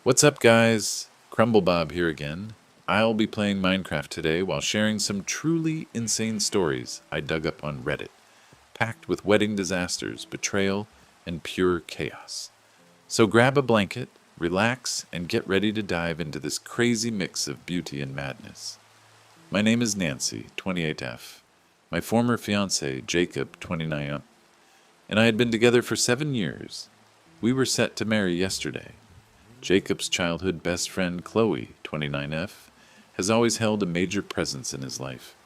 What's up, guys? CrumbleBob here again. I'll be playing Minecraft today while sharing some truly insane stories I dug up on Reddit, packed with wedding disasters, betrayal, and pure chaos. So grab a blanket, relax, and get ready to dive into this crazy mix of beauty and madness. My name is Nancy, 28F, my former fiance, Jacob, 29F, and I had been together for 7 years. We were set to marry yesterday. Jacob's childhood best friend, Chloe, 29F, has always held a major presence in his life.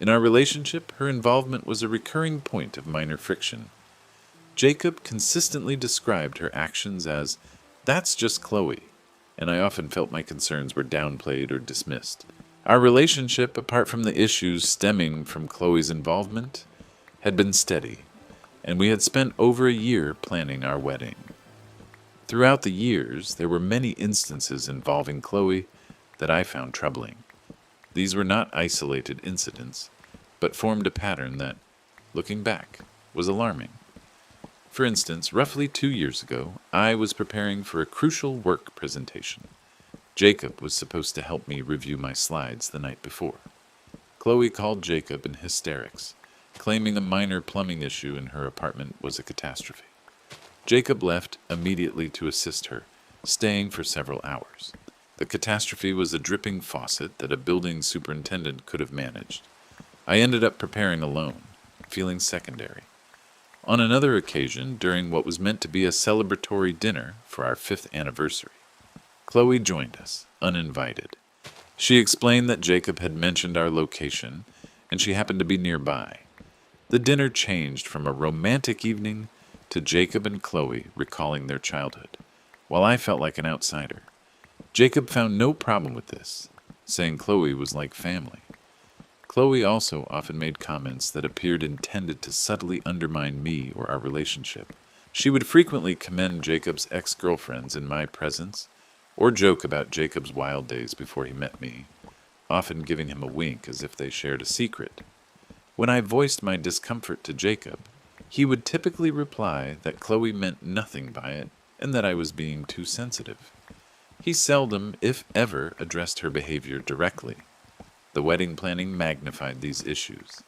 In our relationship, her involvement was a recurring point of minor friction. Jacob consistently described her actions as, "That's just Chloe," and I often felt my concerns were downplayed or dismissed. Our relationship, apart from the issues stemming from Chloe's involvement, had been steady, and we had spent over a year planning our wedding. Throughout the years, there were many instances involving Chloe that I found troubling. These were not isolated incidents, but formed a pattern that, looking back, was alarming. For instance, roughly 2 years ago, I was preparing for a crucial work presentation. Jacob was supposed to help me review my slides the night before. Chloe called Jacob in hysterics, claiming a minor plumbing issue in her apartment was a catastrophe. Jacob left immediately to assist her, staying for several hours. The catastrophe was a dripping faucet that a building superintendent could have managed. I ended up preparing alone, feeling secondary. On another occasion, during what was meant to be a celebratory dinner for our 5th anniversary, Chloe joined us, uninvited. She explained that Jacob had mentioned our location, and she happened to be nearby. The dinner changed from a romantic evening to Jacob and Chloe recalling their childhood, while I felt like an outsider. Jacob found no problem with this, saying Chloe was like family. Chloe also often made comments that appeared intended to subtly undermine me or our relationship. She would frequently commend Jacob's ex-girlfriends in my presence, or joke about Jacob's wild days before he met me, often giving him a wink as if they shared a secret. When I voiced my discomfort to Jacob, he would typically reply that Chloe meant nothing by it and that I was being too sensitive. He seldom, if ever, addressed her behavior directly. The wedding planning magnified these issues.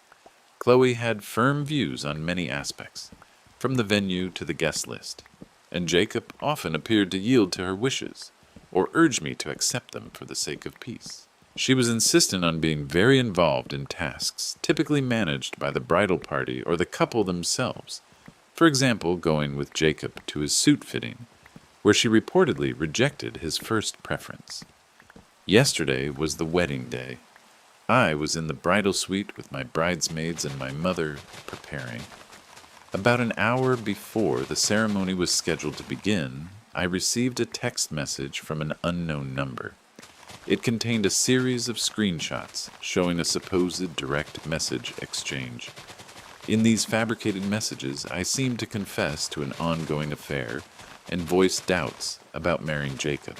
Chloe had firm views on many aspects, from the venue to the guest list, and Jacob often appeared to yield to her wishes, or urge me to accept them for the sake of peace. She was insistent on being very involved in tasks typically managed by the bridal party or the couple themselves. For example, going with Jacob to his suit fitting, where she reportedly rejected his first preference. Yesterday was the wedding day. I was in the bridal suite with my bridesmaids and my mother preparing. About an hour before the ceremony was scheduled to begin, I received a text message from an unknown number. It contained a series of screenshots showing a supposed direct message exchange. In these fabricated messages, I seemed to confess to an ongoing affair and voice doubts about marrying Jacob.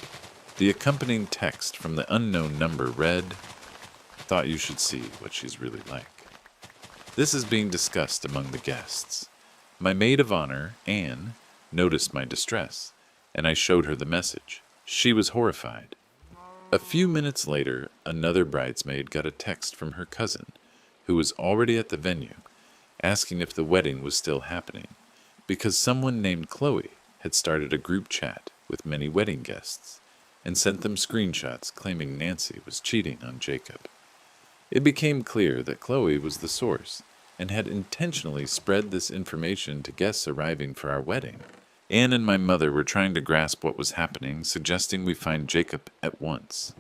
The accompanying text from the unknown number read, "Thought you should see what she's really like." This is being discussed among the guests. My maid of honor, Anne, noticed my distress, and I showed her the message. She was horrified. A few minutes later, another bridesmaid got a text from her cousin, who was already at the venue, asking if the wedding was still happening, because someone named Chloe had started a group chat with many wedding guests and sent them screenshots claiming Nancy was cheating on Jacob. It became clear that Chloe was the source and had intentionally spread this information to guests arriving for our wedding. Anne and my mother were trying to grasp what was happening, suggesting we find Jacob at once.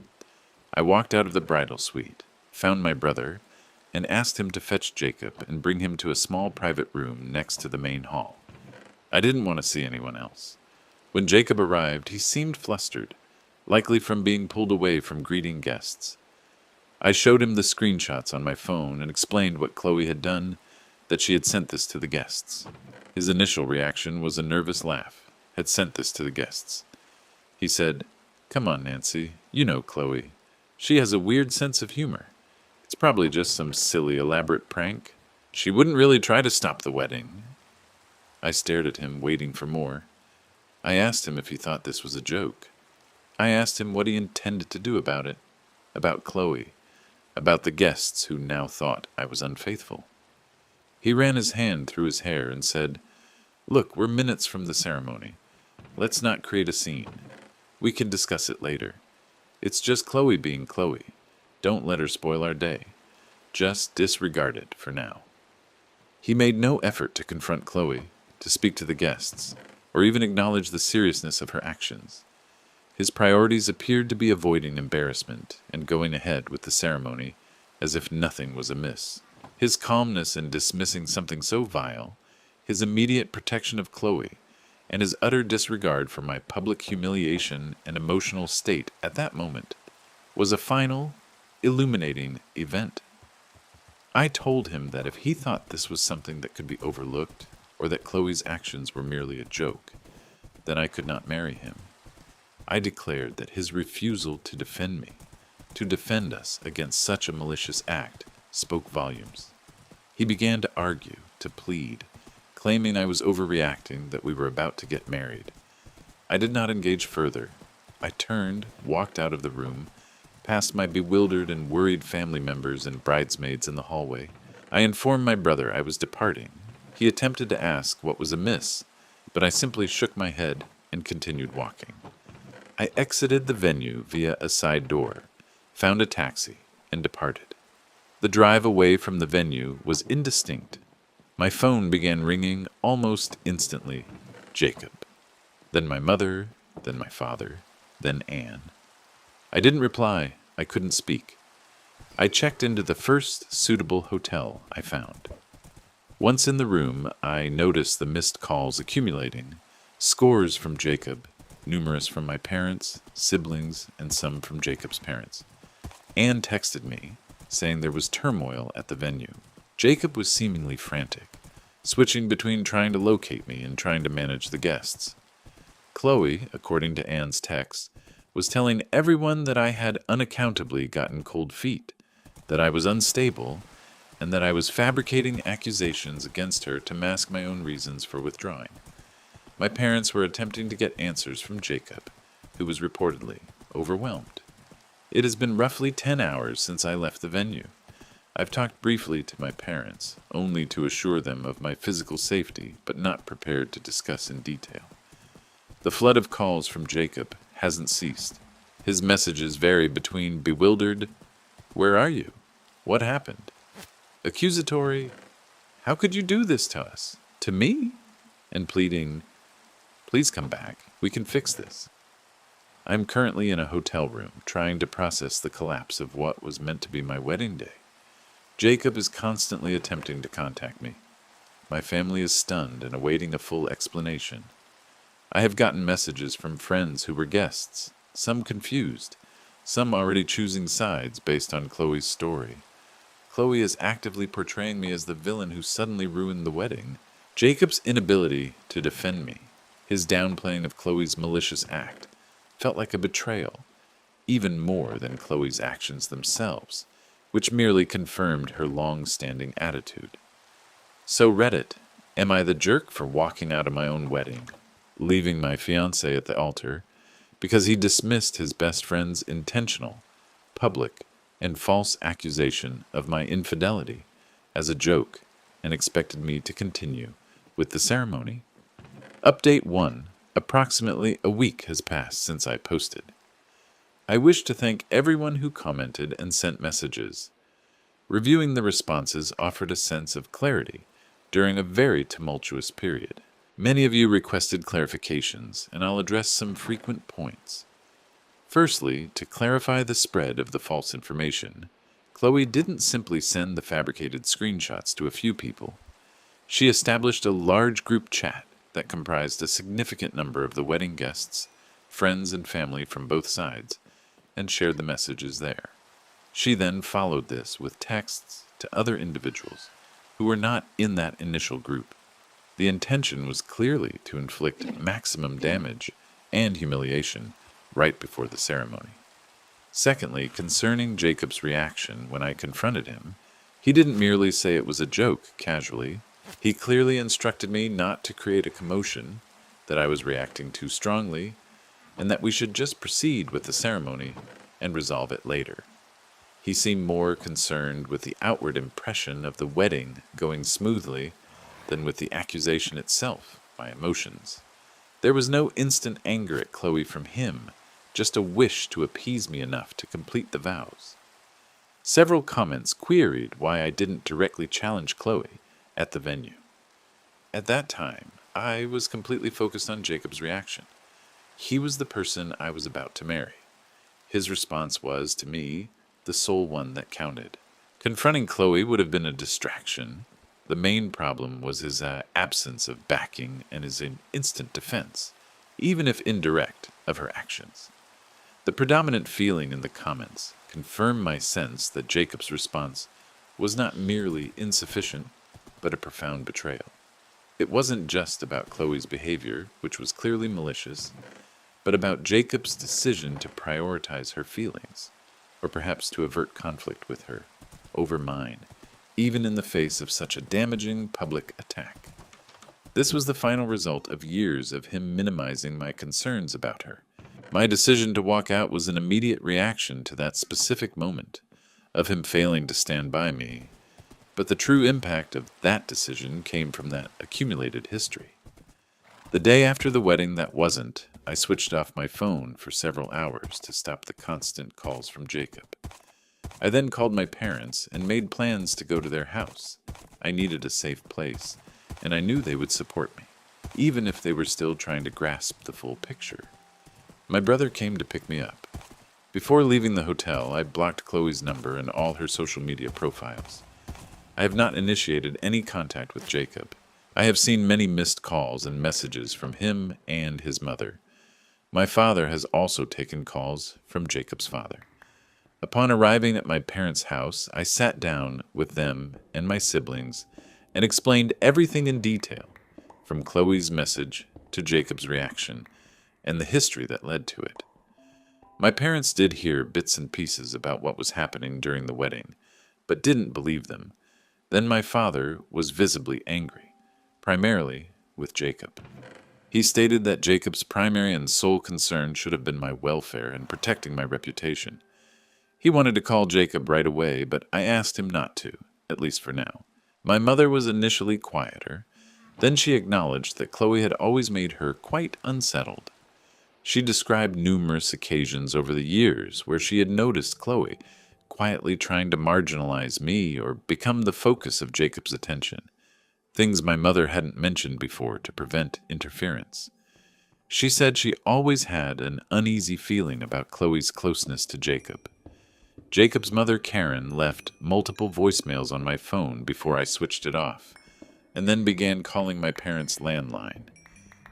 I walked out of the bridal suite, found my brother, and asked him to fetch Jacob and bring him to a small private room next to the main hall. I didn't want to see anyone else. When Jacob arrived, he seemed flustered, likely from being pulled away from greeting guests. I showed him the screenshots on my phone and explained what Chloe had done, that she had sent this to the guests. His initial reaction was a nervous laugh. Had sent this to the guests. He said, "Come on, Nancy, you know Chloe. She has a weird sense of humor. It's probably just some silly, elaborate prank. She wouldn't really try to stop the wedding." I stared at him, waiting for more. I asked him if he thought this was a joke. I asked him what he intended to do about it, about Chloe, about the guests who now thought I was unfaithful. He ran his hand through his hair and said, "Look, we're minutes from the ceremony. Let's not create a scene. We can discuss it later. It's just Chloe being Chloe. Don't let her spoil our day. Just disregard it for now." He made no effort to confront Chloe, to speak to the guests, or even acknowledge the seriousness of her actions. His priorities appeared to be avoiding embarrassment and going ahead with the ceremony as if nothing was amiss. His calmness in dismissing something so vile, his immediate protection of Chloe, and his utter disregard for my public humiliation and emotional state at that moment was a final, illuminating event. I told him that if he thought this was something that could be overlooked, or that Chloe's actions were merely a joke, then I could not marry him. I declared that his refusal to defend me, to defend us against such a malicious act, spoke volumes. He began to argue, to plead, claiming I was overreacting, that we were about to get married. I did not engage further. I turned, walked out of the room, past my bewildered and worried family members and bridesmaids in the hallway. I informed my brother I was departing. He attempted to ask what was amiss, but I simply shook my head and continued walking. I exited the venue via a side door, found a taxi, and departed. The drive away from the venue was indistinct. My phone began ringing almost instantly. Jacob. Then my mother, then my father, then Anne. I didn't reply. I couldn't speak. I checked into the first suitable hotel I found. Once in the room, I noticed the missed calls accumulating, scores from Jacob, numerous from my parents, siblings, and some from Jacob's parents. Anne texted me, saying there was turmoil at the venue. Jacob was seemingly frantic, switching between trying to locate me and trying to manage the guests. Chloe, according to Anne's text, was telling everyone that I had unaccountably gotten cold feet, that I was unstable, and that I was fabricating accusations against her to mask my own reasons for withdrawing. My parents were attempting to get answers from Jacob, who was reportedly overwhelmed. It has been roughly 10 hours since I left the venue. I've talked briefly to my parents, only to assure them of my physical safety, but not prepared to discuss in detail. The flood of calls from Jacob hasn't ceased. His messages vary between bewildered, "Where are you? What happened?" accusatory, "How could you do this to us? To me?" and pleading, "Please come back. We can fix this." I am currently in a hotel room, trying to process the collapse of what was meant to be my wedding day. Jacob is constantly attempting to contact me. My family is stunned and awaiting a full explanation. I have gotten messages from friends who were guests, some confused, some already choosing sides based on Chloe's story. Chloe is actively portraying me as the villain who suddenly ruined the wedding. Jacob's inability to defend me, his downplaying of Chloe's malicious act, felt like a betrayal, even more than Chloe's actions themselves, which merely confirmed her long-standing attitude. So Reddit, am I the jerk for walking out of my own wedding, leaving my fiancé at the altar, because he dismissed his best friend's intentional, public, and false accusation of my infidelity as a joke and expected me to continue with the ceremony? Update 1. Approximately a week has passed since I posted. I wish to thank everyone who commented and sent messages. Reviewing the responses offered a sense of clarity during a very tumultuous period. Many of you requested clarifications, and I'll address some frequent points. Firstly, to clarify the spread of the false information, Chloe didn't simply send the fabricated screenshots to a few people. She established a large group chat that comprised a significant number of the wedding guests, friends and family from both sides, and shared the messages there. She then followed this with texts to other individuals who were not in that initial group. The intention was clearly to inflict maximum damage and humiliation right before the ceremony. Secondly, concerning Jacob's reaction when I confronted him, he didn't merely say it was a joke casually. He clearly instructed me not to create a commotion, that I was reacting too strongly, and that we should just proceed with the ceremony and resolve it later. He seemed more concerned with the outward impression of the wedding going smoothly than with the accusation itself, my emotions. There was no instant anger at Chloe from him, just a wish to appease me enough to complete the vows. Several comments queried why I didn't directly challenge Chloe at the venue. At that time, I was completely focused on Jacob's reaction. He was the person I was about to marry. His response was, to me, the sole one that counted. Confronting Chloe would have been a distraction. The main problem was his absence of backing and his instant defense, even if indirect, of her actions. The predominant feeling in the comments confirmed my sense that Jacob's response was not merely insufficient, but a profound betrayal. It wasn't just about Chloe's behavior, which was clearly malicious, but about Jacob's decision to prioritize her feelings, or perhaps to avert conflict with her, over mine, even in the face of such a damaging public attack. This was the final result of years of him minimizing my concerns about her. My decision to walk out was an immediate reaction to that specific moment, of him failing to stand by me, but the true impact of that decision came from that accumulated history. The day after the wedding that wasn't, I switched off my phone for several hours to stop the constant calls from Jacob. I then called my parents and made plans to go to their house. I needed a safe place, and I knew they would support me, even if they were still trying to grasp the full picture. My brother came to pick me up. Before leaving the hotel, I blocked Chloe's number and all her social media profiles. I have not initiated any contact with Jacob. I have seen many missed calls and messages from him and his mother. My father has also taken calls from Jacob's father. Upon arriving at my parents' house, I sat down with them and my siblings and explained everything in detail, from Chloe's message to Jacob's reaction and the history that led to it. My parents did hear bits and pieces about what was happening during the wedding, but didn't believe them. Then my father was visibly angry, primarily with Jacob. He stated that Jacob's primary and sole concern should have been my welfare and protecting my reputation. He wanted to call Jacob right away, but I asked him not to, at least for now. My mother was initially quieter. Then she acknowledged that Chloe had always made her quite unsettled. She described numerous occasions over the years where she had noticed Chloe quietly trying to marginalize me or become the focus of Jacob's attention, things my mother hadn't mentioned before to prevent interference. She said she always had an uneasy feeling about Chloe's closeness to Jacob. Jacob's mother, Karen, left multiple voicemails on my phone before I switched it off, and then began calling my parents' landline.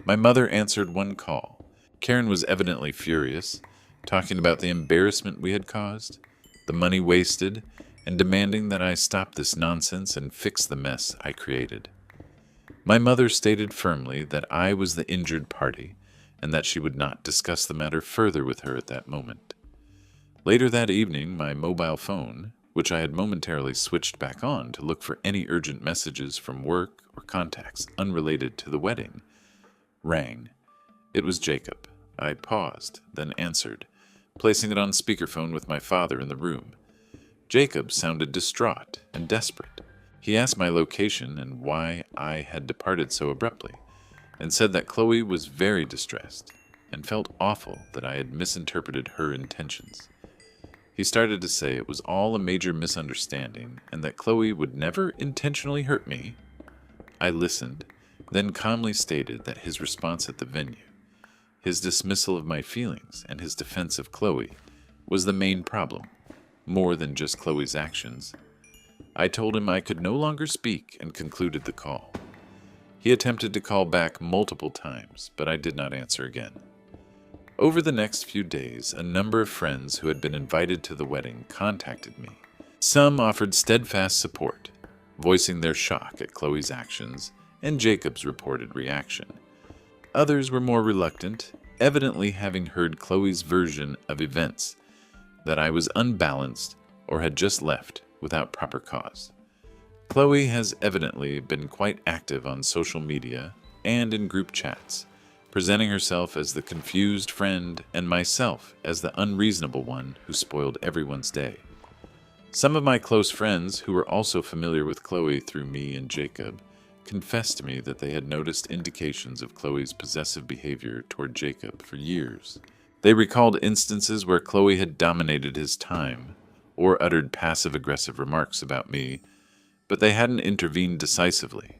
My mother answered one call. Karen was evidently furious, talking about the embarrassment we had caused, the money wasted, and demanding that I stop this nonsense and fix the mess I created. My mother stated firmly that I was the injured party, and that she would not discuss the matter further with her at that moment. Later that evening, my mobile phone, which I had momentarily switched back on to look for any urgent messages from work or contacts unrelated to the wedding, rang. It was Jacob. I paused, then answered, placing it on speakerphone with my father in the room. Jacob sounded distraught and desperate. He asked my location and why I had departed so abruptly, and said that Chloe was very distressed and felt awful that I had misinterpreted her intentions. He started to say it was all a major misunderstanding and that Chloe would never intentionally hurt me. I listened, then calmly stated that his response at the venue, his dismissal of my feelings and his defense of Chloe, was the main problem, more than just Chloe's actions. I told him I could no longer speak and concluded the call. He attempted to call back multiple times, but I did not answer again. Over the next few days, a number of friends who had been invited to the wedding contacted me. Some offered steadfast support, voicing their shock at Chloe's actions and Jacob's reported reaction. Others were more reluctant, evidently having heard Chloe's version of events, that I was unbalanced or had just left without proper cause. Chloe has evidently been quite active on social media and in group chats, presenting herself as the confused friend and myself as the unreasonable one who spoiled everyone's day. Some of my close friends, who were also familiar with Chloe through me and Jacob, confessed to me that they had noticed indications of Chloe's possessive behavior toward Jacob for years. They recalled instances where Chloe had dominated his time or uttered passive-aggressive remarks about me, but they hadn't intervened decisively,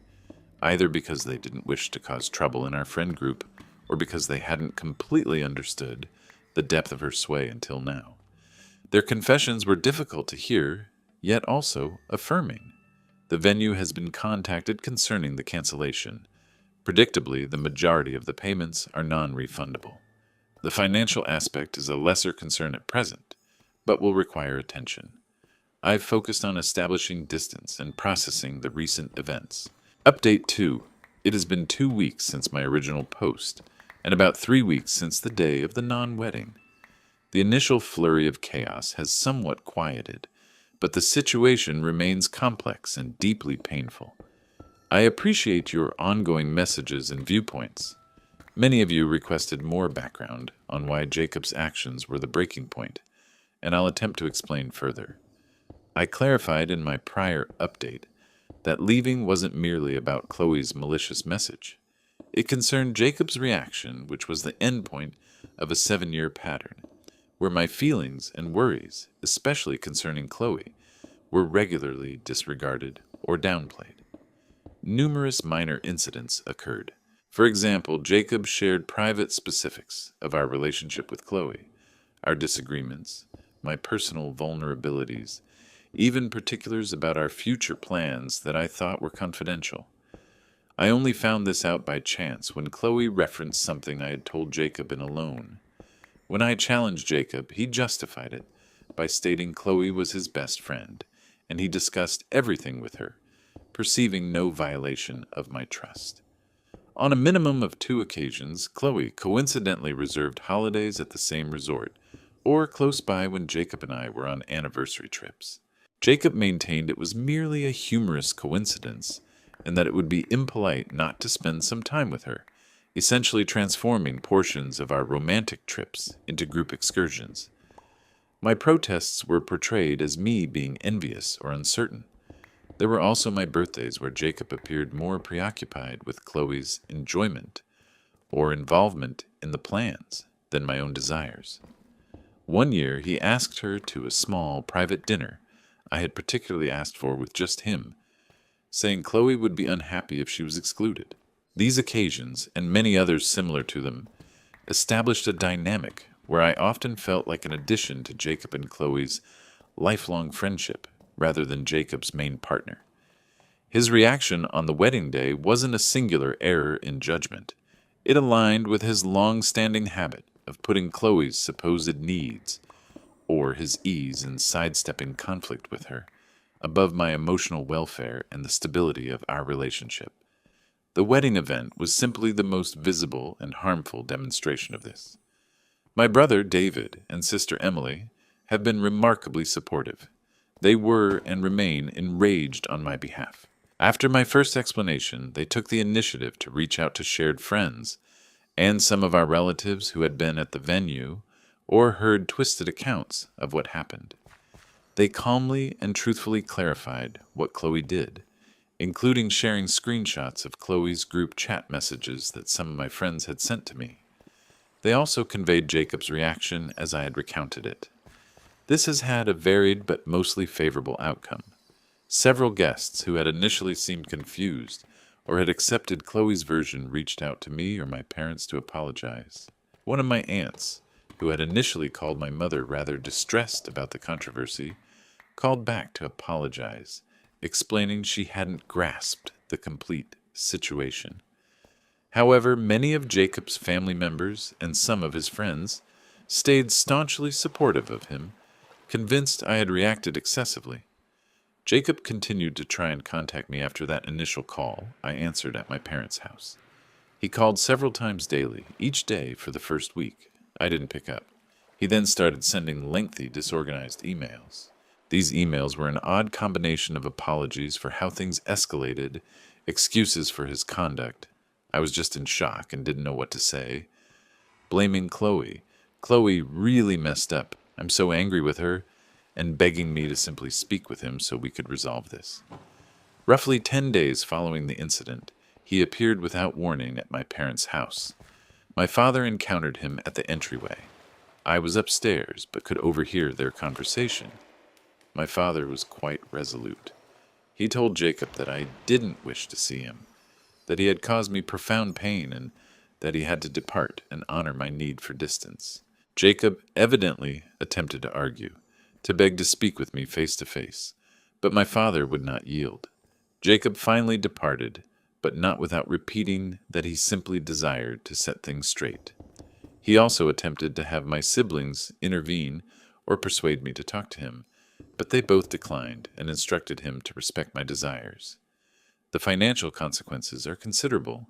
either because they didn't wish to cause trouble in our friend group or because they hadn't completely understood the depth of her sway until now. Their confessions were difficult to hear, yet also affirming. The venue has been contacted concerning the cancellation. Predictably, the majority of the payments are non-refundable. The financial aspect is a lesser concern at present, but will require attention. I've focused on establishing distance and processing the recent events. Update 2. It has been 2 weeks since my original post, and about 3 weeks since the day of the non-wedding. The initial flurry of chaos has somewhat quieted, but the situation remains complex and deeply painful. I appreciate your ongoing messages and viewpoints. Many of you requested more background on why Jacob's actions were the breaking point, and I'll attempt to explain further. I clarified in my prior update that leaving wasn't merely about Chloe's malicious message. It concerned Jacob's reaction, which was the endpoint of a 7-year pattern, where my feelings and worries, especially concerning Chloe, were regularly disregarded or downplayed. Numerous minor incidents occurred. For example, Jacob shared private specifics of our relationship with Chloe, our disagreements, my personal vulnerabilities, even particulars about our future plans that I thought were confidential. I only found this out by chance when Chloe referenced something I had told Jacob in Alone. When I challenged Jacob, he justified it by stating Chloe was his best friend, and he discussed everything with her, perceiving no violation of my trust. On a minimum of 2 occasions, Chloe coincidentally reserved holidays at the same resort, or close by when Jacob and I were on anniversary trips. Jacob maintained it was merely a humorous coincidence, and that it would be impolite not to spend some time with her, essentially transforming portions of our romantic trips into group excursions. My protests were portrayed as me being envious or uncertain. There were also my birthdays where Jacob appeared more preoccupied with Chloe's enjoyment or involvement in the plans than my own desires. One year, he asked her to a small private dinner I had particularly asked for with just him, saying Chloe would be unhappy if she was excluded. These occasions, and many others similar to them, established a dynamic where I often felt like an addition to Jacob and Chloe's lifelong friendship rather than Jacob's main partner. His reaction on the wedding day wasn't a singular error in judgment. It aligned with his long-standing habit of putting Chloe's supposed needs, or his ease in sidestepping conflict with her, above my emotional welfare and the stability of our relationship. The wedding event was simply the most visible and harmful demonstration of this. My brother, David, and sister Emily have been remarkably supportive. They were and remain enraged on my behalf. After my first explanation, they took the initiative to reach out to shared friends and some of our relatives who had been at the venue or heard twisted accounts of what happened. They calmly and truthfully clarified what Chloe did, including sharing screenshots of Chloe's group chat messages that some of my friends had sent to me. They also conveyed Jacob's reaction as I had recounted it. This has had a varied but mostly favorable outcome. Several guests who had initially seemed confused or had accepted Chloe's version reached out to me or my parents to apologize. One of my aunts, who had initially called my mother rather distressed about the controversy, called back to apologize, explaining she hadn't grasped the complete situation. However, many of Jacob's family members and some of his friends stayed staunchly supportive of him, convinced I had reacted excessively. Jacob continued to try and contact me after that initial call I answered at my parents' house. He called several times daily, each day for the first week. I didn't pick up. He then started sending lengthy, disorganized emails. These emails were an odd combination of apologies for how things escalated, excuses for his conduct, I was just in shock and didn't know what to say. Blaming Chloe. Chloe really messed up. I'm so angry with her, and begging me to simply speak with him so we could resolve this. Roughly 10 days following the incident, he appeared without warning at my parents' house. My father encountered him at the entryway. I was upstairs, but could overhear their conversation. My father was quite resolute. He told Jacob that I didn't wish to see him, that he had caused me profound pain, and that he had to depart and honor my need for distance. Jacob evidently attempted to argue, to beg to speak with me face to face, but my father would not yield. Jacob finally departed, but not without repeating that he simply desired to set things straight. He also attempted to have my siblings intervene or persuade me to talk to him, but they both declined and instructed him to respect my desires. The financial consequences are considerable.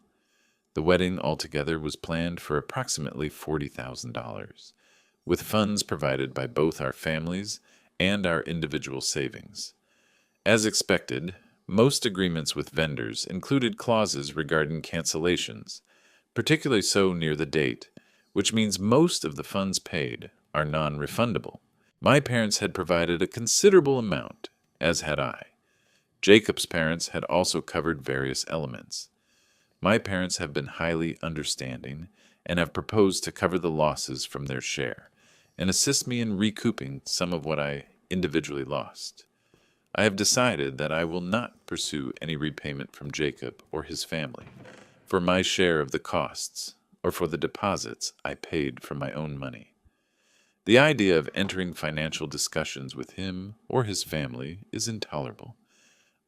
The wedding altogether was planned for approximately $40,000, with funds provided by both our families and our individual savings. As expected, most agreements with vendors included clauses regarding cancellations, particularly so near the date, which means most of the funds paid are non-refundable. My parents had provided a considerable amount, as had I. Jacob's parents had also covered various elements. My parents have been highly understanding and have proposed to cover the losses from their share and assist me in recouping some of what I individually lost. I have decided that I will not pursue any repayment from Jacob or his family for my share of the costs or for the deposits I paid from my own money. The idea of entering financial discussions with him or his family is intolerable.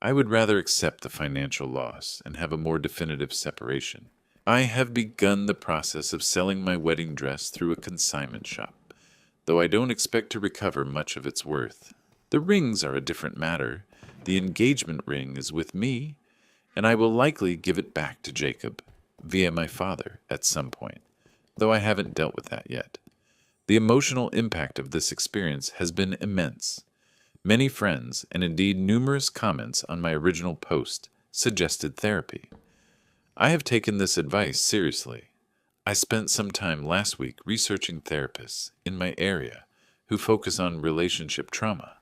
I would rather accept the financial loss and have a more definitive separation. I have begun the process of selling my wedding dress through a consignment shop, though I don't expect to recover much of its worth. The rings are a different matter. The engagement ring is with me, and I will likely give it back to Jacob, via my father, at some point, though I haven't dealt with that yet. The emotional impact of this experience has been immense. Many friends, and indeed numerous comments on my original post, suggested therapy. I have taken this advice seriously. I spent some time last week researching therapists in my area who focus on relationship trauma,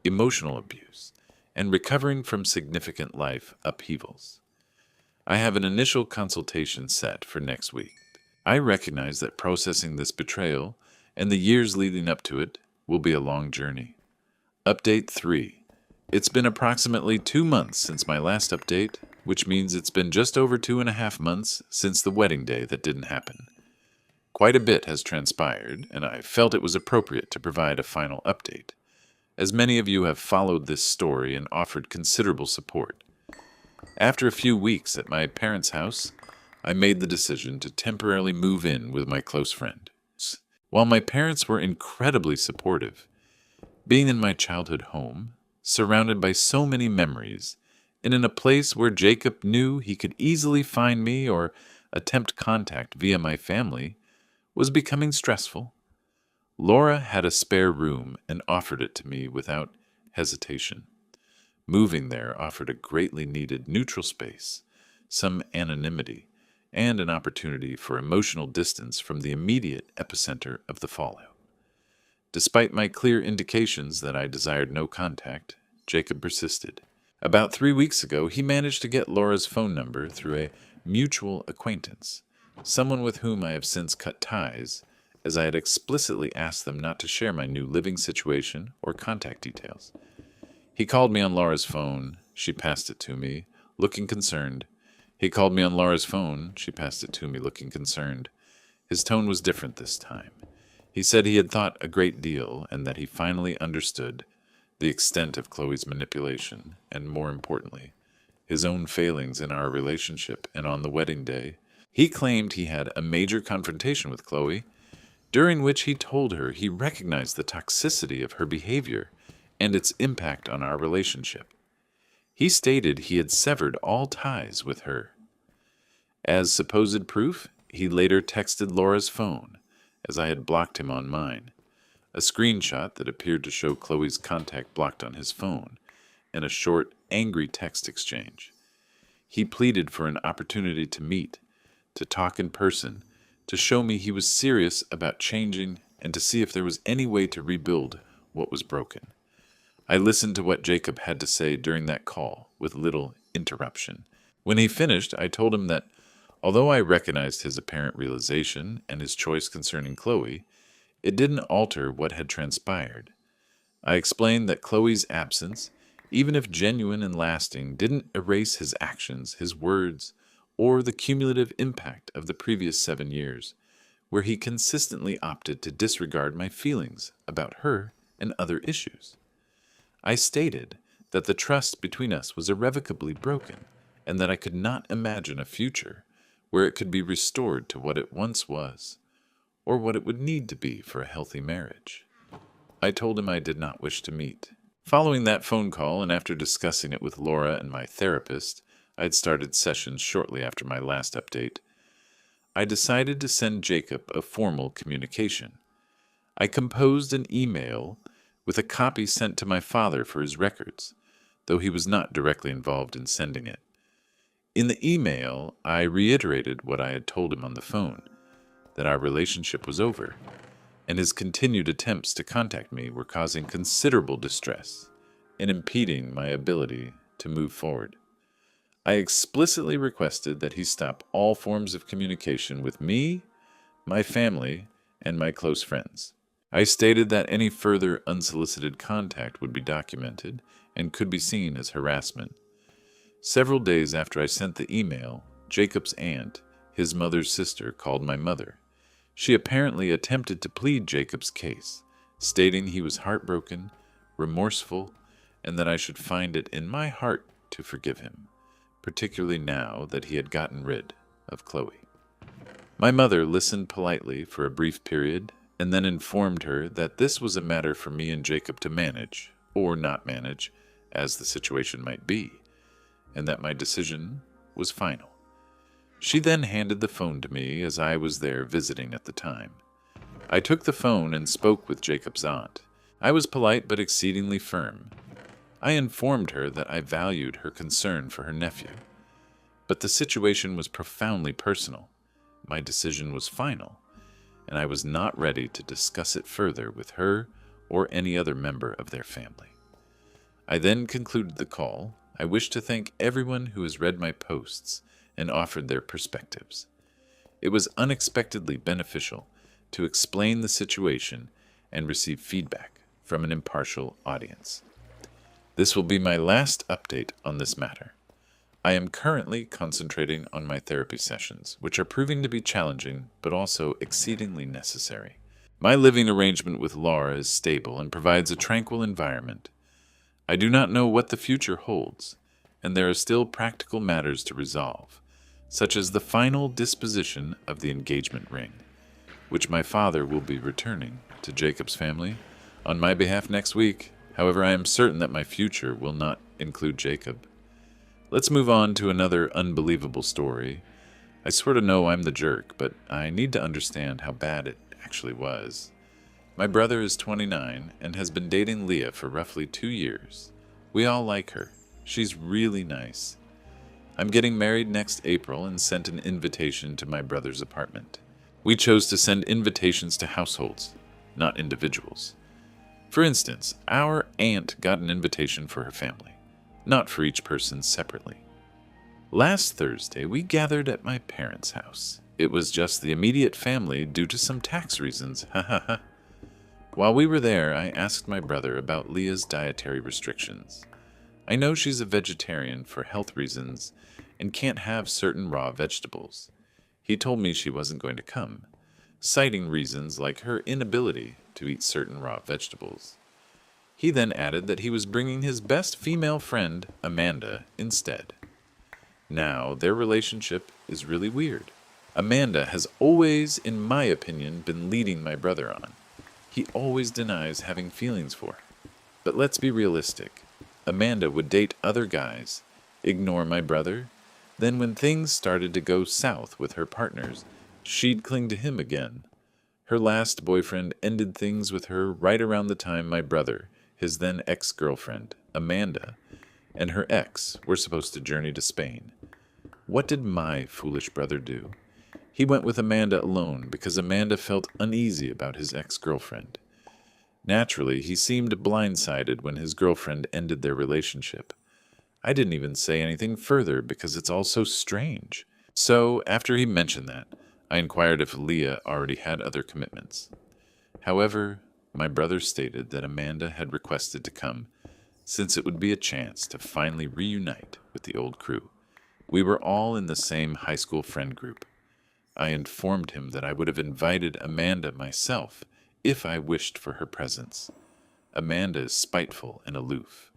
emotional abuse, and recovering from significant life upheavals. I have an initial consultation set for next week. I recognize that processing this betrayal and the years leading up to it will be a long journey. Update 3. It's been approximately 2 months since my last update, which means it's been just over 2.5 months since the wedding day that didn't happen. Quite a bit has transpired, and I felt it was appropriate to provide a final update, as many of you have followed this story and offered considerable support. After a few weeks at my parents' house, I made the decision to temporarily move in with my close friend. While my parents were incredibly supportive, being in my childhood home, surrounded by so many memories, and in a place where Jacob knew he could easily find me or attempt contact via my family, was becoming stressful. Laura had a spare room and offered it to me without hesitation. Moving there offered a greatly needed neutral space, some anonymity, and an opportunity for emotional distance from the immediate epicenter of the fallout. Despite my clear indications that I desired no contact, Jacob persisted. About 3 weeks ago, he managed to get Laura's phone number through a mutual acquaintance, someone with whom I have since cut ties, as I had explicitly asked them not to share my new living situation or contact details. He called me on Laura's phone. She passed it to me, looking concerned. He called me on Laura's phone. She passed it to me, looking concerned. His tone was different this time. He said he had thought a great deal and that he finally understood the extent of Chloe's manipulation and, more importantly, his own failings in our relationship and on the wedding day. He claimed he had a major confrontation with Chloe, during which he told her he recognized the toxicity of her behavior and its impact on our relationship. He stated he had severed all ties with her. As supposed proof, he later texted Laura's phone, as I had blocked him on mine, a screenshot that appeared to show Chloe's contact blocked on his phone, and a short, angry text exchange. He pleaded for an opportunity to meet, to talk in person, to show me he was serious about changing and to see if there was any way to rebuild what was broken. I listened to what Jacob had to say during that call with little interruption. When he finished, I told him that although I recognized his apparent realization and his choice concerning Chloe, it didn't alter what had transpired. I explained that Chloe's absence, even if genuine and lasting, didn't erase his actions, his words, or the cumulative impact of the previous 7 years, where he consistently opted to disregard my feelings about her and other issues. I stated that the trust between us was irrevocably broken, and that I could not imagine a future where it could be restored to what it once was, or what it would need to be for a healthy marriage. I told him I did not wish to meet. Following that phone call, and after discussing it with Laura and my therapist, I had started sessions shortly after my last update, I decided to send Jacob a formal communication. I composed an email with a copy sent to my father for his records, though he was not directly involved in sending it. In the email, I reiterated what I had told him on the phone, that our relationship was over, and his continued attempts to contact me were causing considerable distress and impeding my ability to move forward. I explicitly requested that he stop all forms of communication with me, my family, and my close friends. I stated that any further unsolicited contact would be documented and could be seen as harassment. Several days after I sent the email, Jacob's aunt, his mother's sister, called my mother. She apparently attempted to plead Jacob's case, stating he was heartbroken, remorseful, and that I should find it in my heart to forgive him, particularly now that he had gotten rid of Chloe. My mother listened politely for a brief period and then informed her that this was a matter for me and Jacob to manage, or not manage, as the situation might be, and that my decision was final. She then handed the phone to me as I was there visiting at the time. I took the phone and spoke with Jacob's aunt. I was polite but exceedingly firm. I informed her that I valued her concern for her nephew. But the situation was profoundly personal. My decision was final, and I was not ready to discuss it further with her or any other member of their family. I then concluded the call. I wish to thank everyone who has read my posts and offered their perspectives. It was unexpectedly beneficial to explain the situation and receive feedback from an impartial audience. This will be my last update on this matter. I am currently concentrating on my therapy sessions, which are proving to be challenging but also exceedingly necessary. My living arrangement with Laura is stable and provides a tranquil environment. I do not know what the future holds, and there are still practical matters to resolve, such as the final disposition of the engagement ring, which my father will be returning to Jacob's family on my behalf next week. However, I am certain that my future will not include Jacob. Let's move on to another unbelievable story. I sort of know I'm the jerk, but I need to understand how bad it actually was. My brother is 29 and has been dating Leah for roughly 2 years. We all like her. She's really nice. I'm getting married next April and sent an invitation to my brother's apartment. We chose to send invitations to households, not individuals. For instance, our aunt got an invitation for her family, not for each person separately. Last Thursday, we gathered at my parents' house. It was just the immediate family due to some tax reasons, ha ha ha. While we were there, I asked my brother about Leah's dietary restrictions. I know she's a vegetarian for health reasons and can't have certain raw vegetables. He told me she wasn't going to come, citing reasons like her inability to eat certain raw vegetables. He then added that he was bringing his best female friend, Amanda, instead. Now, their relationship is really weird. Amanda has always, in my opinion, been leading my brother on. He always denies having feelings for her. But let's be realistic. Amanda would date other guys, ignore my brother, then when things started to go south with her partners, she'd cling to him again. Her last boyfriend ended things with her right around the time my brother, his then ex-girlfriend, Amanda, and her ex were supposed to journey to Spain. What did my foolish brother do? He went with Amanda alone because Amanda felt uneasy about his ex-girlfriend. Naturally, he seemed blindsided when his girlfriend ended their relationship. I didn't even say anything further because it's all so strange. So, after he mentioned that, I inquired if Leah already had other commitments. However, my brother stated that Amanda had requested to come, since it would be a chance to finally reunite with the old crew. We were all in the same high school friend group. I informed him that I would have invited Amanda myself if I wished for her presence. Amanda is spiteful and aloof.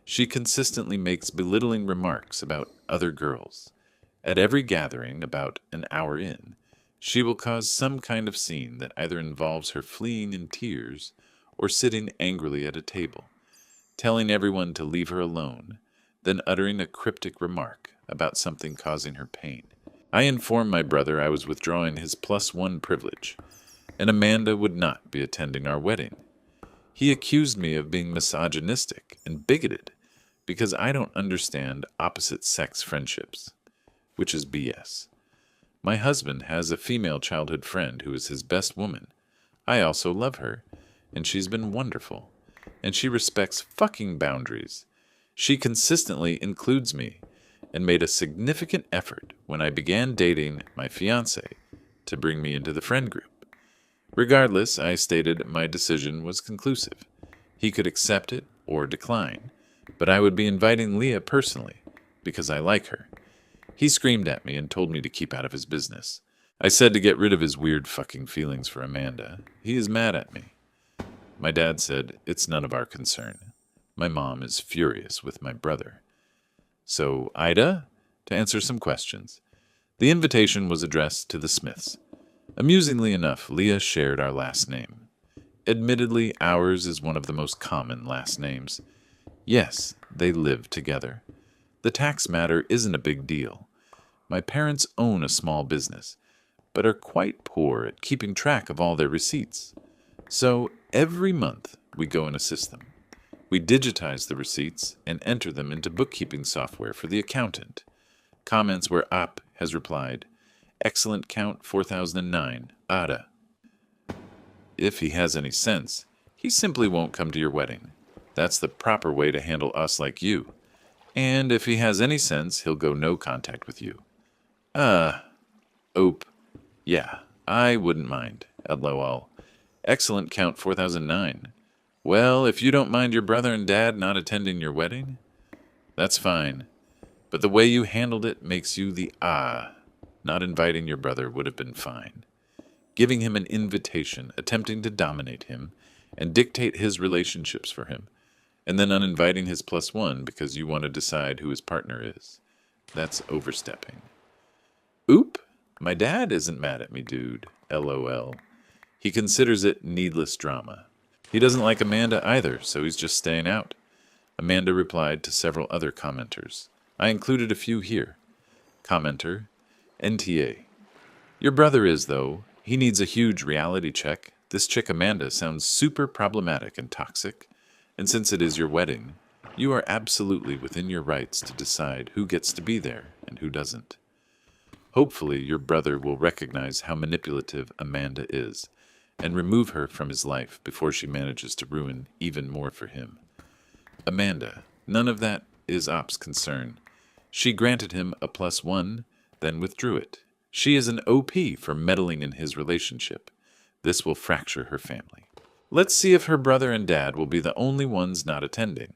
She consistently makes belittling remarks about other girls. At every gathering, about an hour in, she will cause some kind of scene that either involves her fleeing in tears or sitting angrily at a table, telling everyone to leave her alone, then uttering a cryptic remark about something causing her pain. I informed my brother I was withdrawing his +1 privilege, and Amanda would not be attending our wedding. He accused me of being misogynistic and bigoted because I don't understand opposite-sex friendships, which is BS. My husband has a female childhood friend who is his best woman. I also love her, and she's been wonderful, and she respects fucking boundaries. She consistently includes me and made a significant effort when I began dating my fiancé to bring me into the friend group. Regardless, I stated my decision was conclusive. He could accept it or decline, but I would be inviting Leah personally because I like her. He screamed at me and told me to keep out of his business. I said to get rid of his weird fucking feelings for Amanda. He is mad at me. My dad said it's none of our concern. My mom is furious with my brother. So, Ida, to answer some questions. The invitation was addressed to the Smiths. Amusingly enough, Leah shared our last name. Admittedly, ours is one of the most common last names. Yes, they live together. The tax matter isn't a big deal. My parents own a small business, but are quite poor at keeping track of all their receipts. So, every month, we go and assist them. We digitize the receipts and enter them into bookkeeping software for the accountant. Comments where App has replied, "Excellent count 4009, Ada." If he has any sense, he simply won't come to your wedding. That's the proper way to handle us like you. And if he has any sense, he'll go no contact with you. Oop. Yeah, I wouldn't mind. LOL. Excellent count 4009. Well, if you don't mind your brother and dad not attending your wedding, that's fine. But the way you handled it makes you the Not inviting your brother would have been fine. Giving him an invitation, attempting to dominate him, and dictate his relationships for him, and then uninviting his +1 because you want to decide who his partner is. That's overstepping. Oop, my dad isn't mad at me, dude. LOL. He considers it needless drama. He doesn't like Amanda either, so he's just staying out. Amanda replied to several other commenters. I included a few here. Commenter, NTA. Your brother is, though. He needs a huge reality check. This chick Amanda sounds super problematic and toxic, and since it is your wedding, you are absolutely within your rights to decide who gets to be there and who doesn't. Hopefully, your brother will recognize how manipulative Amanda is and remove her from his life before she manages to ruin even more for him. Amanda, none of that is Op's concern. She granted him a +1, then withdrew it. She is an OP for meddling in his relationship. This will fracture her family. Let's see if her brother and dad will be the only ones not attending.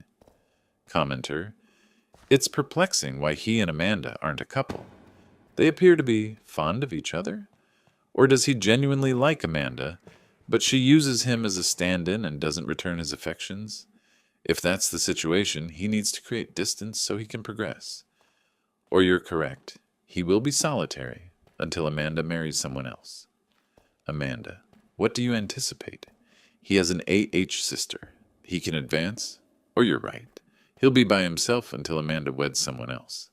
Commenter, it's perplexing why he and Amanda aren't a couple. They appear to be fond of each other. Or does he genuinely like Amanda, but she uses him as a stand-in and doesn't return his affections? If that's the situation, he needs to create distance so he can progress. Or you're correct, he will be solitary until Amanda marries someone else. Amanda, what do you anticipate? He has an AH sister. He can advance, or you're right. He'll be by himself until Amanda weds someone else.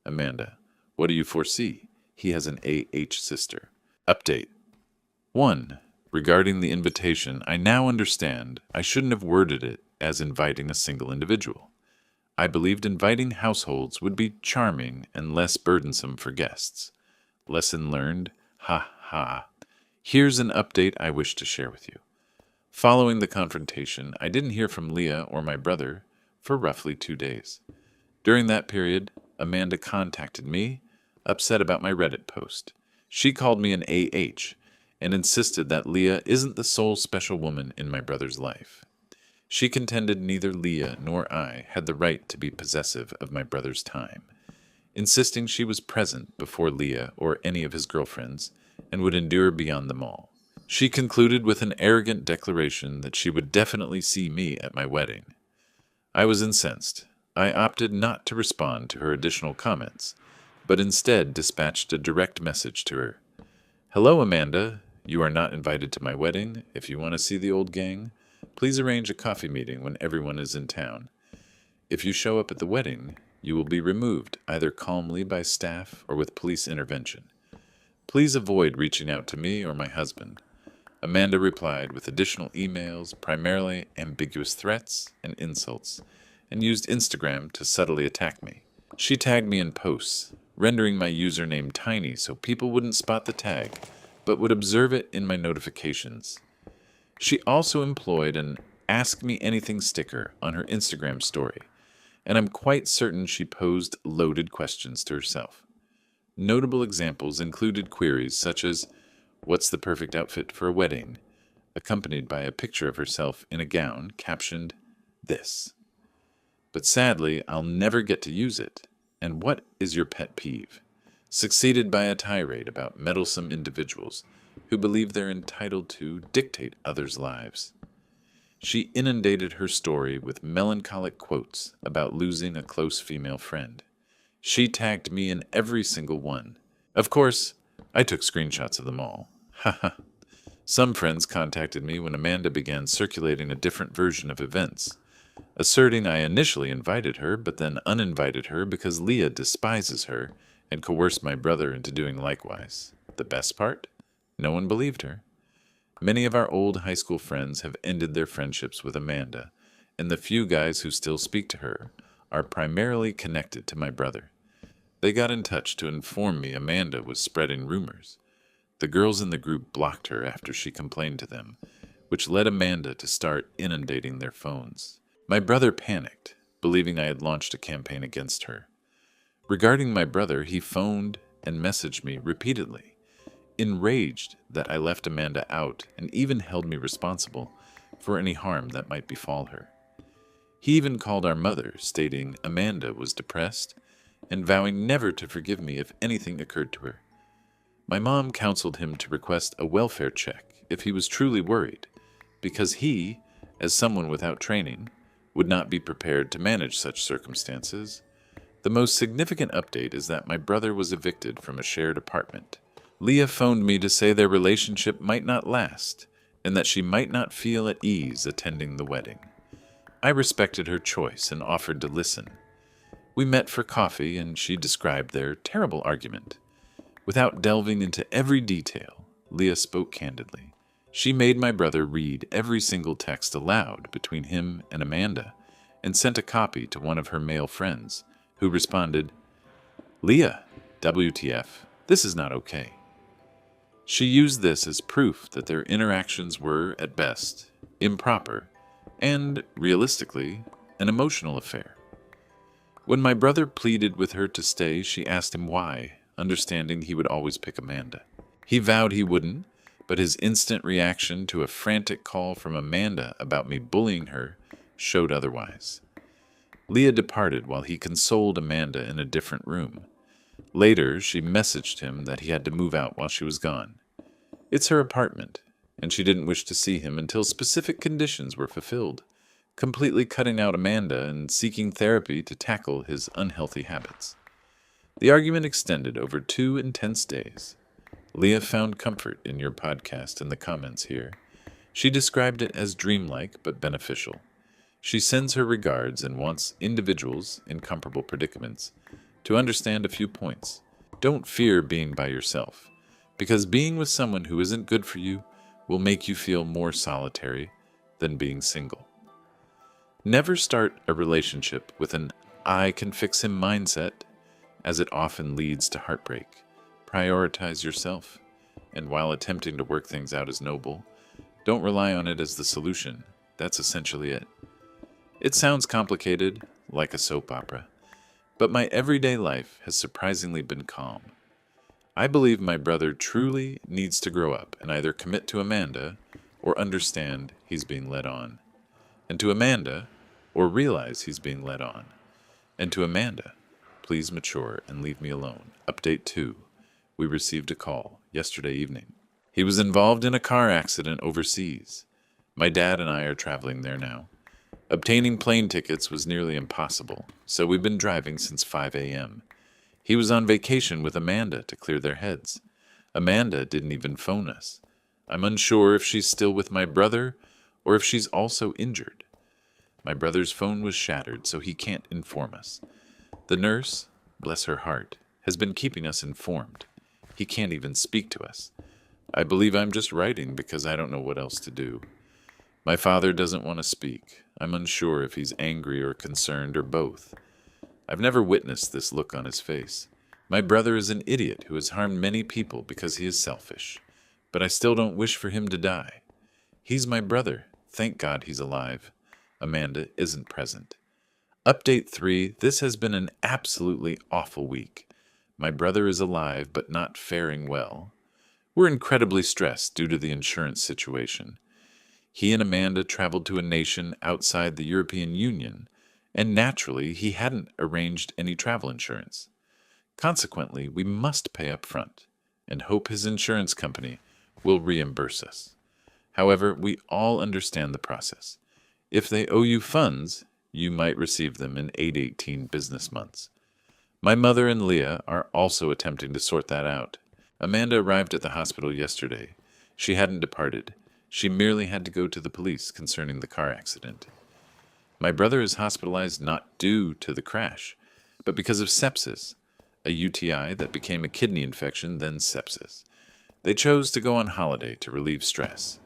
Amanda, what do you foresee? He has an AH sister. Update. 1. Regarding the invitation, I now understand I shouldn't have worded it as inviting a single individual. I believed inviting households would be charming and less burdensome for guests. Lesson learned, Ha ha. Here's an update I wish to share with you. Following the confrontation, I didn't hear from Leah or my brother for roughly 2 days. During that period, Amanda contacted me, upset about my Reddit post. She called me an AH and insisted that Leah isn't the sole special woman in my brother's life. She contended neither Leah nor I had the right to be possessive of my brother's time, insisting she was present before Leah or any of his girlfriends and would endure beyond them all. She concluded with an arrogant declaration that she would definitely see me at my wedding. I was incensed. I opted not to respond to her additional comments, but instead dispatched a direct message to her. Hello, Amanda. You are not invited to my wedding. If you want to see the old gang, please arrange a coffee meeting when everyone is in town. If you show up at the wedding, you will be removed, either calmly by staff or with police intervention. Please avoid reaching out to me or my husband. Amanda replied with additional emails, primarily ambiguous threats and insults, and used Instagram to subtly attack me. She tagged me in posts, rendering my username tiny so people wouldn't spot the tag, but would observe it in my notifications. She also employed an Ask Me Anything sticker on her Instagram story, and I'm quite certain she posed loaded questions to herself. Notable examples included queries such as, "What's the perfect outfit for a wedding?" accompanied by a picture of herself in a gown captioned, "This." But sadly, I'll never get to use it. And what is your pet peeve? Succeeded by a tirade about meddlesome individuals who believe they're entitled to dictate others' lives. She inundated her story with melancholic quotes about losing a close female friend. She tagged me in every single one. Of course, I took screenshots of them all. Haha. Some friends contacted me when Amanda began circulating a different version of events, asserting I initially invited her but then uninvited her because Leah despises her and coerced my brother into doing likewise. The best part? No one believed her. Many of our old high school friends have ended their friendships with Amanda, and the few guys who still speak to her are primarily connected to my brother. They got in touch to inform me Amanda was spreading rumors. The girls in the group blocked her after she complained to them, which led Amanda to start inundating their phones. My brother panicked, believing I had launched a campaign against her. Regarding my brother, he phoned and messaged me repeatedly, enraged that I left Amanda out and even held me responsible for any harm that might befall her. He even called our mother, stating Amanda was depressed and vowing never to forgive me if anything occurred to her. My mom counseled him to request a welfare check if he was truly worried, because he, as someone without training, would not be prepared to manage such circumstances. The most significant update is that my brother was evicted from a shared apartment. Leah phoned me to say their relationship might not last, and that she might not feel at ease attending the wedding. I respected her choice and offered to listen. We met for coffee, and she described their terrible argument. Without delving into every detail, Leah spoke candidly. She made my brother read every single text aloud between him and Amanda, and sent a copy to one of her male friends, who responded, "Leah, WTF, this is not okay." She used this as proof that their interactions were, at best, improper, and, realistically, an emotional affair. When my brother pleaded with her to stay, she asked him why, understanding he would always pick Amanda. He vowed he wouldn't, but his instant reaction to a frantic call from Amanda about me bullying her showed otherwise. Leah departed while he consoled Amanda in a different room. Later, she messaged him that he had to move out while she was gone. It's her apartment, and she didn't wish to see him until specific conditions were fulfilled, completely cutting out Amanda and seeking therapy to tackle his unhealthy habits. The argument extended over 2 intense days. Leah found comfort in your podcast in the comments here. She described it as dreamlike but beneficial. She sends her regards and wants individuals in comparable predicaments to understand a few points. Don't fear being by yourself, because being with someone who isn't good for you will make you feel more solitary than being single. Never start a relationship with an "I can fix him" mindset, as it often leads to heartbreak. Prioritize yourself. And while attempting to work things out is noble, don't rely on it as the solution. That's essentially it. It sounds complicated, like a soap opera, but my everyday life has surprisingly been calm. I believe my brother truly needs to grow up and either commit to Amanda or understand he's being led on. And to Amanda, or realize he's being led on. And to Amanda, please mature and leave me alone. Update 2. We received a call yesterday evening. He was involved in a car accident overseas. My dad and I are traveling there now. Obtaining plane tickets was nearly impossible, so we've been driving since 5 a.m. He was on vacation with Amanda to clear their heads. Amanda didn't even phone us. I'm unsure if she's still with my brother or if she's also injured. My brother's phone was shattered, so he can't inform us. The nurse, bless her heart, has been keeping us informed. He can't even speak to us. I believe I'm just writing because I don't know what else to do. My father doesn't want to speak. I'm unsure if he's angry or concerned or both. I've never witnessed this look on his face. My brother is an idiot who has harmed many people because he is selfish. But I still don't wish for him to die. He's my brother. Thank God he's alive. Amanda isn't present. Update 3. This has been an absolutely awful week. My brother is alive but not faring well. We're incredibly stressed due to the insurance situation. He and Amanda traveled to a nation outside the European Union, and naturally he hadn't arranged any travel insurance. Consequently, we must pay up front and hope his insurance company will reimburse us. However, we all understand the process. If they owe you funds, you might receive them in 818 business months. My mother and Leah are also attempting to sort that out. Amanda arrived at the hospital yesterday. She hadn't departed. She merely had to go to the police concerning the car accident. My brother is hospitalized not due to the crash, but because of sepsis, a UTI that became a kidney infection, then sepsis. They chose to go on holiday to relieve stress.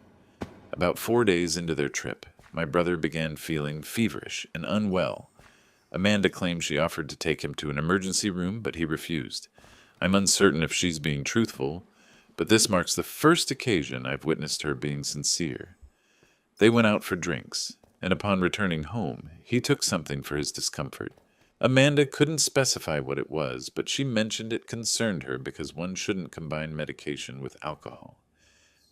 About 4 days into their trip, my brother began feeling feverish and unwell. Amanda claimed she offered to take him to an emergency room, but he refused. I'm uncertain if she's being truthful, but this marks the first occasion I've witnessed her being sincere. They went out for drinks, and upon returning home, he took something for his discomfort. Amanda couldn't specify what it was, but she mentioned it concerned her because one shouldn't combine medication with alcohol.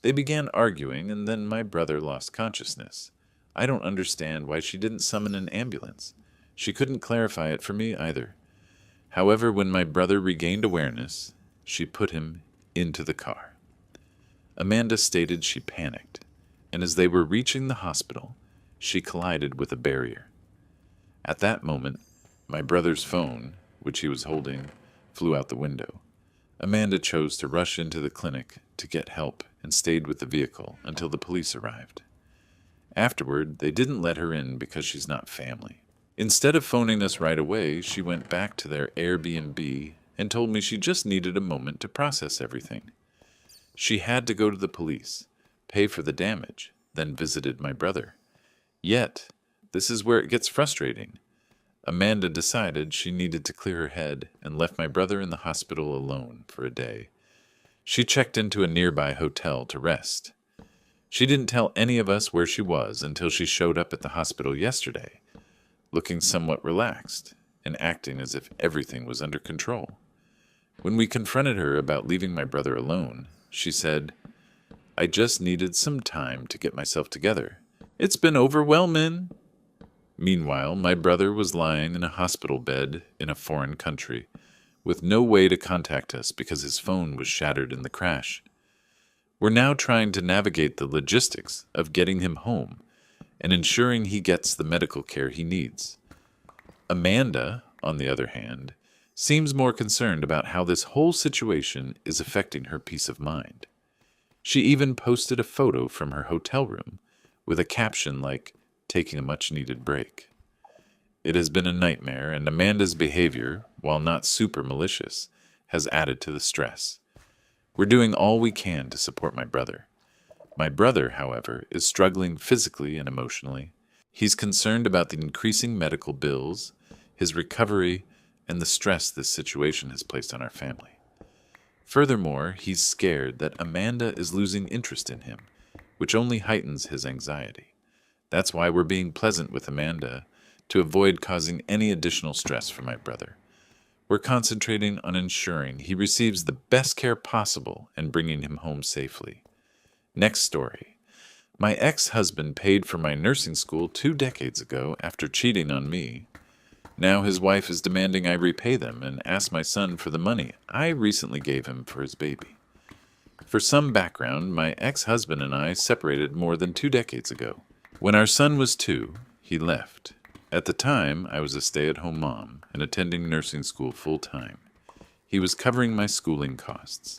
They began arguing, and then my brother lost consciousness. I don't understand why she didn't summon an ambulance. She couldn't clarify it for me either. However, when my brother regained awareness, she put him into the car. Amanda stated she panicked, and as they were reaching the hospital, she collided with a barrier. At that moment, my brother's phone, which he was holding, flew out the window. Amanda chose to rush into the clinic to get help and stayed with the vehicle until the police arrived. Afterward, they didn't let her in because she's not family. Instead of phoning us right away, she went back to their Airbnb and told me she just needed a moment to process everything. She had to go to the police, pay for the damage, then visited my brother. Yet, this is where it gets frustrating. Amanda decided she needed to clear her head and left my brother in the hospital alone for a day. She checked into a nearby hotel to rest. She didn't tell any of us where she was until she showed up at the hospital yesterday, looking somewhat relaxed and acting as if everything was under control. When we confronted her about leaving my brother alone, she said, "I just needed some time to get myself together. It's been overwhelming." Meanwhile, my brother was lying in a hospital bed in a foreign country, with no way to contact us because his phone was shattered in the crash. We're now trying to navigate the logistics of getting him home and ensuring he gets the medical care he needs. Amanda, on the other hand, seems more concerned about how this whole situation is affecting her peace of mind. She even posted a photo from her hotel room with a caption like, "Taking a much-needed break." It has been a nightmare, and Amanda's behavior, while not super malicious, has added to the stress. We're doing all we can to support my brother. My brother, however, is struggling physically and emotionally. He's concerned about the increasing medical bills, his recovery, and the stress this situation has placed on our family. Furthermore, he's scared that Amanda is losing interest in him, which only heightens his anxiety. That's why we're being pleasant with Amanda, to avoid causing any additional stress for my brother. We're concentrating on ensuring he receives the best care possible and bringing him home safely. Next story. My ex-husband paid for my nursing school 2 decades ago after cheating on me. Now his wife is demanding I repay them and ask my son for the money I recently gave him for his baby. For some background, my ex-husband and I separated more than 2 decades ago. When our son was 2, he left. At the time, I was a stay-at-home mom and attending nursing school full-time. He was covering my schooling costs.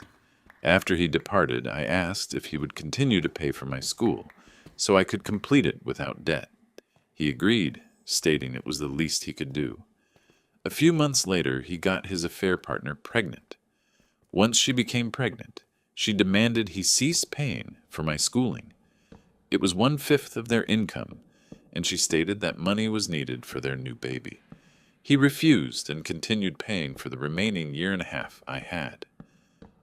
After he departed, I asked if he would continue to pay for my school, so I could complete it without debt. He agreed, stating it was the least he could do. A few months later, he got his affair partner pregnant. Once she became pregnant, she demanded he cease paying for my schooling. It was 1/5 of their income, and she stated that money was needed for their new baby. He refused and continued paying for the remaining 1.5 years I had.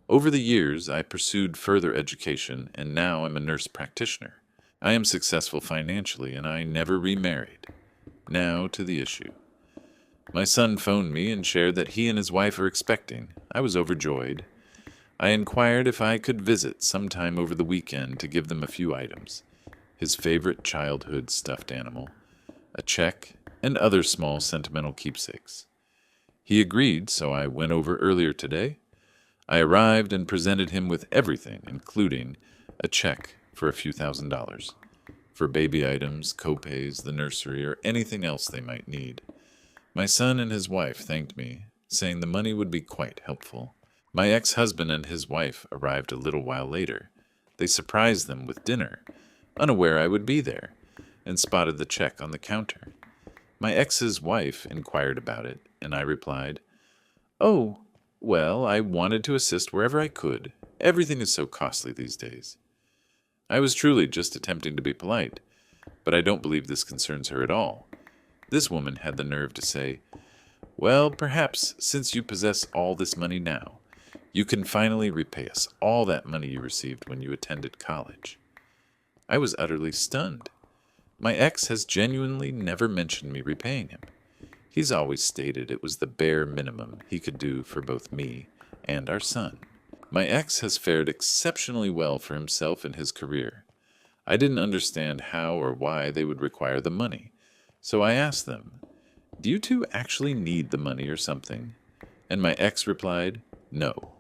Over the years, I pursued further education, and now I'm a nurse practitioner. I am successful financially, and I never remarried. Now to the issue. My son phoned me and shared that he and his wife are expecting. I was overjoyed. I inquired if I could visit sometime over the weekend to give them a few items: his favorite childhood stuffed animal, a check, and other small sentimental keepsakes. He agreed, so I went over earlier today. I arrived and presented him with everything, including a check for a few $1,000s for baby items, co-pays, the nursery, or anything else they might need. My son and his wife thanked me, saying the money would be quite helpful. My ex-husband and his wife arrived a little while later. They surprised them with dinner, unaware I would be there, and spotted the check on the counter. My ex's wife inquired about it, and I replied, "Oh, well, I wanted to assist wherever I could. Everything is so costly these days." I was truly just attempting to be polite, but I don't believe this concerns her at all. This woman had the nerve to say, "Well, perhaps since you possess all this money now, you can finally repay us all that money you received when you attended college." I was utterly stunned. My ex has genuinely never mentioned me repaying him. He's always stated it was the bare minimum he could do for both me and our son. My ex has fared exceptionally well for himself and his career. I didn't understand how or why they would require the money, so I asked them, "Do you two actually need the money or something?" And my ex replied, "No,"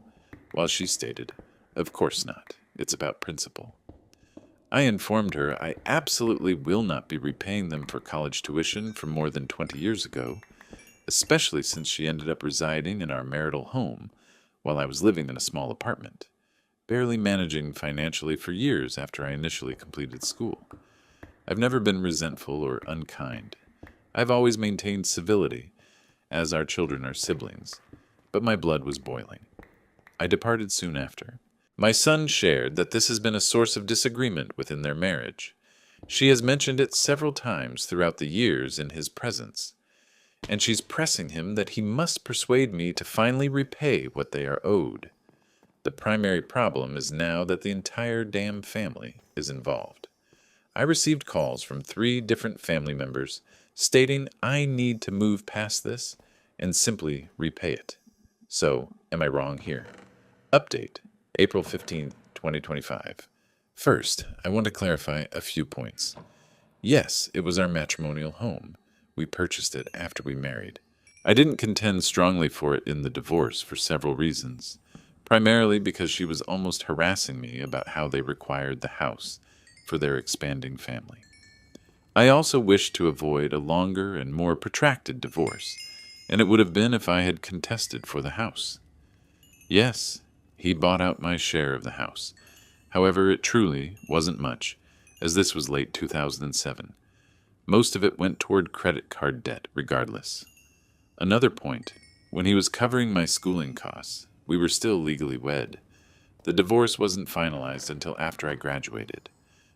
while she stated, "Of course not. It's about principle." I informed her I absolutely will not be repaying them for college tuition from more than 20 years ago, especially since she ended up residing in our marital home while I was living in a small apartment, barely managing financially for years after I initially completed school. I've never been resentful or unkind. I've always maintained civility, as our children are siblings, but my blood was boiling. I departed soon after. My son shared that this has been a source of disagreement within their marriage. She has mentioned it several times throughout the years in his presence, and she's pressing him that he must persuade me to finally repay what they are owed. The primary problem is now that the entire damn family is involved. I received calls from 3 different family members stating I need to move past this and simply repay it. So, am I wrong here? Update. April 15th, 2025. First, I want to clarify a few points. Yes, it was our matrimonial home. We purchased it after we married. I didn't contend strongly for it in the divorce for several reasons, primarily because she was almost harassing me about how they required the house for their expanding family. I also wished to avoid a longer and more protracted divorce, and it would have been if I had contested for the house. Yes, he bought out my share of the house. However, it truly wasn't much, as this was late 2007. Most of it went toward credit card debt, regardless. Another point, when he was covering my schooling costs, we were still legally wed. The divorce wasn't finalized until after I graduated.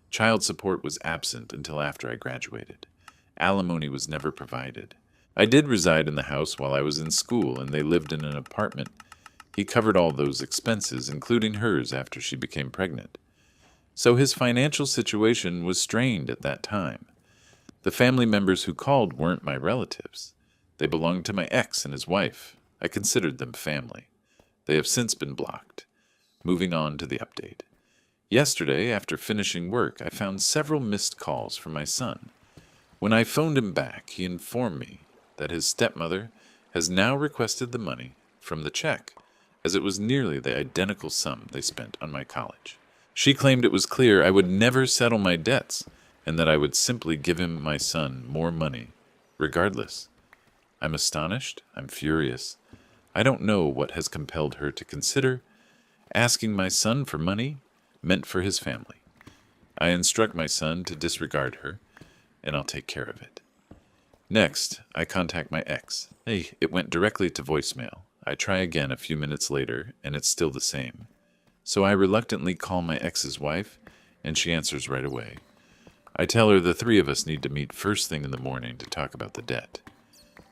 Child support was absent until after I graduated. Alimony was never provided. I did reside in the house while I was in school, and they lived in an apartment He covered all those expenses, including hers after she became pregnant. So his financial situation was strained at that time. The family members who called weren't my relatives. They belonged to my ex and his wife. I considered them family. They have since been blocked. Moving on to the update. Yesterday, after finishing work, I found several missed calls from my son. When I phoned him back, he informed me that his stepmother has now requested the money from the check, as it was nearly the identical sum they spent on my college. She claimed it was clear I would never settle my debts, and that I would simply give him my son more money, regardless. I'm astonished. I'm furious. I don't know what has compelled her to consider asking my son for money meant for his family. I instruct my son to disregard her, and I'll take care of it. Next, I contact my ex. Hey, it went directly to voicemail. I try again a few minutes later, and it's still the same. So I reluctantly call my ex's wife, and she answers right away. I tell her the three of us need to meet first thing in the morning to talk about the debt.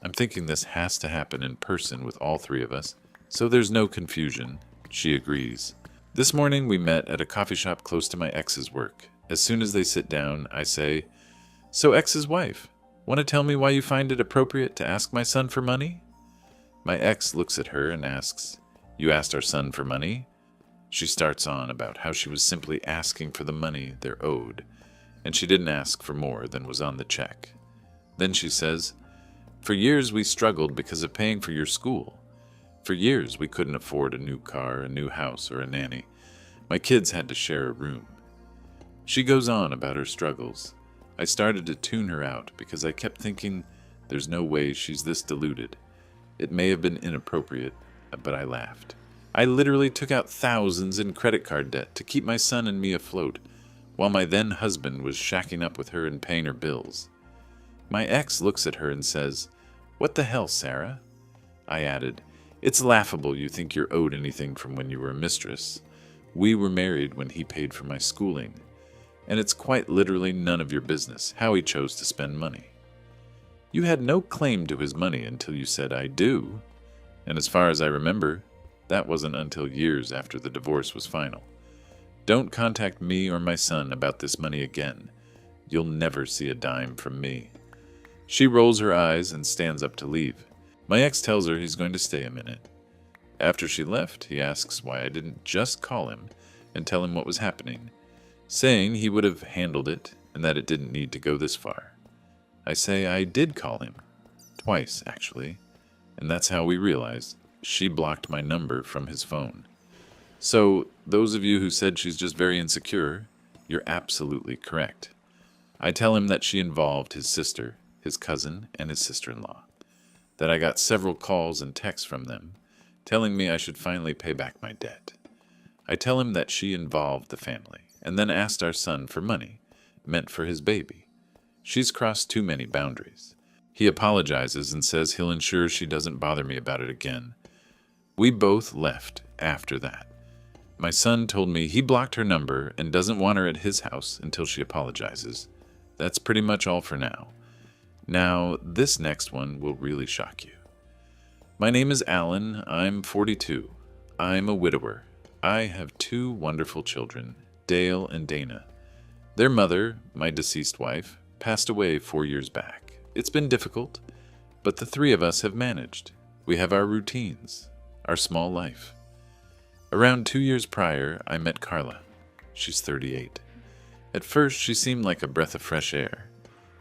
I'm thinking this has to happen in person with all three of us, so there's no confusion. She agrees. This morning we met at a coffee shop close to my ex's work. As soon as they sit down, I say, "So ex's wife, want to tell me why you find it appropriate to ask my son for money?" My ex looks at her and asks, "You asked our son for money?" She starts on about how she was simply asking for the money they're owed, and she didn't ask for more than was on the check. Then she says, "For years we struggled because of paying for your school. For years we couldn't afford a new car, a new house, or a nanny. My kids had to share a room." She goes on about her struggles. I started to tune her out because I kept thinking, there's no way she's this deluded. It may have been inappropriate, but I laughed. I literally took out thousands in credit card debt to keep my son and me afloat, while my then husband was shacking up with her and paying her bills. My ex looks at her and says, "What the hell, Sarah?" I added, "It's laughable you think you're owed anything from when you were a mistress. We were married when he paid for my schooling, and it's quite literally none of your business how he chose to spend money. You had no claim to his money until you said, 'I do,' and as far as I remember, that wasn't until years after the divorce was final. Don't contact me or my son about this money again. You'll never see a dime from me." She rolls her eyes and stands up to leave. My ex tells her he's going to stay a minute. After she left, he asks why I didn't just call him and tell him what was happening, saying he would have handled it and that it didn't need to go this far. I say I did call him. Twice, actually. And that's how we realized she blocked my number from his phone. So, those of you who said she's just very insecure, you're absolutely correct. I tell him that she involved his sister, his cousin, and his sister-in-law. That I got several calls and texts from them, telling me I should finally pay back my debt. I tell him that she involved the family, and then asked our son for money, meant for his baby. She's crossed too many boundaries. He apologizes and says he'll ensure she doesn't bother me about it again. We both left after that. My son told me he blocked her number and doesn't want her at his house until she apologizes. That's pretty much all for now. Now, this next one will really shock you. My name is Alan. I'm 42. I'm a widower. I have 2 wonderful children, Dale and Dana. Their mother, my deceased wife, passed away 4 years back. It's been difficult, but the 3 of us have managed. We have our routines, our small life. Around 2 years prior, I met Carla. She's 38. At first, she seemed like a breath of fresh air.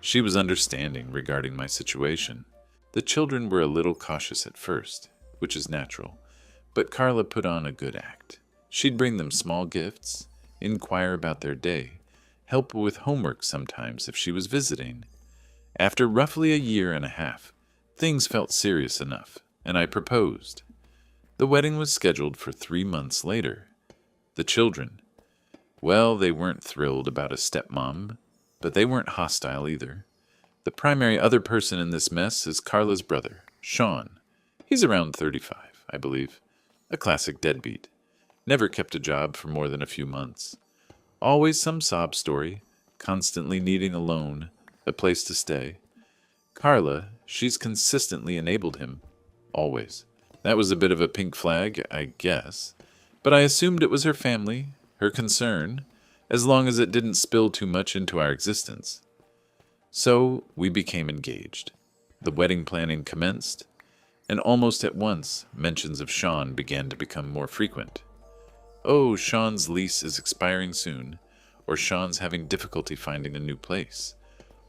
She was understanding regarding my situation. The children were a little cautious at first, which is natural, but Carla put on a good act. She'd bring them small gifts, inquire about their day, help with homework sometimes if she was visiting. After roughly a year and a half, things felt serious enough, and I proposed. The wedding was scheduled for 3 months later. The children, well, they weren't thrilled about a stepmom, but they weren't hostile either. The primary other person in this mess is Carla's brother, Sean. He's around 35, I believe. A classic deadbeat. Never kept a job for more than a few months. Always some sob story, constantly needing a loan, a place to stay. Carla, she's consistently enabled him. Always. That was a bit of a pink flag, I guess, but I assumed it was her family, her concern, as long as it didn't spill too much into our existence. So we became engaged. The wedding planning commenced, and almost at once, mentions of Sean began to become more frequent. Oh, Sean's lease is expiring soon, or Sean's having difficulty finding a new place,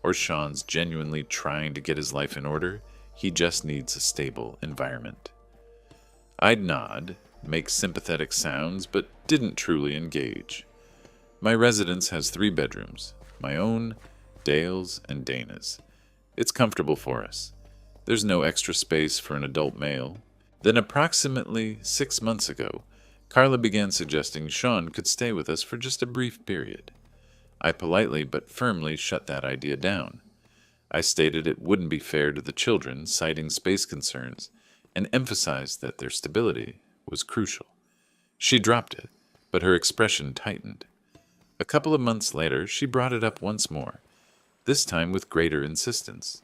or Sean's genuinely trying to get his life in order, he just needs a stable environment. I'd nod, make sympathetic sounds, but didn't truly engage. My residence has 3 bedrooms, my own, Dale's, and Dana's. It's comfortable for us. There's no extra space for an adult male. Then approximately 6 months ago, Carla began suggesting Sean could stay with us for just a brief period. I politely but firmly shut that idea down. I stated it wouldn't be fair to the children, citing space concerns, and emphasized that their stability was crucial. She dropped it, but her expression tightened. A couple of months later, she brought it up once more, this time with greater insistence.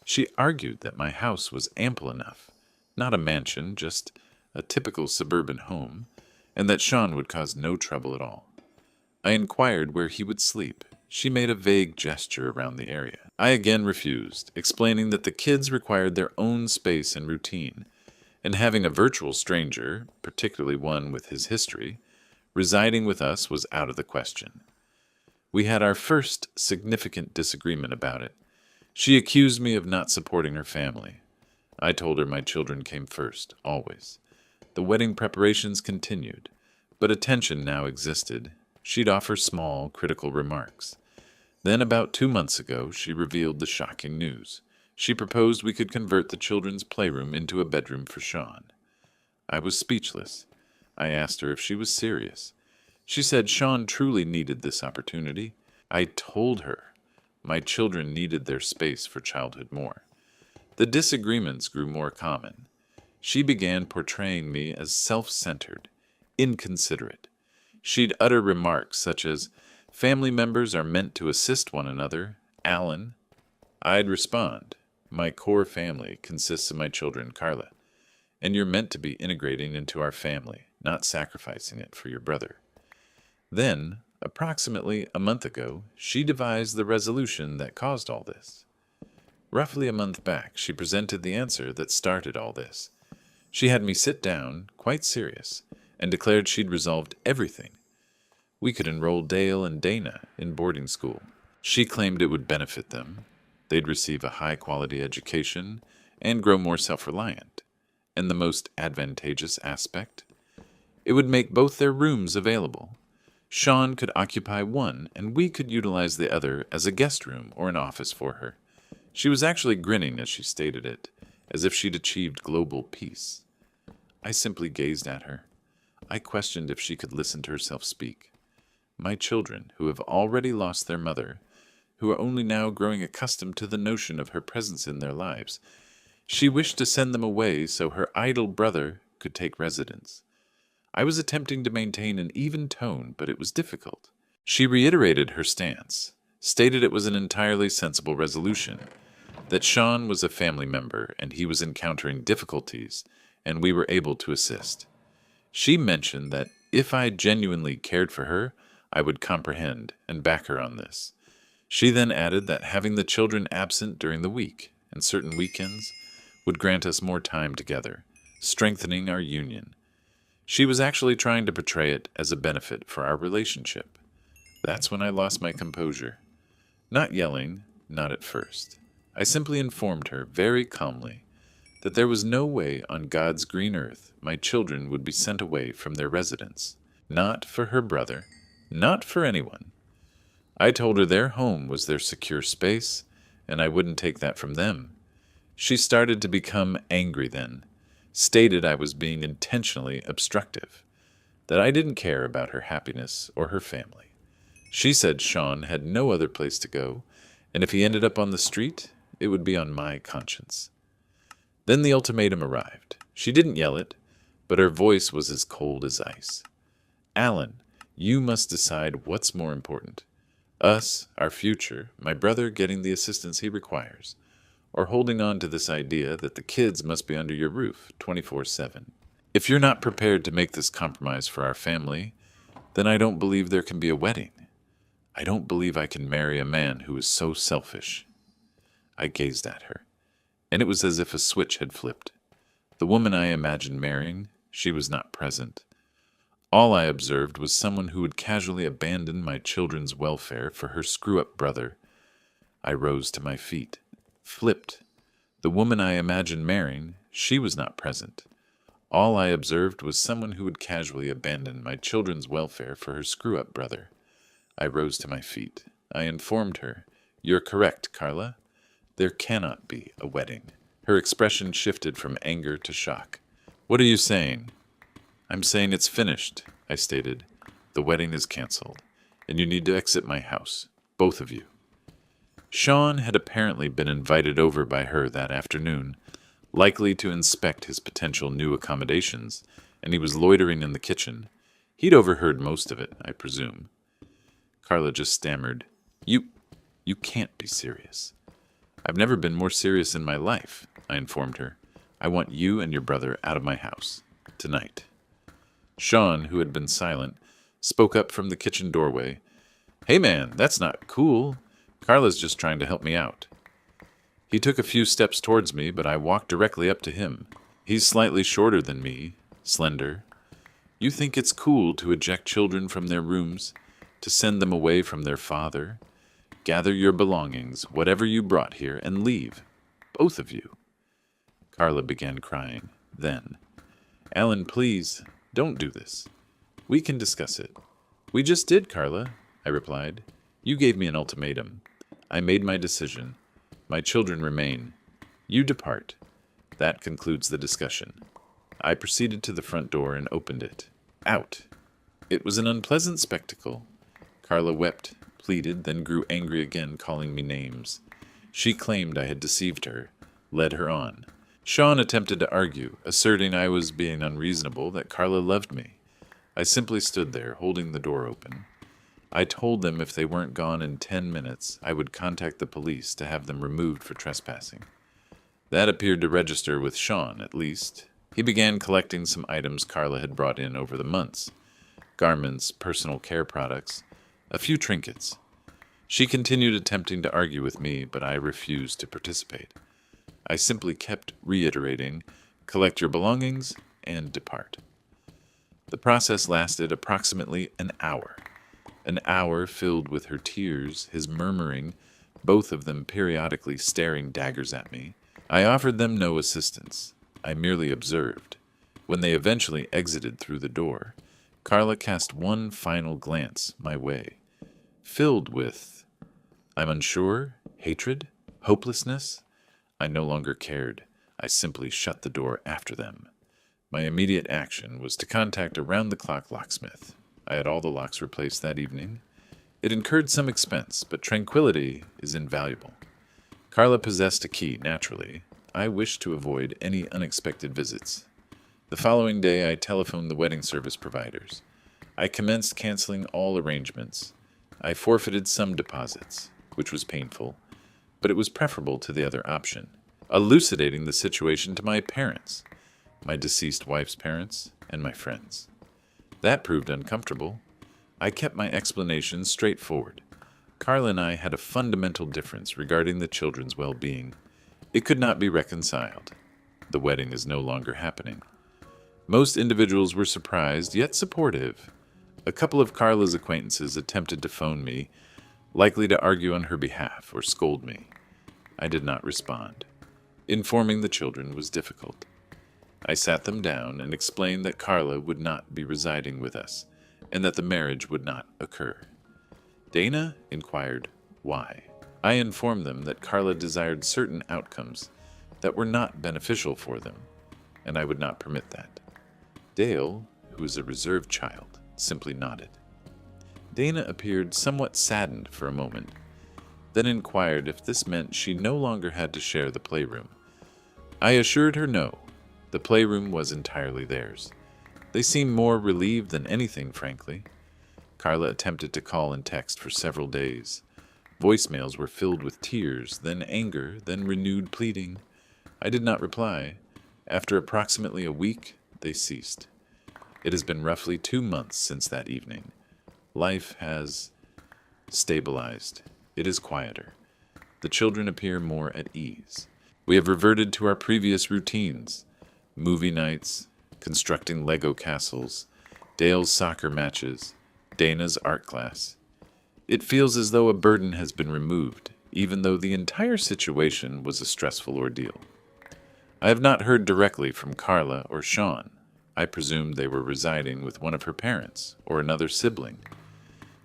She argued that my house was ample enough, not a mansion, just a typical suburban home, and that Sean would cause no trouble at all. I inquired where he would sleep. She made a vague gesture around the area. I again refused, explaining that the kids required their own space and routine, and having a virtual stranger, particularly one with his history, residing with us was out of the question. We had our first significant disagreement about it. She accused me of not supporting her family. I told her my children came first, always. The wedding preparations continued, but a tension now existed. She'd offer small, critical remarks. Then, about 2 months ago, she revealed the shocking news. She proposed we could convert the children's playroom into a bedroom for Sean. I was speechless. I asked her if she was serious. She said Sean truly needed this opportunity. I told her my children needed their space for childhood more. The disagreements grew more common. She began portraying me as self-centered, inconsiderate. She'd utter remarks such as, "Family members are meant to assist one another, Alan." I'd respond, "My core family consists of my children, Carla, and you're meant to be integrating into our family, not sacrificing it for your brother." Then, approximately a month ago, she devised the resolution that caused all this. Roughly a month back, she presented the answer that started all this. She had me sit down, quite serious, and declared she'd resolved everything. We could enroll Dale and Dana in boarding school. She claimed it would benefit them. They'd receive a high-quality education and grow more self-reliant. And the most advantageous aspect? It would make both their rooms available. Sean could occupy one, and we could utilize the other as a guest room or an office for her. She was actually grinning as she stated it, as if she'd achieved global peace. I simply gazed at her. I questioned if she could listen to herself speak. My children, who have already lost their mother, who are only now growing accustomed to the notion of her presence in their lives, she wished to send them away so her idle brother could take residence. I was attempting to maintain an even tone, but it was difficult. She reiterated her stance, stated it was an entirely sensible resolution, that Sean was a family member and he was encountering difficulties, and we were able to assist. She mentioned that if I genuinely cared for her, I would comprehend and back her on this. She then added that having the children absent during the week and certain weekends would grant us more time together, strengthening our union. She was actually trying to portray it as a benefit for our relationship. That's when I lost my composure. Not yelling, not at first. I simply informed her very calmly that there was no way on God's green earth my children would be sent away from their residence. Not for her brother, not for anyone. I told her their home was their secure space, and I wouldn't take that from them. She started to become angry then, stated I was being intentionally obstructive, that I didn't care about her happiness or her family. She said Sean had no other place to go, and if he ended up on the street, it would be on my conscience. Then the ultimatum arrived. She didn't yell it, but her voice was as cold as ice. "Alan, you must decide what's more important. Us, our future, my brother getting the assistance he requires, or holding on to this idea that the kids must be under your roof 24/7. If you're not prepared to make this compromise for our family, then I don't believe there can be a wedding. I don't believe I can marry a man who is so selfish." I gazed at her, and it was as if a switch had flipped. The woman I imagined marrying, she was not present. All I observed was someone who would casually abandon my children's welfare for her screw-up brother. I rose to my feet, flipped. The woman I imagined marrying, she was not present. All I observed was someone who would casually abandon my children's welfare for her screw-up brother. I rose to my feet. I informed her, "You're correct, Carla. There cannot be a wedding." Her expression shifted from anger to shock. "What are you saying?" "I'm saying it's finished," I stated. "The wedding is canceled, and you need to exit my house, both of you." Sean had apparently been invited over by her that afternoon, likely to inspect his potential new accommodations, and he was loitering in the kitchen. He'd overheard most of it, I presume. Carla just stammered, You can't be serious." "I've never been more serious in my life," I informed her. "I want you and your brother out of my house, tonight." Sean, who had been silent, spoke up from the kitchen doorway. "Hey man, that's not cool. Carla's just trying to help me out." He took a few steps towards me, but I walked directly up to him. He's slightly shorter than me, slender. "You think it's cool to eject children from their rooms, to send them away from their father? Gather your belongings, whatever you brought here, and leave. Both of you." Carla began crying. Then, "Alan, please, don't do this. We can discuss it." "We just did, Carla," I replied. "You gave me an ultimatum. I made my decision. My children remain. You depart. That concludes the discussion." I proceeded to the front door and opened it. Out. It was an unpleasant spectacle. Carla wept, pleaded, then grew angry again, calling me names. She claimed I had deceived her, led her on. Sean attempted to argue, asserting I was being unreasonable, that Carla loved me. I simply stood there, holding the door open. I told them if they weren't gone in 10 minutes, I would contact the police to have them removed for trespassing. That appeared to register with Sean, at least. He began collecting some items Carla had brought in over the months. Garments, personal care products, a few trinkets. She continued attempting to argue with me, but I refused to participate. I simply kept reiterating, "Collect your belongings and depart." The process lasted approximately an hour. An hour filled with her tears, his murmuring, both of them periodically staring daggers at me. I offered them no assistance. I merely observed. When they eventually exited through the door, Carla cast one final glance my way, filled with, I'm unsure, hatred, hopelessness. I no longer cared. I simply shut the door after them. My immediate action was to contact a round-the-clock locksmith. I had all the locks replaced that evening. It incurred some expense, but tranquility is invaluable. Carla possessed a key, naturally. I wished to avoid any unexpected visits. The following day, I telephoned the wedding service providers. I commenced canceling all arrangements. I forfeited some deposits, which was painful, but it was preferable to the other option, elucidating the situation to my parents, my deceased wife's parents, and my friends. That proved uncomfortable. I kept my explanations straightforward. Carla and I had a fundamental difference regarding the children's well-being. It could not be reconciled. The wedding is no longer happening. Most individuals were surprised, yet supportive. A couple of Carla's acquaintances attempted to phone me, likely to argue on her behalf or scold me. I did not respond. Informing the children was difficult. I sat them down and explained that Carla would not be residing with us, and that the marriage would not occur. Dana inquired why. I informed them that Carla desired certain outcomes that were not beneficial for them, and I would not permit that. Dale, who is a reserved child, simply nodded. Dana appeared somewhat saddened for a moment, then inquired if this meant she no longer had to share the playroom. I assured her no. The playroom was entirely theirs. They seemed more relieved than anything, frankly. Carla attempted to call and text for several days. Voicemails were filled with tears, then anger, then renewed pleading. I did not reply. After approximately a week, they ceased. It has been roughly 2 months since that evening. Life has stabilized. It is quieter. The children appear more at ease. We have reverted to our previous routines: movie nights, constructing Lego castles, Dale's soccer matches, Dana's art class. It feels as though a burden has been removed, even though the entire situation was a stressful ordeal. I have not heard directly from Carla or Sean. I presumed they were residing with one of her parents or another sibling.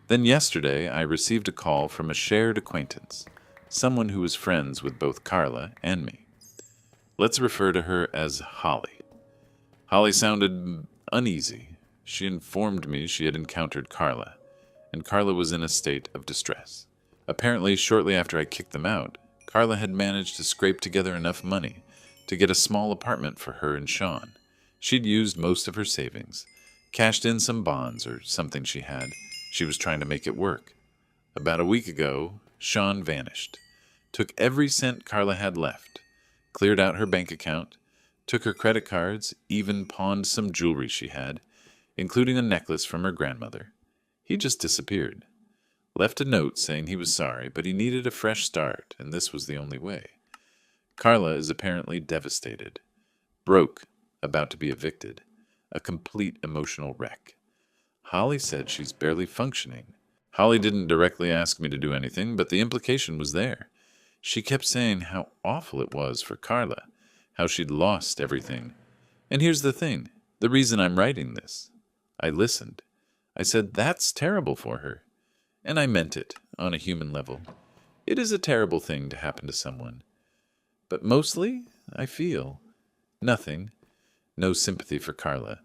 Then yesterday I received a call from a shared acquaintance, someone who was friends with both Carla and me. Let's refer to her as Holly. Holly sounded uneasy. She informed me she had encountered Carla, and Carla was in a state of distress. Apparently, shortly after I kicked them out, Carla had managed to scrape together enough money to get a small apartment for her and Sean. She'd used most of her savings, cashed in some bonds or something she had. She was trying to make it work. About a week ago, Sean vanished, took every cent Carla had left, cleared out her bank account, took her credit cards, even pawned some jewelry she had, including a necklace from her grandmother. He just disappeared. Left a note saying he was sorry, but he needed a fresh start, and this was the only way. Carla is apparently devastated, broke, about to be evicted, a complete emotional wreck. Holly said she's barely functioning. Holly didn't directly ask me to do anything, but the implication was there. She kept saying how awful it was for Carla, how she'd lost everything. And here's the thing, the reason I'm writing this. I listened. I said that's terrible for her. And I meant it, on a human level. It is a terrible thing to happen to someone. But mostly, I feel nothing. No sympathy for Carla.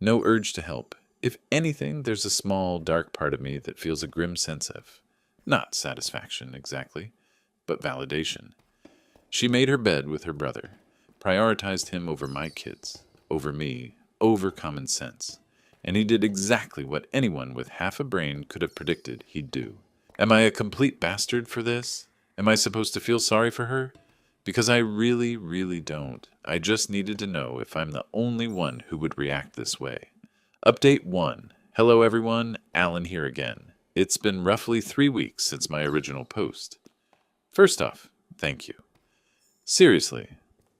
No urge to help. If anything, there's a small, dark part of me that feels a grim sense of, not satisfaction exactly, but validation. She made her bed with her brother, prioritized him over my kids, over me, over common sense. And he did exactly what anyone with half a brain could have predicted he'd do. Am I a complete bastard for this? Am I supposed to feel sorry for her? Because I really, really don't. I just needed to know if I'm the only one who would react this way. Update 1. Hello everyone, Alan here again. It's been roughly 3 weeks since my original post. First off, thank you. Seriously,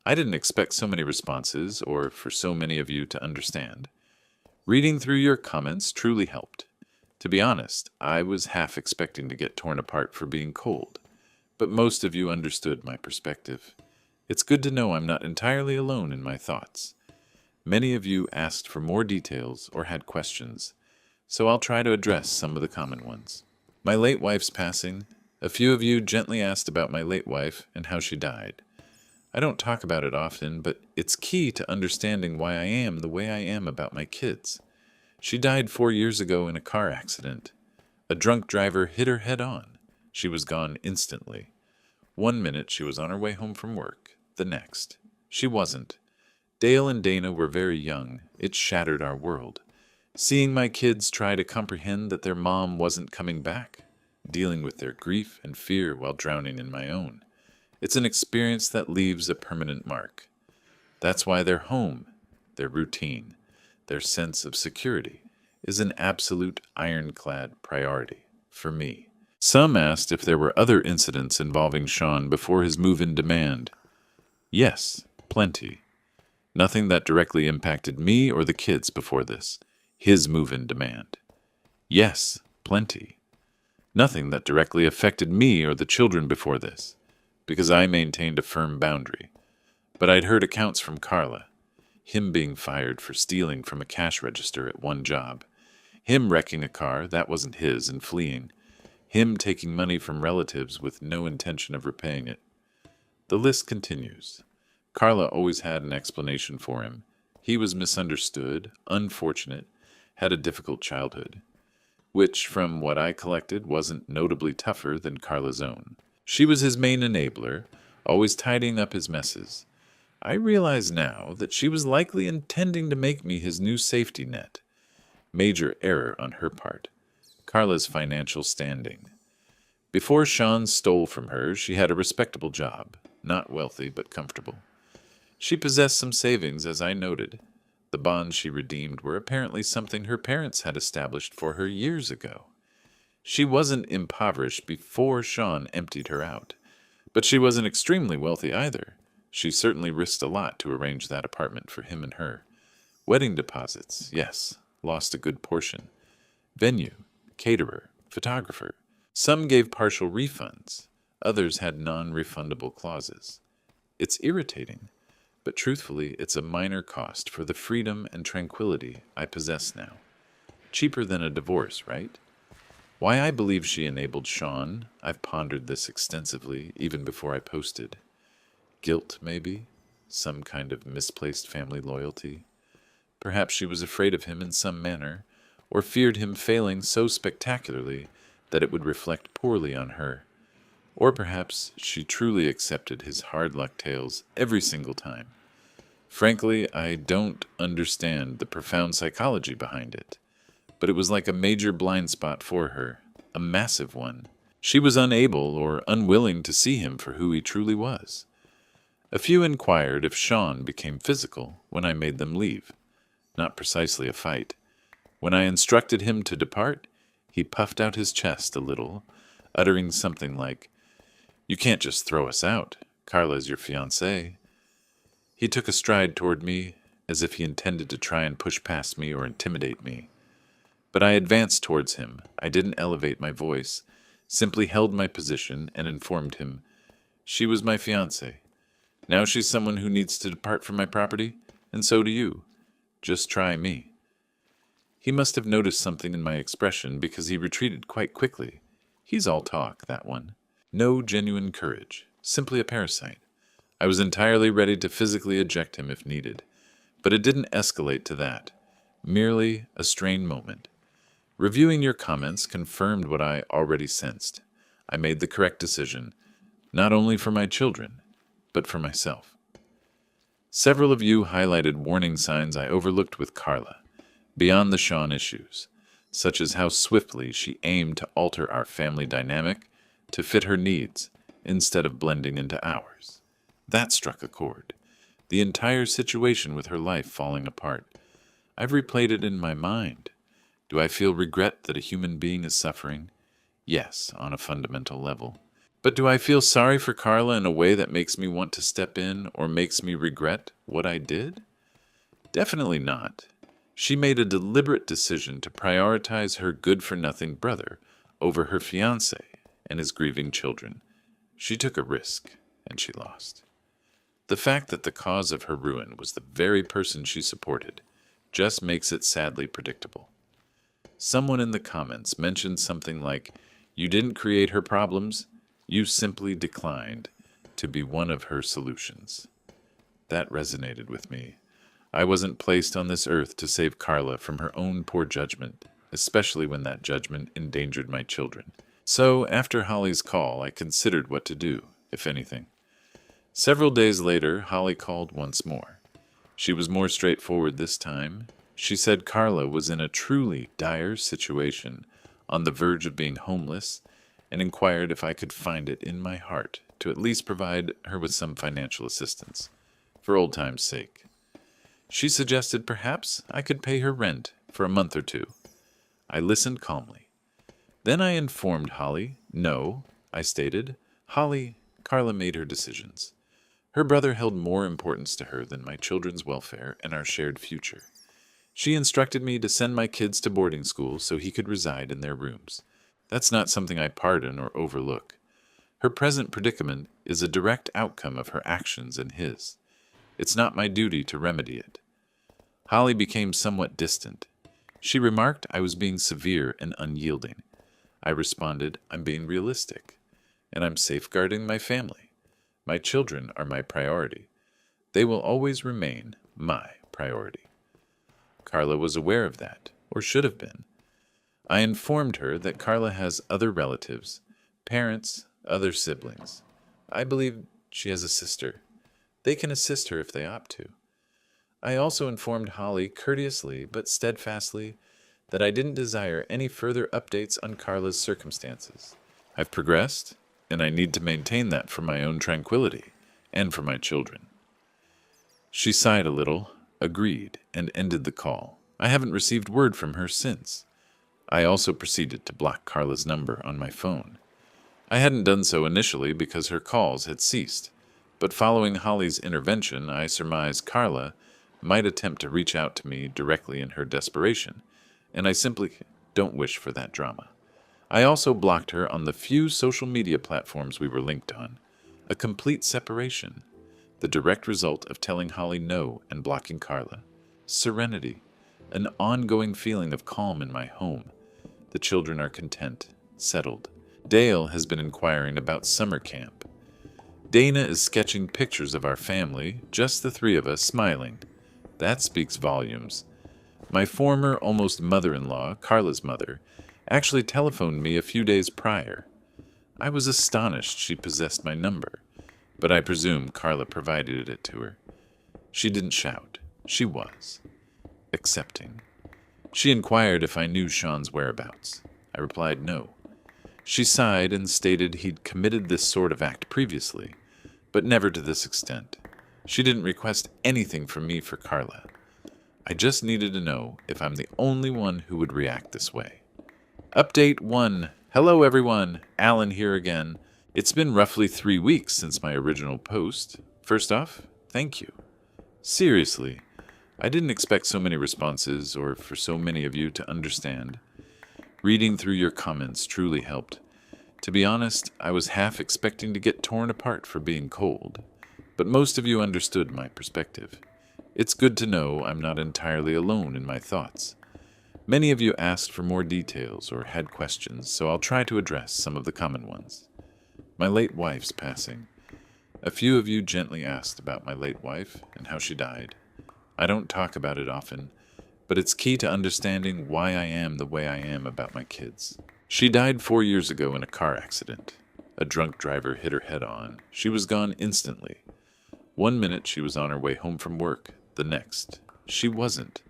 I didn't expect so many responses or for so many of you to understand. Reading through your comments truly helped. To be honest, I was half expecting to get torn apart for being cold, but most of you understood my perspective. It's good to know I'm not entirely alone in my thoughts. Many of you asked for more details or had questions, so I'll try to address some of the common ones. My late wife's passing. A few of you gently asked about my late wife and how she died. I don't talk about it often, but it's key to understanding why I am the way I am about my kids. She died 4 years ago in a car accident. A drunk driver hit her head on. She was gone instantly. 1 minute she was on her way home from work. The next, she wasn't. Dale and Dana were very young. It shattered our world. Seeing my kids try to comprehend that their mom wasn't coming back, dealing with their grief and fear while drowning in my own. It's an experience that leaves a permanent mark. That's why their home, their routine, their sense of security is an absolute ironclad priority for me. Some asked if there were other incidents involving Sean before his move-in demand. Yes, plenty. Nothing that directly impacted me or the kids before this. His move-in demand. Yes, plenty. Nothing that directly affected me or the children before this, because I maintained a firm boundary. But I'd heard accounts from Carla. Him being fired for stealing from a cash register at one job. Him wrecking a car that wasn't his and fleeing. Him taking money from relatives with no intention of repaying it. The list continues. Carla always had an explanation for him. He was misunderstood, unfortunate, had a difficult childhood, which, from what I collected, wasn't notably tougher than Carla's own. She was his main enabler, always tidying up his messes. I realize now that she was likely intending to make me his new safety net. Major error on her part. Carla's financial standing. Before Sean stole from her, she had a respectable job, not wealthy but comfortable. She possessed some savings, as I noted. The bonds she redeemed were apparently something her parents had established for her years ago. She wasn't impoverished before Sean emptied her out, but she wasn't extremely wealthy either. She certainly risked a lot to arrange that apartment for him and her. Wedding deposits, yes, lost a good portion. Venue, caterer, photographer. Some gave partial refunds. Others had non-refundable clauses. It's irritating, but truthfully, it's a minor cost for the freedom and tranquility I possess now. Cheaper than a divorce, right? Why I believe she enabled Sean, I've pondered this extensively, even before I posted. Guilt, maybe? Some kind of misplaced family loyalty? Perhaps she was afraid of him in some manner, or feared him failing so spectacularly that it would reflect poorly on her. Or perhaps she truly accepted his hard luck tales every single time. Frankly, I don't understand the profound psychology behind it, but it was like a major blind spot for her, a massive one. She was unable or unwilling to see him for who he truly was. A few inquired if Sean became physical when I made them leave. Not precisely a fight. When I instructed him to depart, he puffed out his chest a little, uttering something like, "You can't just throw us out. Carla's your fiancée." He took a stride toward me, as if he intended to try and push past me or intimidate me. But I advanced towards him. I didn't elevate my voice, simply held my position and informed him, "She was my fiancée. Now she's someone who needs to depart from my property, and so do you. Just try me." He must have noticed something in my expression because he retreated quite quickly. He's all talk, that one. No genuine courage, simply a parasite. I was entirely ready to physically eject him if needed, but it didn't escalate to that. Merely a strained moment. Reviewing your comments confirmed what I already sensed. I made the correct decision, not only for my children, but for myself. Several of you highlighted warning signs I overlooked with Carla, beyond the Sean issues, such as how swiftly she aimed to alter our family dynamic to fit her needs instead of blending into ours. That struck a chord. The entire situation with her life falling apart. I've replayed it in my mind. Do I feel regret that a human being is suffering? Yes, on a fundamental level. But do I feel sorry for Carla in a way that makes me want to step in or makes me regret what I did? Definitely not. She made a deliberate decision to prioritize her good-for-nothing brother over her fiancé and his grieving children. She took a risk, and she lost. The fact that the cause of her ruin was the very person she supported just makes it sadly predictable. Someone in the comments mentioned something like, "You didn't create her problems, you simply declined to be one of her solutions." That resonated with me. I wasn't placed on this earth to save Carla from her own poor judgment, especially when that judgment endangered my children. So, after Holly's call, I considered what to do, if anything. Several days later, Holly called once more. She was more straightforward this time. She said Carla was in a truly dire situation, on the verge of being homeless, and inquired if I could find it in my heart to at least provide her with some financial assistance, for old time's sake. She suggested perhaps I could pay her rent for a month or two. I listened calmly. Then I informed Holly. No, I stated. Carla made her decisions. Her brother held more importance to her than my children's welfare and our shared future. She instructed me to send my kids to boarding school so he could reside in their rooms. That's not something I pardon or overlook. Her present predicament is a direct outcome of her actions and his. It's not my duty to remedy it. Holly became somewhat distant. She remarked I was being severe and unyielding. I responded, I'm being realistic, and I'm safeguarding my family. My children are my priority. They will always remain my priority. Carla was aware of that, or should have been. I informed her that Carla has other relatives, parents, other siblings. I believe she has a sister. They can assist her if they opt to. I also informed Holly courteously but steadfastly that I didn't desire any further updates on Carla's circumstances. I've progressed, and I need to maintain that for my own tranquility and for my children. She sighed a little, agreed, and ended the call. I haven't received word from her since. I also proceeded to block Carla's number on my phone. I hadn't done so initially because her calls had ceased, but following Holly's intervention, I surmised Carla might attempt to reach out to me directly in her desperation, and I simply don't wish for that drama. I also blocked her on the few social media platforms we were linked on. A complete separation. The direct result of telling Holly no and blocking Carla. Serenity. An ongoing feeling of calm in my home. The children are content, settled. Dale has been inquiring about summer camp. Dana is sketching pictures of our family, just the three of us smiling. That speaks volumes. My former almost mother-in-law, Carla's mother, actually telephoned me a few days prior. I was astonished she possessed my number, but I presume Carla provided it to her. She didn't shout. She was. Accepting. She inquired if I knew Sean's whereabouts. I replied no. She sighed and stated he'd committed this sort of act previously, but never to this extent. She didn't request anything from me for Carla. I just needed to know if I'm the only one who would react this way. Update 1. Hello everyone, Alan here again. It's been roughly 3 weeks since my original post. First off, thank you. Seriously, I didn't expect so many responses or for so many of you to understand. Reading through your comments truly helped. To be honest, I was half expecting to get torn apart for being cold, but most of you understood my perspective. It's good to know I'm not entirely alone in my thoughts. Many of you asked for more details or had questions, so I'll try to address some of the common ones. My late wife's passing. A few of you gently asked about my late wife and how she died. I don't talk about it often, but it's key to understanding why I am the way I am about my kids. She died 4 years ago in a car accident. A drunk driver hit her head on. She was gone instantly. 1 minute she was on her way home from work. The next, she wasn't.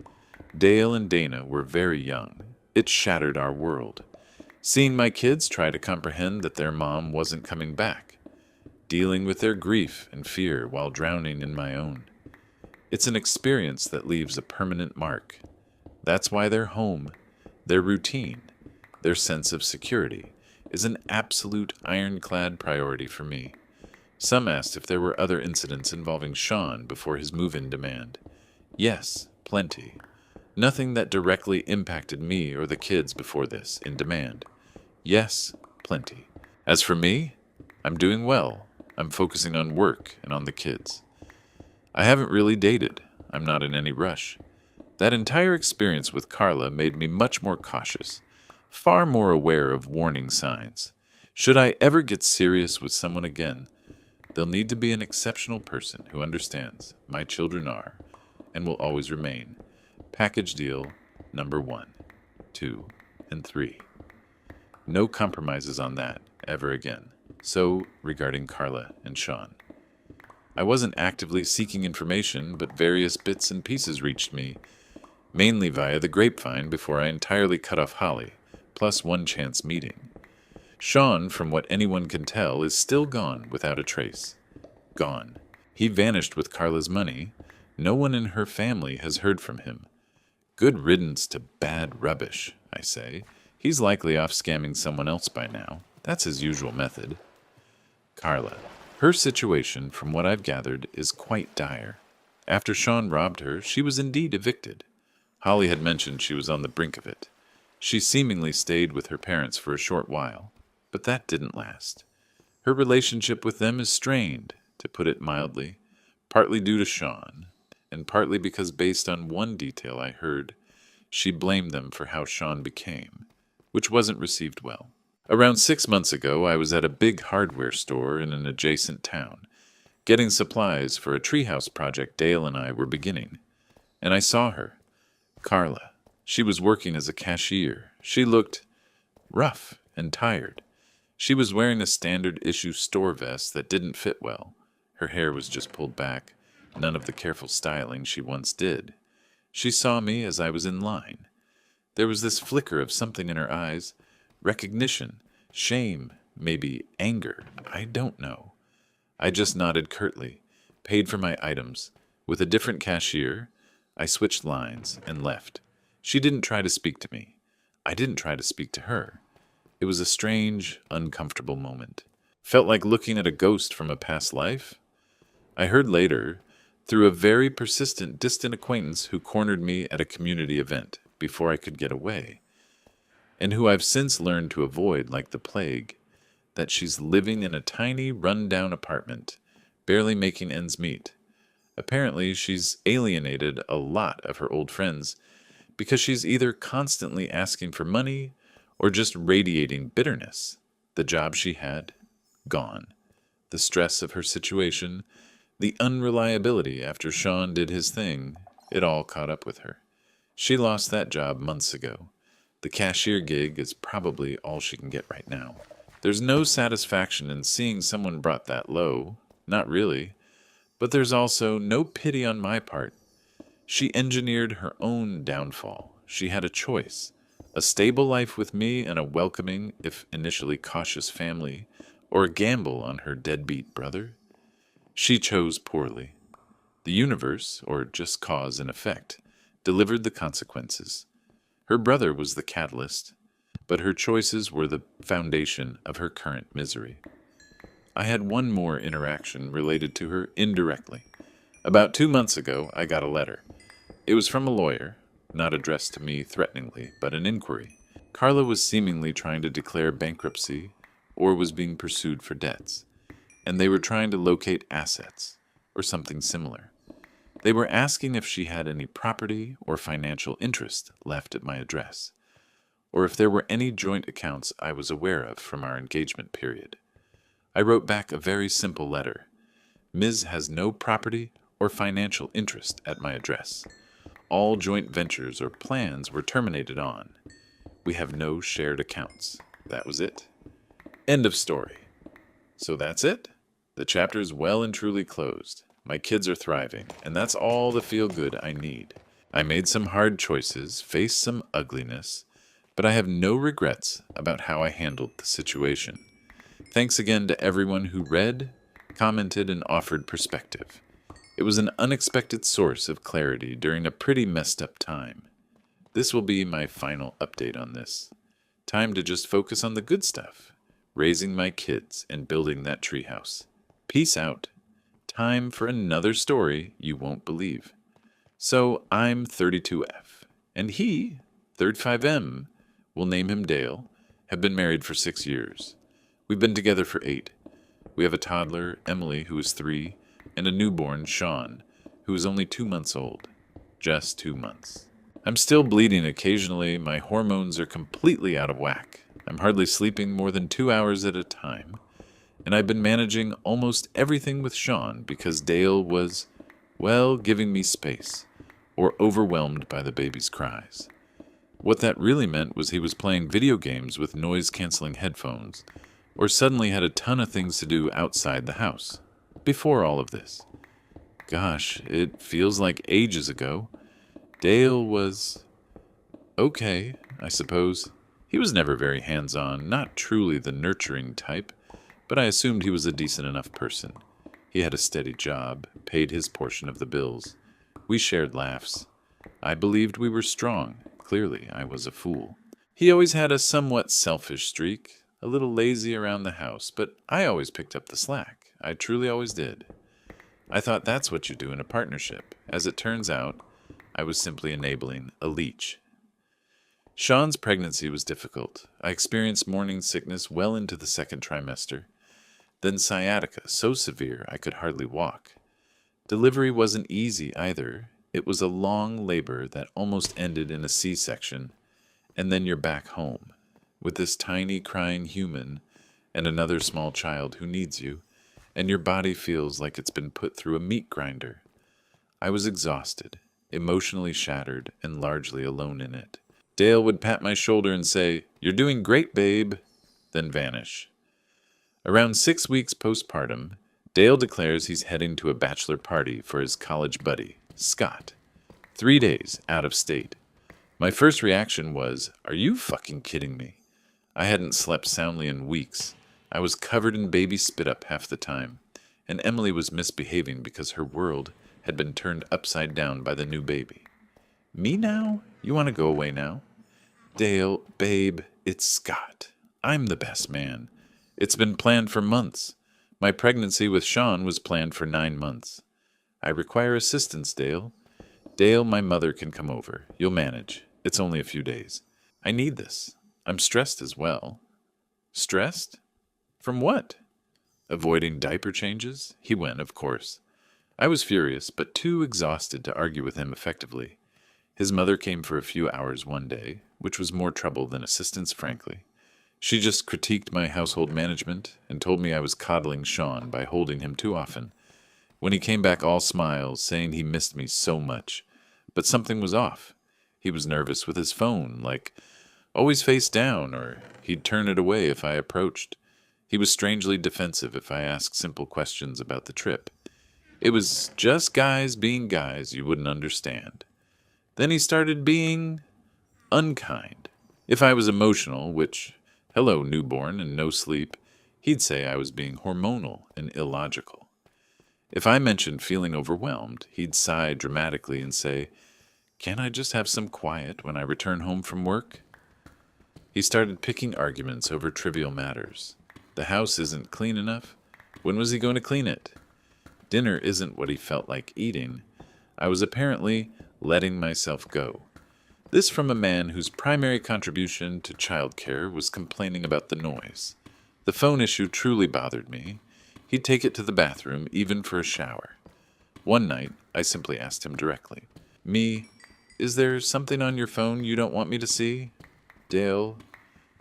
Dale and Dana were very young. It shattered our world. Seeing my kids try to comprehend that their mom wasn't coming back. Dealing with their grief and fear while drowning in my own. It's an experience that leaves a permanent mark. That's why their home, their routine, their sense of security is an absolute ironclad priority for me. Some asked if there were other incidents involving Sean before his move-in demand. Yes, plenty. Nothing that directly impacted me or the kids before this in demand. Yes, plenty. As for me, I'm doing well. I'm focusing on work and on the kids. I haven't really dated. I'm not in any rush. That entire experience with Carla made me much more cautious, far more aware of warning signs. Should I ever get serious with someone again, they'll need to be an exceptional person who understands my children are, and will always remain, package deal number 1, 2, and 3. No compromises on that ever again. So, regarding Carla and Sean. I wasn't actively seeking information, but various bits and pieces reached me, mainly via the grapevine before I entirely cut off Holly, plus one chance meeting. Sean, from what anyone can tell, is still gone without a trace. Gone. He vanished with Carla's money. No one in her family has heard from him. Good riddance to bad rubbish, I say. He's likely off scamming someone else by now. That's his usual method. Carla. Her situation, from what I've gathered, is quite dire. After Sean robbed her, she was indeed evicted. Holly had mentioned she was on the brink of it. She seemingly stayed with her parents for a short while, but that didn't last. Her relationship with them is strained, to put it mildly, partly due to Sean, and partly because based on one detail I heard, she blamed them for how Sean became, which wasn't received well. Around 6 months ago, I was at a big hardware store in an adjacent town, getting supplies for a treehouse project Dale and I were beginning, and I saw her, Carla. She was working as a cashier. She looked rough and tired. She was wearing a standard-issue store vest that didn't fit well. Her hair was just pulled back, none of the careful styling she once did. She saw me as I was in line. There was this flicker of something in her eyes, recognition, shame, maybe anger. I don't know. I just nodded curtly, paid for my items. With a different cashier, I switched lines and left. She didn't try to speak to me. I didn't try to speak to her. It was a strange, uncomfortable moment. Felt like looking at a ghost from a past life. I heard later, through a very persistent, distant acquaintance who cornered me at a community event before I could get away, and who I've since learned to avoid like the plague, that she's living in a tiny, run-down apartment, barely making ends meet. Apparently, she's alienated a lot of her old friends because she's either constantly asking for money or just radiating bitterness. The job she had, gone. The stress of her situation, the unreliability after Sean did his thing, it all caught up with her. She lost that job months ago. The cashier gig is probably all she can get right now. There's no satisfaction in seeing someone brought that low. Not really. But there's also no pity on my part. She engineered her own downfall. She had a choice. A stable life with me and a welcoming, if initially cautious family, or a gamble on her deadbeat brother. She chose poorly. The universe, or just cause and effect, delivered the consequences. Her brother was the catalyst, but her choices were the foundation of her current misery. I had one more interaction related to her indirectly. About 2 months ago, I got a letter. It was from a lawyer, not addressed to me threateningly, but an inquiry. Carla was seemingly trying to declare bankruptcy or was being pursued for debts, and they were trying to locate assets or something similar. They were asking if she had any property or financial interest left at my address, or if there were any joint accounts I was aware of from our engagement period. I wrote back a very simple letter. Ms. has no property or financial interest at my address. All joint ventures or plans were terminated on. We have no shared accounts. That was it. End of story. So that's it. The chapter is well and truly closed. My kids are thriving, and that's all the feel-good I need. I made some hard choices, faced some ugliness, but I have no regrets about how I handled the situation. Thanks again to everyone who read, commented, and offered perspective. It was an unexpected source of clarity during a pretty messed up time. This will be my final update on this. Time to just focus on the good stuff, raising my kids and building that treehouse. Peace out. Time for another story you won't believe. So I'm 32F, and he, 35M, we'll name him Dale, have been married for 6 years. We've been together for 8. We have a toddler, Emily, who is 3, and a newborn, Sean, who is only 2 months old. Just 2 months. I'm still bleeding occasionally. My hormones are completely out of whack. I'm hardly sleeping more than 2 hours at a time. And I've been managing almost everything with Sean because Dale was, well, giving me space, or overwhelmed by the baby's cries. What that really meant was he was playing video games with noise-canceling headphones, or suddenly had a ton of things to do outside the house. Before all of this. Gosh, it feels like ages ago. Dale was okay, I suppose. He was never very hands-on, not truly the nurturing type, but I assumed he was a decent enough person. He had a steady job, paid his portion of the bills. We shared laughs. I believed we were strong. Clearly, I was a fool. He always had a somewhat selfish streak, a little lazy around the house, but I always picked up the slack. I truly always did. I thought that's what you do in a partnership. As it turns out, I was simply enabling a leech. Sean's pregnancy was difficult. I experienced morning sickness well into the 2nd trimester. Then sciatica, so severe I could hardly walk. Delivery wasn't easy either. It was a long labor that almost ended in a C-section, and then you're back home, with this tiny crying human and another small child who needs you, and your body feels like it's been put through a meat grinder. I was exhausted, emotionally shattered, and largely alone in it. Dale would pat my shoulder and say, "You're doing great, babe," then vanish. Around 6 weeks postpartum, Dale declares he's heading to a bachelor party for his college buddy, Scott. 3 days out of state. My first reaction was, "Are you fucking kidding me?" I hadn't slept soundly in weeks. I was covered in baby spit up half the time, and Emily was misbehaving because her world had been turned upside down by the new baby. Me now? You want to go away now? Dale, babe, it's Scott. I'm the best man. It's been planned for months. My pregnancy with Sean was planned for 9 months. I require assistance, Dale. Dale, my mother can come over. You'll manage. It's only a few days. I need this. I'm stressed as well. Stressed? From what? Avoiding diaper changes? He went, of course. I was furious, but too exhausted to argue with him effectively. His mother came for a few hours one day, which was more trouble than assistance, frankly. She just critiqued my household management and told me I was coddling Sean by holding him too often. When he came back all smiles, saying he missed me so much. But something was off. He was nervous with his phone, like always face down, or he'd turn it away if I approached. He was strangely defensive if I asked simple questions about the trip. It was just guys being guys you wouldn't understand. Then he started being unkind. If I was emotional, which, hello, newborn and no sleep, he'd say I was being hormonal and illogical. If I mentioned feeling overwhelmed, he'd sigh dramatically and say, "Can't I just have some quiet when I return home from work?" He started picking arguments over trivial matters. The house isn't clean enough. When was he going to clean it? Dinner isn't what he felt like eating. I was apparently letting myself go. This from a man whose primary contribution to childcare was complaining about the noise. The phone issue truly bothered me. He'd take it to the bathroom, even for a shower. One night, I simply asked him directly, "Me, is there something on your phone you don't want me to see?" Dale,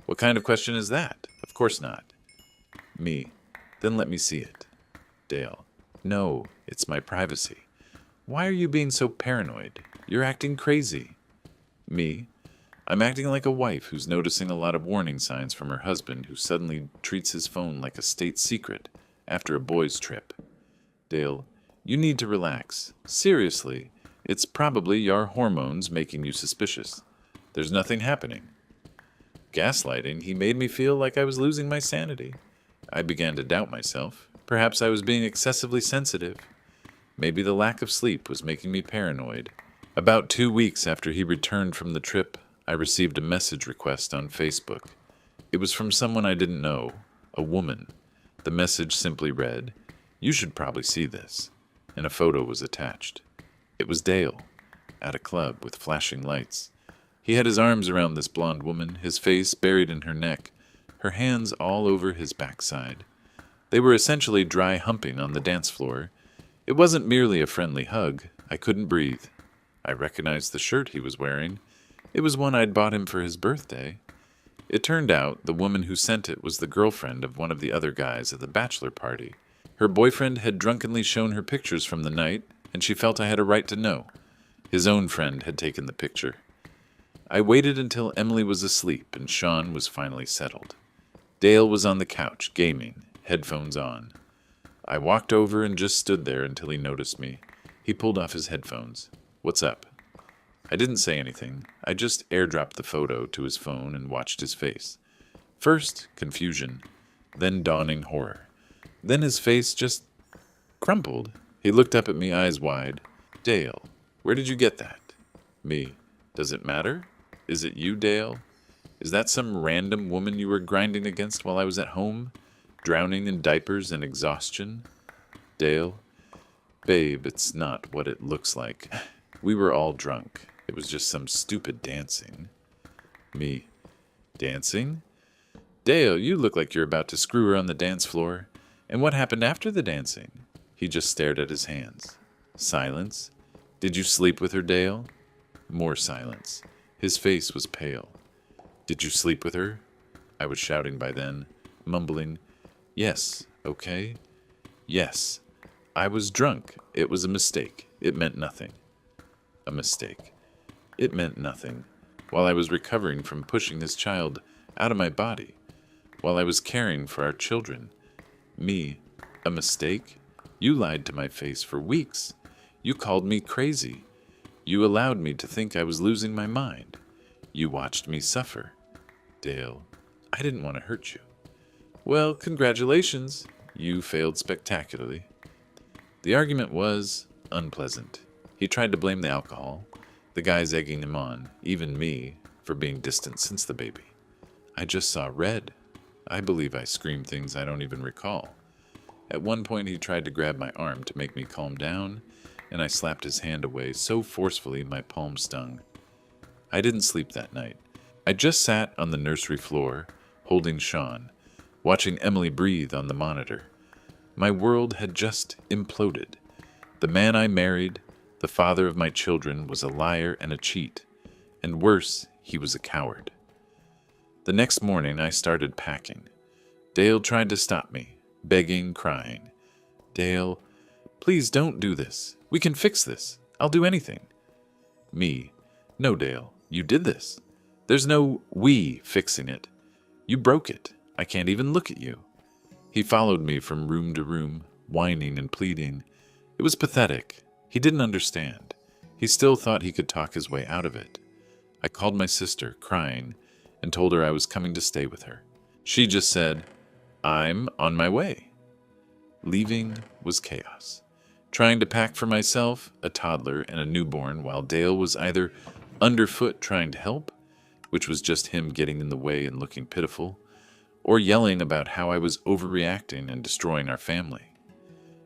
what kind of question is that? Of course not. Me, then let me see it. Dale, no, it's my privacy. Why are you being so paranoid? You're acting crazy. Me, I'm acting like a wife who's noticing a lot of warning signs from her husband who suddenly treats his phone like a state secret after a boys' trip. Dale, you need to relax. Seriously, it's probably your hormones making you suspicious. There's nothing happening. Gaslighting, he made me feel like I was losing my sanity. I began to doubt myself. Perhaps I was being excessively sensitive. Maybe the lack of sleep was making me paranoid. About 2 weeks after he returned from the trip, I received a message request on Facebook. It was from someone I didn't know, a woman. The message simply read, "You should probably see this," and a photo was attached. It was Dale, at a club with flashing lights. He had his arms around this blonde woman, his face buried in her neck, her hands all over his backside. They were essentially dry humping on the dance floor. It wasn't merely a friendly hug. I couldn't breathe. I recognized the shirt he was wearing. It was one I'd bought him for his birthday. It turned out the woman who sent it was the girlfriend of one of the other guys at the bachelor party. Her boyfriend had drunkenly shown her pictures from the night, and she felt I had a right to know. His own friend had taken the picture. I waited until Emily was asleep and Sean was finally settled. Dale was on the couch, gaming, headphones on. I walked over and just stood there until he noticed me. He pulled off his headphones. "What's up?" I didn't say anything. I just airdropped the photo to his phone and watched his face. First, confusion, then dawning horror. Then his face just crumpled. He looked up at me, eyes wide. "Dale, where did you get that?" Me, "Does it matter? Is it you, Dale? Is that some random woman you were grinding against while I was at home, drowning in diapers and exhaustion?" Dale, "Babe, it's not what it looks like. We were all drunk. It was just some stupid dancing." Me, "Dancing? Dale, you look like you're about to screw her on the dance floor. And what happened after the dancing?" He just stared at his hands. Silence. "Did you sleep with her, Dale?" More silence. His face was pale. "Did you sleep with her?" I was shouting by then, mumbling, "Yes, okay? Yes. I was drunk. It was a mistake. It meant nothing." A mistake. It meant nothing. While I was recovering from pushing this child out of my body. While I was caring for our children. Me, a mistake? You lied to my face for weeks. You called me crazy. You allowed me to think I was losing my mind. You watched me suffer. Dale, I didn't want to hurt you. Well, congratulations. You failed spectacularly. The argument was unpleasant. He tried to blame the alcohol, the guys egging him on, even me, for being distant since the baby. I just saw red. I believe I screamed things I don't even recall. At one point, he tried to grab my arm to make me calm down, and I slapped his hand away so forcefully my palm stung. I didn't sleep that night. I just sat on the nursery floor, holding Sean, watching Emily breathe on the monitor. My world had just imploded. The man I married, the father of my children, was a liar and a cheat. And worse, he was a coward. The next morning, I started packing. Dale tried to stop me, begging, crying. Dale, please don't do this. We can fix this. I'll do anything. Me, no, Dale, you did this. There's no we fixing it. You broke it. I can't even look at you. He followed me from room to room, whining and pleading. It was pathetic. He didn't understand. He still thought he could talk his way out of it. I called my sister, crying, and told her I was coming to stay with her. She just said, I'm on my way. Leaving was chaos. Trying to pack for myself, a toddler, and a newborn, while Dale was either underfoot trying to help, which was just him getting in the way and looking pitiful, or yelling about how I was overreacting and destroying our family.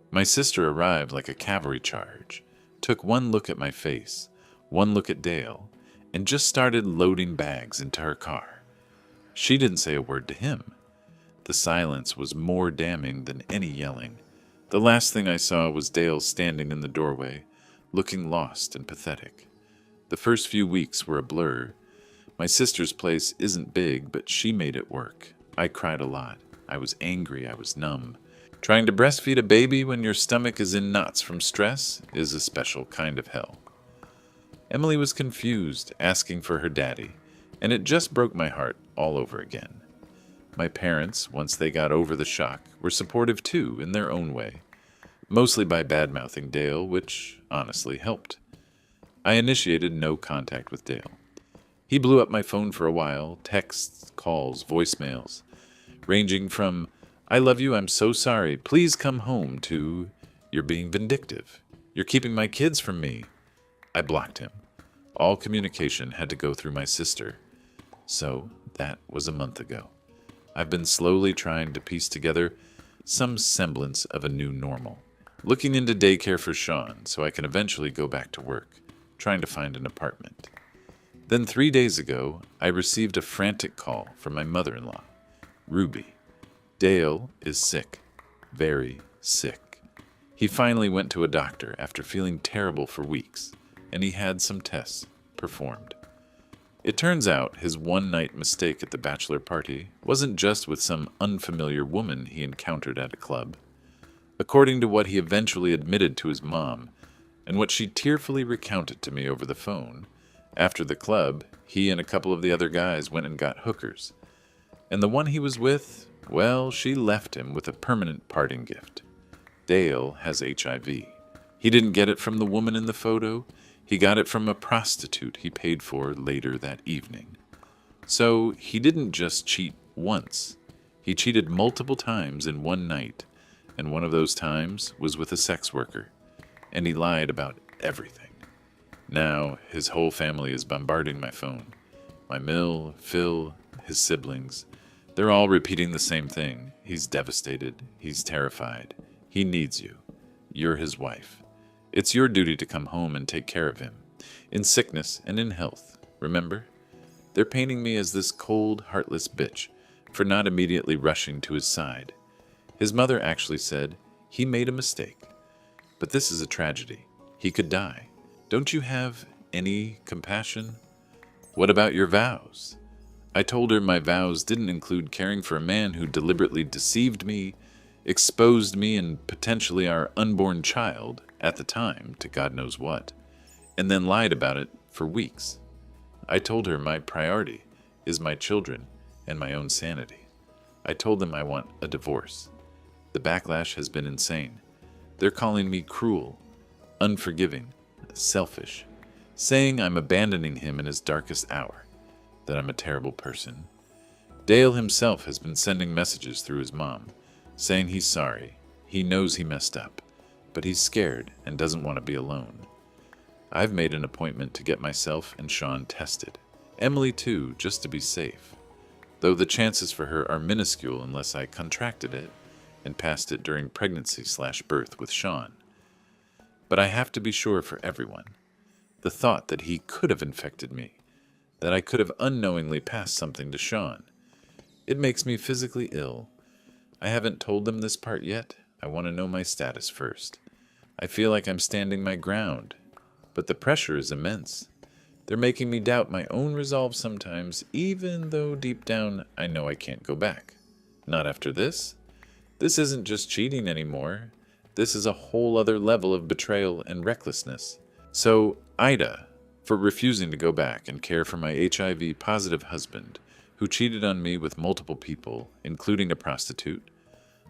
My sister arrived like a cavalry charge, took one look at my face, one look at Dale, and just started loading bags into her car. She didn't say a word to him. The silence was more damning than any yelling. The last thing I saw was Dale standing in the doorway, looking lost and pathetic. The first few weeks were a blur. My sister's place isn't big, but she made it work. I cried a lot. I was angry. I was numb. Trying to breastfeed a baby when your stomach is in knots from stress is a special kind of hell. Emily was confused, asking for her daddy, and it just broke my heart all over again. My parents, once they got over the shock, were supportive too in their own way, mostly by bad-mouthing Dale, which honestly helped. I initiated no contact with Dale. He blew up my phone for a while, texts, calls, voicemails, ranging from, I love you, I'm so sorry, please come home, to, you're being vindictive, you're keeping my kids from me. I blocked him. All communication had to go through my sister. So that was a month ago. I've been slowly trying to piece together some semblance of a new normal, looking into daycare for Sean so I can eventually go back to work, trying to find an apartment. Then 3 days ago, I received a frantic call from my mother-in-law, Ruby. Dale is sick, very sick. He finally went to a doctor after feeling terrible for weeks, and he had some tests performed. It turns out his one-night mistake at the bachelor party wasn't just with some unfamiliar woman he encountered at a club. According to what he eventually admitted to his mom, and what she tearfully recounted to me over the phone, after the club, he and a couple of the other guys went and got hookers. And the one he was with, well, she left him with a permanent parting gift. Dale has HIV. He didn't get it from the woman in the photo. He got it from a prostitute he paid for later that evening. So he didn't just cheat once. He cheated multiple times in one night, and one of those times was with a sex worker. And he lied about everything. Now, his whole family is bombarding my phone. My Mill, Phil, his siblings. They're all repeating the same thing. He's devastated. He's terrified. He needs you. You're his wife. It's your duty to come home and take care of him, in sickness and in health, remember? They're painting me as this cold, heartless bitch for not immediately rushing to his side. His mother actually said, he made a mistake. But this is a tragedy. He could die. Don't you have any compassion? What about your vows? I told her my vows didn't include caring for a man who deliberately deceived me, exposed me and potentially our unborn child, at the time, to God knows what, and then lied about it for weeks. I told her my priority is my children and my own sanity. I told them I want a divorce. The backlash has been insane. They're calling me cruel, unforgiving, selfish, saying I'm abandoning him in his darkest hour, that I'm a terrible person. Dale himself has been sending messages through his mom, saying he's sorry, he knows he messed up, but he's scared and doesn't want to be alone. I've made an appointment to get myself and Sean tested. Emily too, just to be safe. Though the chances for her are minuscule unless I contracted it and passed it during pregnancy/birth with Sean. But I have to be sure for everyone. The thought that he could have infected me, that I could have unknowingly passed something to Sean, it makes me physically ill. I haven't told them this part yet. I want to know my status first. I feel like I'm standing my ground, but the pressure is immense. They're making me doubt my own resolve sometimes, even though deep down I know I can't go back. Not after this. This isn't just cheating anymore. This is a whole other level of betrayal and recklessness. So, Ida, for refusing to go back and care for my HIV-positive husband, who cheated on me with multiple people, including a prostitute,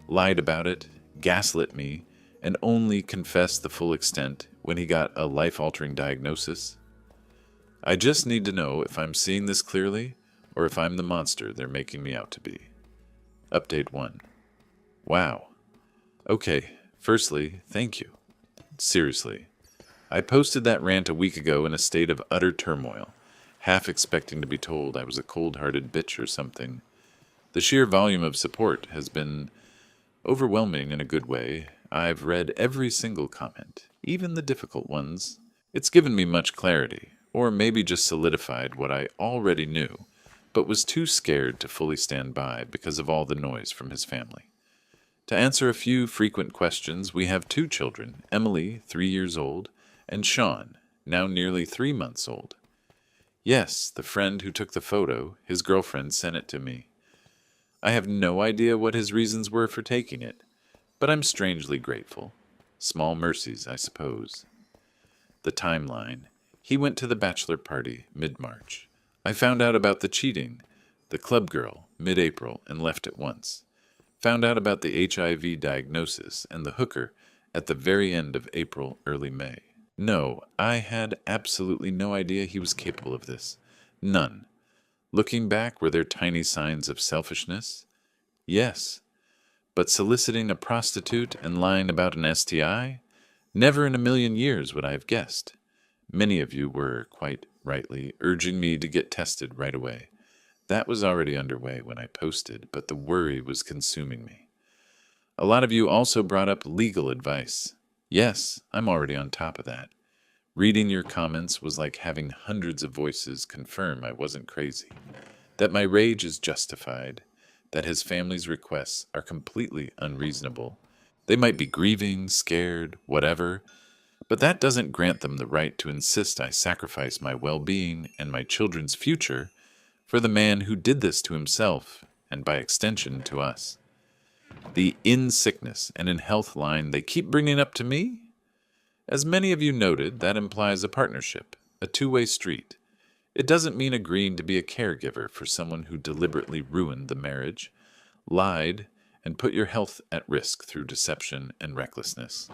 lied about it, gaslit me, and only confessed the full extent when he got a life-altering diagnosis. I just need to know if I'm seeing this clearly or if I'm the monster they're making me out to be. Update 1. Wow. Okay, firstly, thank you. Seriously. I posted that rant a week ago in a state of utter turmoil, half expecting to be told I was a cold-hearted bitch or something. The sheer volume of support has been overwhelming in a good way. I've read every single comment, even the difficult ones. It's given me much clarity, or maybe just solidified what I already knew, but was too scared to fully stand by because of all the noise from his family. To answer a few frequent questions, we have 2 children, Emily, 3 years old, and Sean, now nearly 3 months old. Yes, the friend who took the photo, his girlfriend sent it to me. I have no idea what his reasons were for taking it, but I'm strangely grateful. Small mercies, I suppose. The timeline. He went to the bachelor party, mid-March. I found out about the cheating, the club girl, mid-April, and left at once. Found out about the HIV diagnosis and the hooker at the very end of April, early May. No, I had absolutely no idea he was capable of this. None. Looking back, were there tiny signs of selfishness? Yes. But soliciting a prostitute and lying about an STI? Never in a million years would I have guessed. Many of you were, quite rightly, urging me to get tested right away. That was already underway when I posted, but the worry was consuming me. A lot of you also brought up legal advice. Yes, I'm already on top of that. Reading your comments was like having hundreds of voices confirm I wasn't crazy, that my rage is justified, that his family's requests are completely unreasonable. They might be grieving, scared, whatever, but that doesn't grant them the right to insist I sacrifice my well-being and my children's future for the man who did this to himself and by extension to us. The in sickness and in health line they keep bringing up to me? As many of you noted, that implies a partnership, a two-way street. It doesn't mean agreeing to be a caregiver for someone who deliberately ruined the marriage, lied, and put your health at risk through deception and recklessness.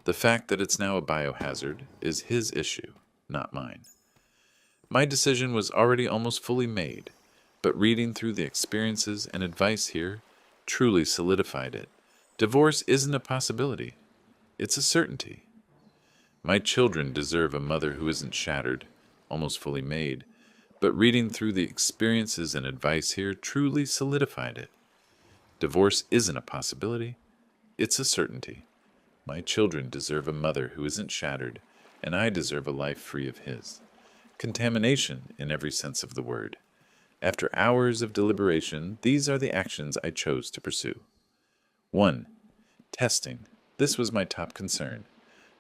The fact that it's now a biohazard is his issue, not mine. My decision was already almost fully made, but reading through the experiences and advice here truly solidified it. Divorce isn't a possibility. It's a certainty. My children deserve a mother who isn't shattered, almost fully made, but reading through the experiences and advice here truly solidified it. Divorce isn't a possibility. It's a certainty. My children deserve a mother who isn't shattered, and I deserve a life free of his. Contamination in every sense of the word. After hours of deliberation, these are the actions I chose to pursue. 1. Testing. This was my top concern.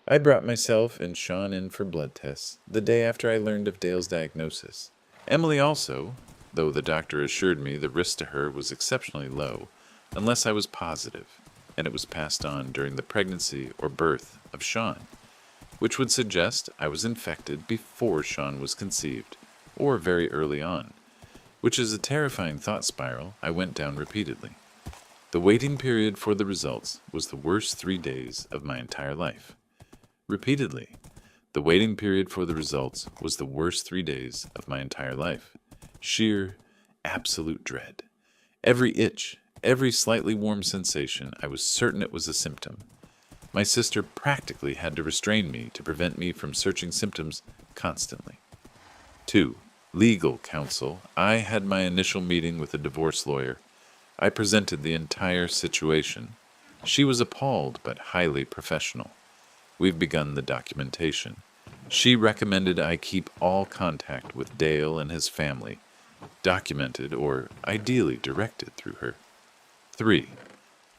I brought myself and Sean in for blood tests the day after I learned of Dale's diagnosis. Emily also, though the doctor assured me the risk to her was exceptionally low, unless I was positive, and it was passed on during the pregnancy or birth of Sean, which would suggest I was infected before Sean was conceived, or very early on, which is a terrifying thought spiral I went down repeatedly. The waiting period for the results was the worst 3 days of my entire life. Repeatedly, the waiting period for the results was the worst 3 days of my entire life. Sheer, absolute dread. Every itch, every slightly warm sensation, I was certain it was a symptom. My sister practically had to restrain me to prevent me from searching symptoms constantly. 2. Legal counsel. I had my initial meeting with a divorce lawyer. I presented the entire situation. She was appalled but highly professional. We've begun the documentation. She recommended I keep all contact with Dale and his family, documented or ideally directed through her. 3.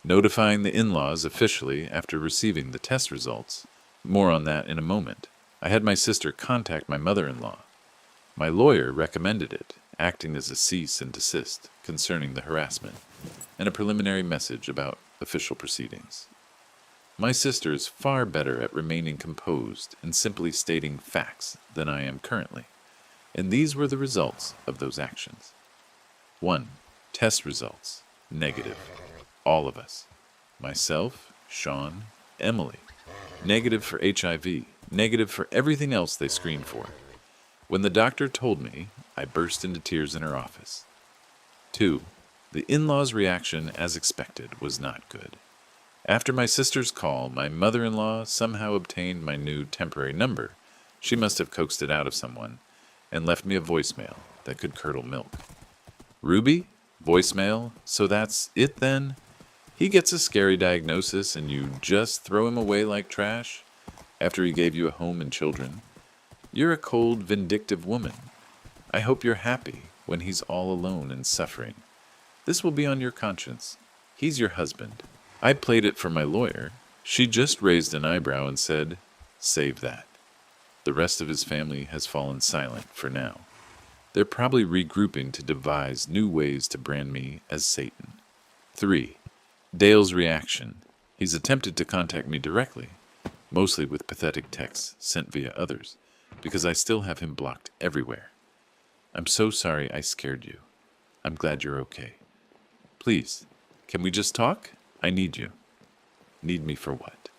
Notifying the in-laws officially after receiving the test results. More on that in a moment. I had my sister contact my mother-in-law. My lawyer recommended it, acting as a cease and desist concerning the harassment, and a preliminary message about official proceedings. My sister is far better at remaining composed and simply stating facts than I am currently, and these were the results of those actions. 1. Test results. Negative. All of us. Myself, Sean, Emily. Negative for HIV. Negative for everything else they screened for. When the doctor told me, I burst into tears in her office. 2. The in-laws' reaction, as expected, was not good. After my sister's call, my mother-in-law somehow obtained my new temporary number. She must have coaxed it out of someone, and left me a voicemail that could curdle milk. Ruby? Voicemail? So that's it then? He gets a scary diagnosis and you just throw him away like trash after he gave you a home and children? You're a cold, vindictive woman. I hope you're happy when he's all alone and suffering. This will be on your conscience. He's your husband. I played it for my lawyer. She just raised an eyebrow and said, "Save that." The rest of his family has fallen silent for now. They're probably regrouping to devise new ways to brand me as Satan. 3. Dale's reaction. He's attempted to contact me directly, mostly with pathetic texts sent via others, because I still have him blocked everywhere. I'm so sorry I scared you. I'm glad you're okay. Please, can we just talk? I need you. Need me for what?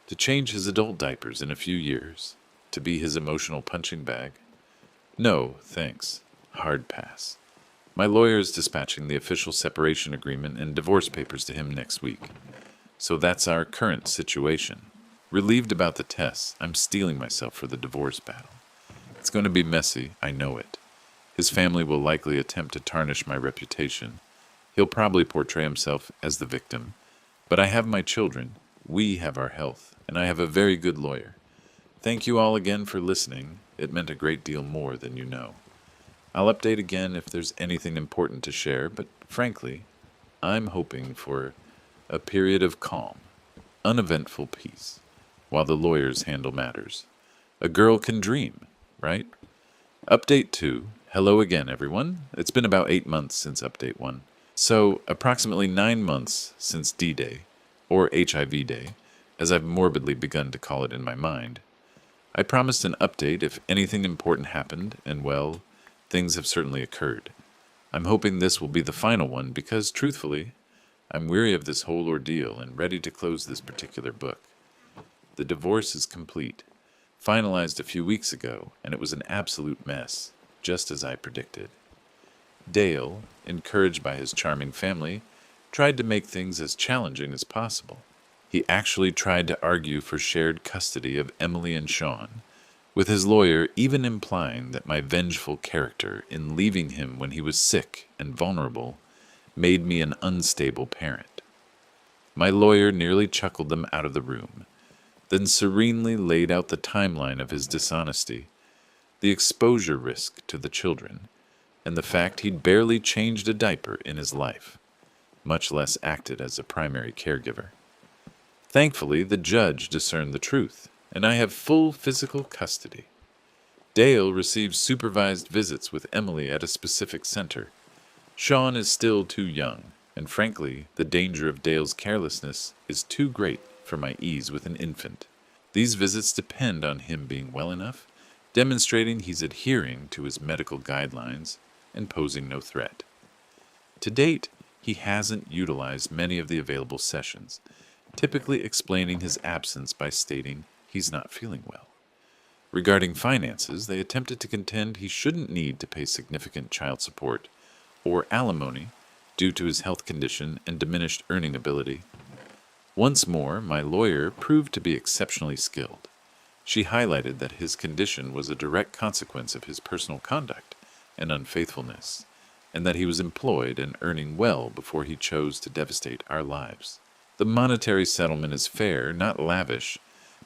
To change his adult diapers in a few years? To be his emotional punching bag? No, thanks. Hard pass. My lawyer is dispatching the official separation agreement and divorce papers to him next week. So that's our current situation. Relieved about the tests, I'm steeling myself for the divorce battle. It's going to be messy, I know it. His family will likely attempt to tarnish my reputation. He'll probably portray himself as the victim. But I have my children, we have our health, and I have a very good lawyer. Thank you all again for listening. It meant a great deal more than you know. I'll update again if there's anything important to share, but frankly, I'm hoping for a period of calm, uneventful peace, while the lawyers handle matters. A girl can dream, right? Update 2. Hello again, everyone. It's been about 8 months since Update 1. So, approximately 9 months since D-Day, or HIV Day, as I've morbidly begun to call it in my mind. I promised an update if anything important happened, and well, things have certainly occurred. I'm hoping this will be the final one because, truthfully, I'm weary of this whole ordeal and ready to close this particular book. The divorce is complete, finalized a few weeks ago, and it was an absolute mess, just as I predicted. Dale, encouraged by his charming family, tried to make things as challenging as possible. He actually tried to argue for shared custody of Emily and Sean, with his lawyer even implying that my vengeful character in leaving him when he was sick and vulnerable made me an unstable parent. My lawyer nearly chuckled them out of the room, then serenely laid out the timeline of his dishonesty, the exposure risk to the children, and the fact he'd barely changed a diaper in his life, much less acted as a primary caregiver. Thankfully, the judge discerned the truth, and I have full physical custody. Dale receives supervised visits with Emily at a specific center. Sean is still too young, and frankly, the danger of Dale's carelessness is too great for my ease with an infant. These visits depend on him being well enough, demonstrating he's adhering to his medical guidelines and posing no threat. To date, he hasn't utilized many of the available sessions, typically explaining his absence by stating he's not feeling well. Regarding finances, they attempted to contend he shouldn't need to pay significant child support, or alimony due to his health condition and diminished earning ability. Once more, my lawyer proved to be exceptionally skilled. She highlighted that his condition was a direct consequence of his personal conduct and unfaithfulness, and that he was employed and earning well before he chose to devastate our lives. The monetary settlement is fair, not lavish,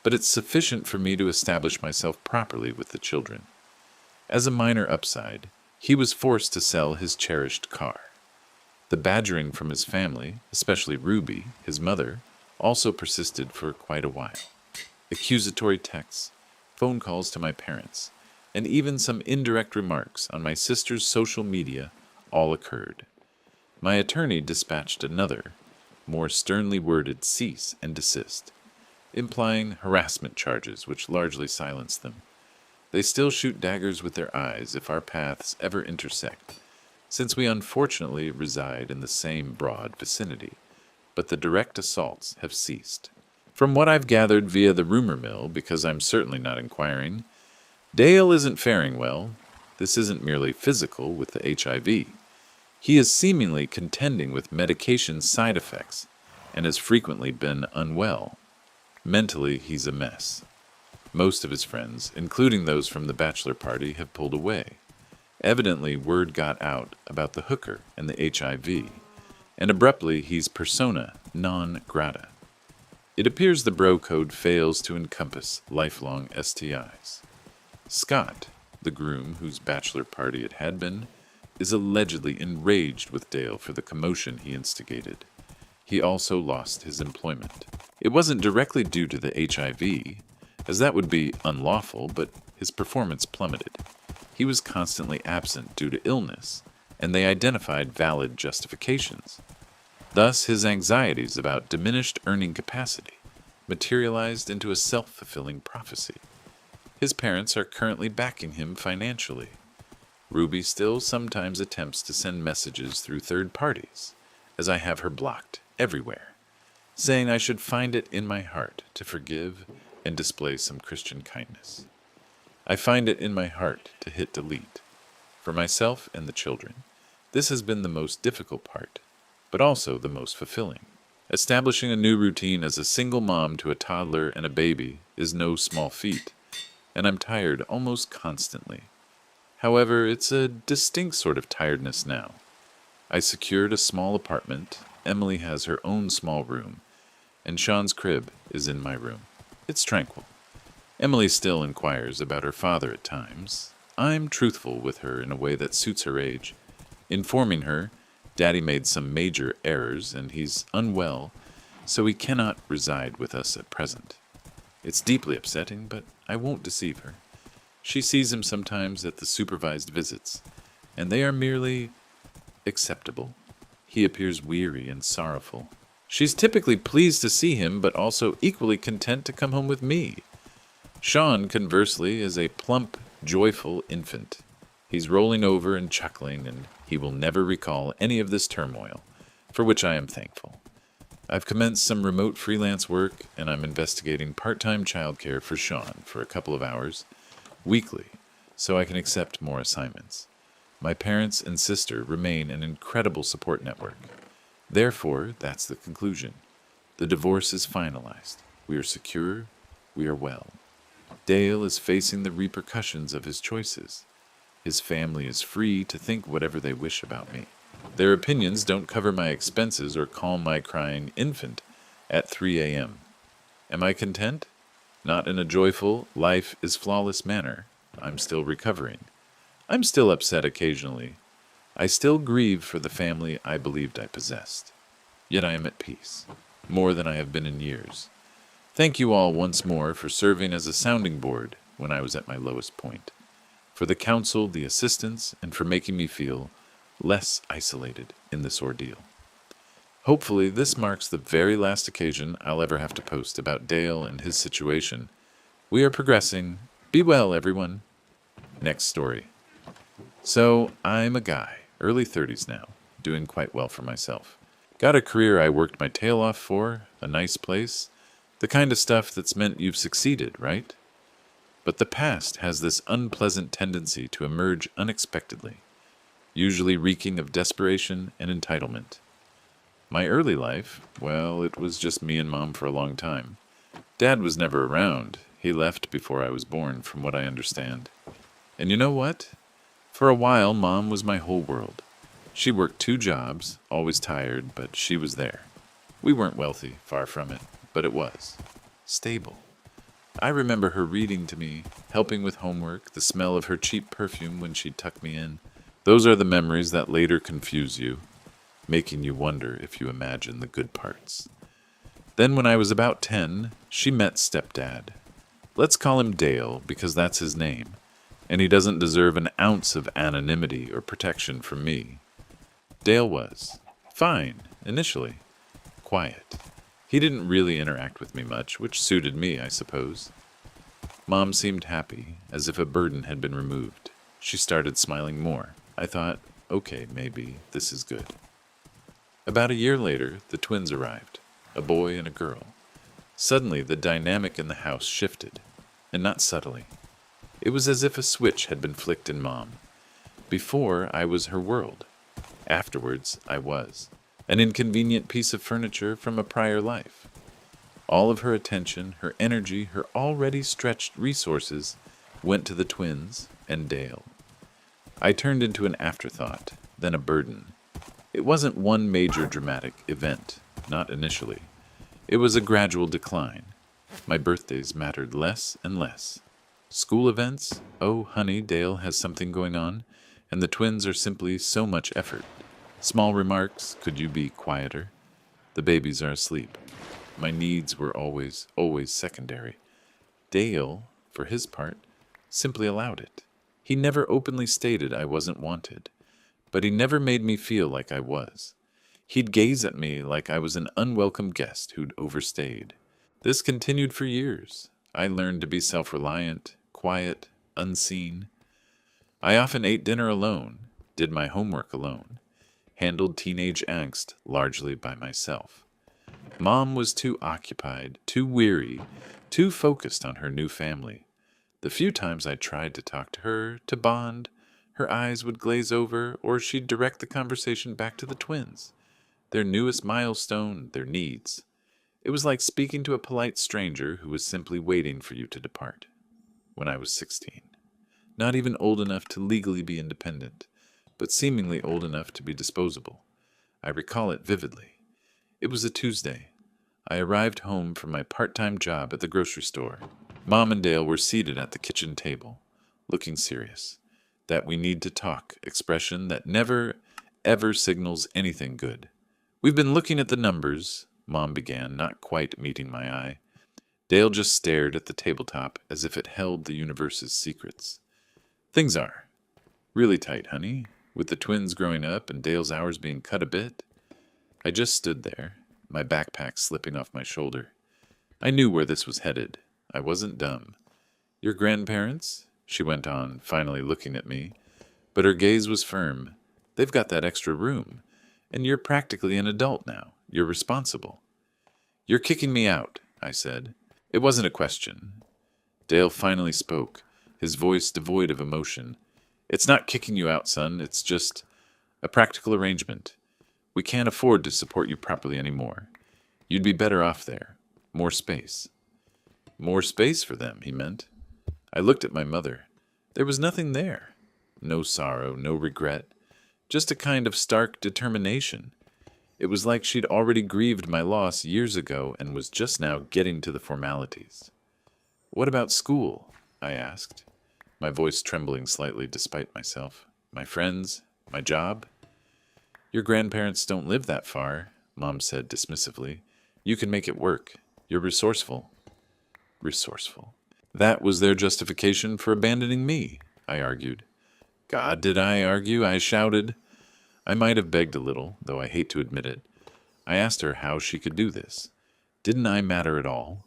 but it's sufficient for me to establish myself properly with the children. As a minor upside, he was forced to sell his cherished car. The badgering from his family, especially Ruby, his mother, also persisted for quite a while. Accusatory texts, phone calls to my parents, and even some indirect remarks on my sister's social media all occurred. My attorney dispatched another, more sternly worded cease and desist, implying harassment charges which largely silenced them. They still shoot daggers with their eyes if our paths ever intersect, since we unfortunately reside in the same broad vicinity, but the direct assaults have ceased. From what I've gathered via the rumor mill, because I'm certainly not inquiring, Dale isn't faring well. This isn't merely physical with the HIV. He is seemingly contending with medication side effects and has frequently been unwell. Mentally, he's a mess. Most of his friends, including those from the bachelor party, have pulled away. Evidently, word got out about the hooker and the HIV, and abruptly he's persona non grata. It appears the bro code fails to encompass lifelong STIs. Scott, the groom whose bachelor party it had been, is allegedly enraged with Dale for the commotion he instigated. He also lost his employment. It wasn't directly due to the HIV, as that would be unlawful, but his performance plummeted. He was constantly absent due to illness, and they identified valid justifications. Thus, his anxieties about diminished earning capacity materialized into a self-fulfilling prophecy. His parents are currently backing him financially. Ruby still sometimes attempts to send messages through third parties, as I have her blocked everywhere, saying I should find it in my heart to forgive and display some Christian kindness. I find it in my heart to hit delete. For myself and the children, this has been the most difficult part, but also the most fulfilling. Establishing a new routine as a single mom to a toddler and a baby is no small feat, and I'm tired almost constantly. However, it's a distinct sort of tiredness now. I secured a small apartment, Emily has her own small room, and Sean's crib is in my room. It's tranquil. Emily still inquires about her father at times. I'm truthful with her in a way that suits her age, informing her Daddy made some major errors and he's unwell, so he cannot reside with us at present. It's deeply upsetting, but I won't deceive her. She sees him sometimes at the supervised visits, and they are merely acceptable. He appears weary and sorrowful. She's typically pleased to see him, but also equally content to come home with me. Sean, conversely, is a plump, joyful infant. He's rolling over and chuckling, and he will never recall any of this turmoil, for which I am thankful. I've commenced some remote freelance work, and I'm investigating part-time childcare for Sean for a couple of hours weekly, so I can accept more assignments. My parents and sister remain an incredible support network. Therefore, that's the conclusion. The divorce is finalized. We are secure. We are well. Dale is facing the repercussions of his choices. His family is free to think whatever they wish about me. Their opinions don't cover my expenses or calm my crying infant at 3 a.m. Am I content? Not in a joyful, life is flawless manner. I'm still recovering. I'm still upset occasionally. I still grieve for the family I believed I possessed. Yet I am at peace, more than I have been in years. Thank you all once more for serving as a sounding board when I was at my lowest point, for the counsel, the assistance, and for making me feel less isolated in this ordeal. Hopefully, this marks the very last occasion I'll ever have to post about Dale and his situation. We are progressing. Be well, everyone. Next story. So, I'm a guy, early 30s now, doing quite well for myself. Got a career I worked my tail off for, a nice place, the kind of stuff that's meant you've succeeded, right? But the past has this unpleasant tendency to emerge unexpectedly. usually reeking of desperation and entitlement. My early life, well, it was just me and Mom for a long time. Dad was never around. He left before I was born, from what I understand. And you know what? For a while, Mom was my whole world. She worked 2 jobs, always tired, but she was there. We weren't wealthy, far from it, but it was. Stable. I remember her reading to me, helping with homework, the smell of her cheap perfume when she'd tuck me in. Those are the memories that later confuse you, making you wonder if you imagine the good parts. Then when I was about 10, she met stepdad. Let's call him Dale, because that's his name, and he doesn't deserve an ounce of anonymity or protection from me. Dale was fine, initially. Quiet. He didn't really interact with me much, which suited me, I suppose. Mom seemed happy, as if a burden had been removed. She started smiling more. I thought, okay, maybe this is good. About a year later, the twins arrived, a boy and a girl. Suddenly, the dynamic in the house shifted, and not subtly. It was as if a switch had been flicked in Mom. Before, I was her world. Afterwards, I was. An inconvenient piece of furniture from a prior life. All of her attention, her energy, her already stretched resources went to the twins and Dale. I turned into an afterthought, then a burden. It wasn't one major dramatic event, not initially. It was a gradual decline. My birthdays mattered less and less. School events, oh honey, Dale has something going on, and the twins are simply so much effort. Small remarks, could you be quieter? The babies are asleep. My needs were always secondary. Dale, for his part, simply allowed it. He never openly stated I wasn't wanted, but he never made me feel like I was. He'd gaze at me like I was an unwelcome guest who'd overstayed. This continued for years. I learned to be self-reliant, quiet, unseen. I often ate dinner alone, did my homework alone, handled teenage angst largely by myself. Mom was too occupied, too weary, too focused on her new family. The few times I tried to talk to her, to bond, her eyes would glaze over, or she'd direct the conversation back to the twins, their newest milestone, their needs. It was like speaking to a polite stranger who was simply waiting for you to depart. When I was 16. Not even old enough to legally be independent, but seemingly old enough to be disposable. I recall it vividly. It was a Tuesday. I arrived home from my part-time job at the grocery store. Mom and Dale were seated at the kitchen table, looking serious. That we need to talk expression that never, ever signals anything good. We've been looking at the numbers, Mom began, not quite meeting my eye. Dale just stared at the tabletop as if it held the universe's secrets. Things are really tight, honey, with the twins growing up and Dale's hours being cut a bit. I just stood there, my backpack slipping off my shoulder. I knew where this was headed. I wasn't dumb. Your grandparents? She went on, finally looking at me, but her gaze was firm. They've got that extra room, and you're practically an adult now. You're responsible. You're kicking me out, I said. It wasn't a question. Dale finally spoke, his voice devoid of emotion. It's not kicking you out, son. It's just a practical arrangement. We can't afford to support you properly anymore. You'd be better off there. More space. More space for them, he meant. I looked at my mother. There was nothing there. No sorrow, no regret. Just a kind of stark determination. It was like she'd already grieved my loss years ago and was just now getting to the formalities. What about school? I asked, my voice trembling slightly despite myself. My friends? My job? Your grandparents don't live that far, Mom said dismissively. You can make it work. You're resourceful. Resourceful. That was their justification for abandoning me, I argued. God, did I argue? I shouted. I might have begged a little, though I hate to admit it. I asked her how she could do this. Didn't I matter at all?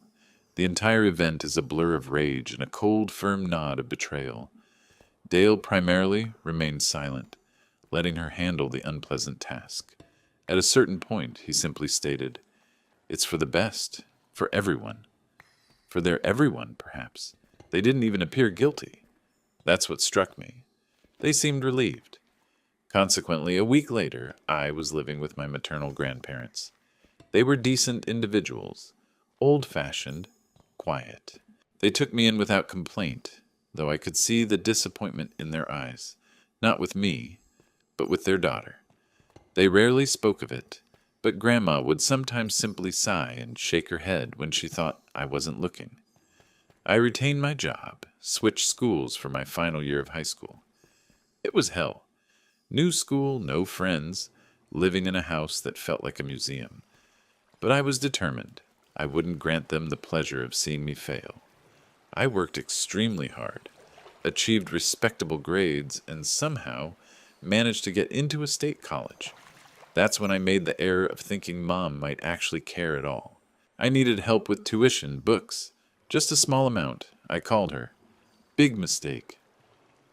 The entire event is a blur of rage and a cold, firm nod of betrayal. Dale primarily remained silent, letting her handle the unpleasant task. At a certain point, he simply stated, "It's for the best, for everyone." For their everyone, perhaps. They didn't even appear guilty. That's what struck me. They seemed relieved. Consequently, a week later, I was living with my maternal grandparents. They were decent individuals, old-fashioned, quiet. They took me in without complaint, though I could see the disappointment in their eyes, not with me, but with their daughter. They rarely spoke of it, but Grandma would sometimes simply sigh and shake her head when she thought I wasn't looking. I retained my job, switched schools for my final year of high school. It was hell. New school, no friends, living in a house that felt like a museum. But I was determined. I wouldn't grant them the pleasure of seeing me fail. I worked extremely hard, achieved respectable grades, and somehow managed to get into a state college. That's when I made the error of thinking Mom might actually care at all. I needed help with tuition, books, just a small amount. I called her. Big mistake.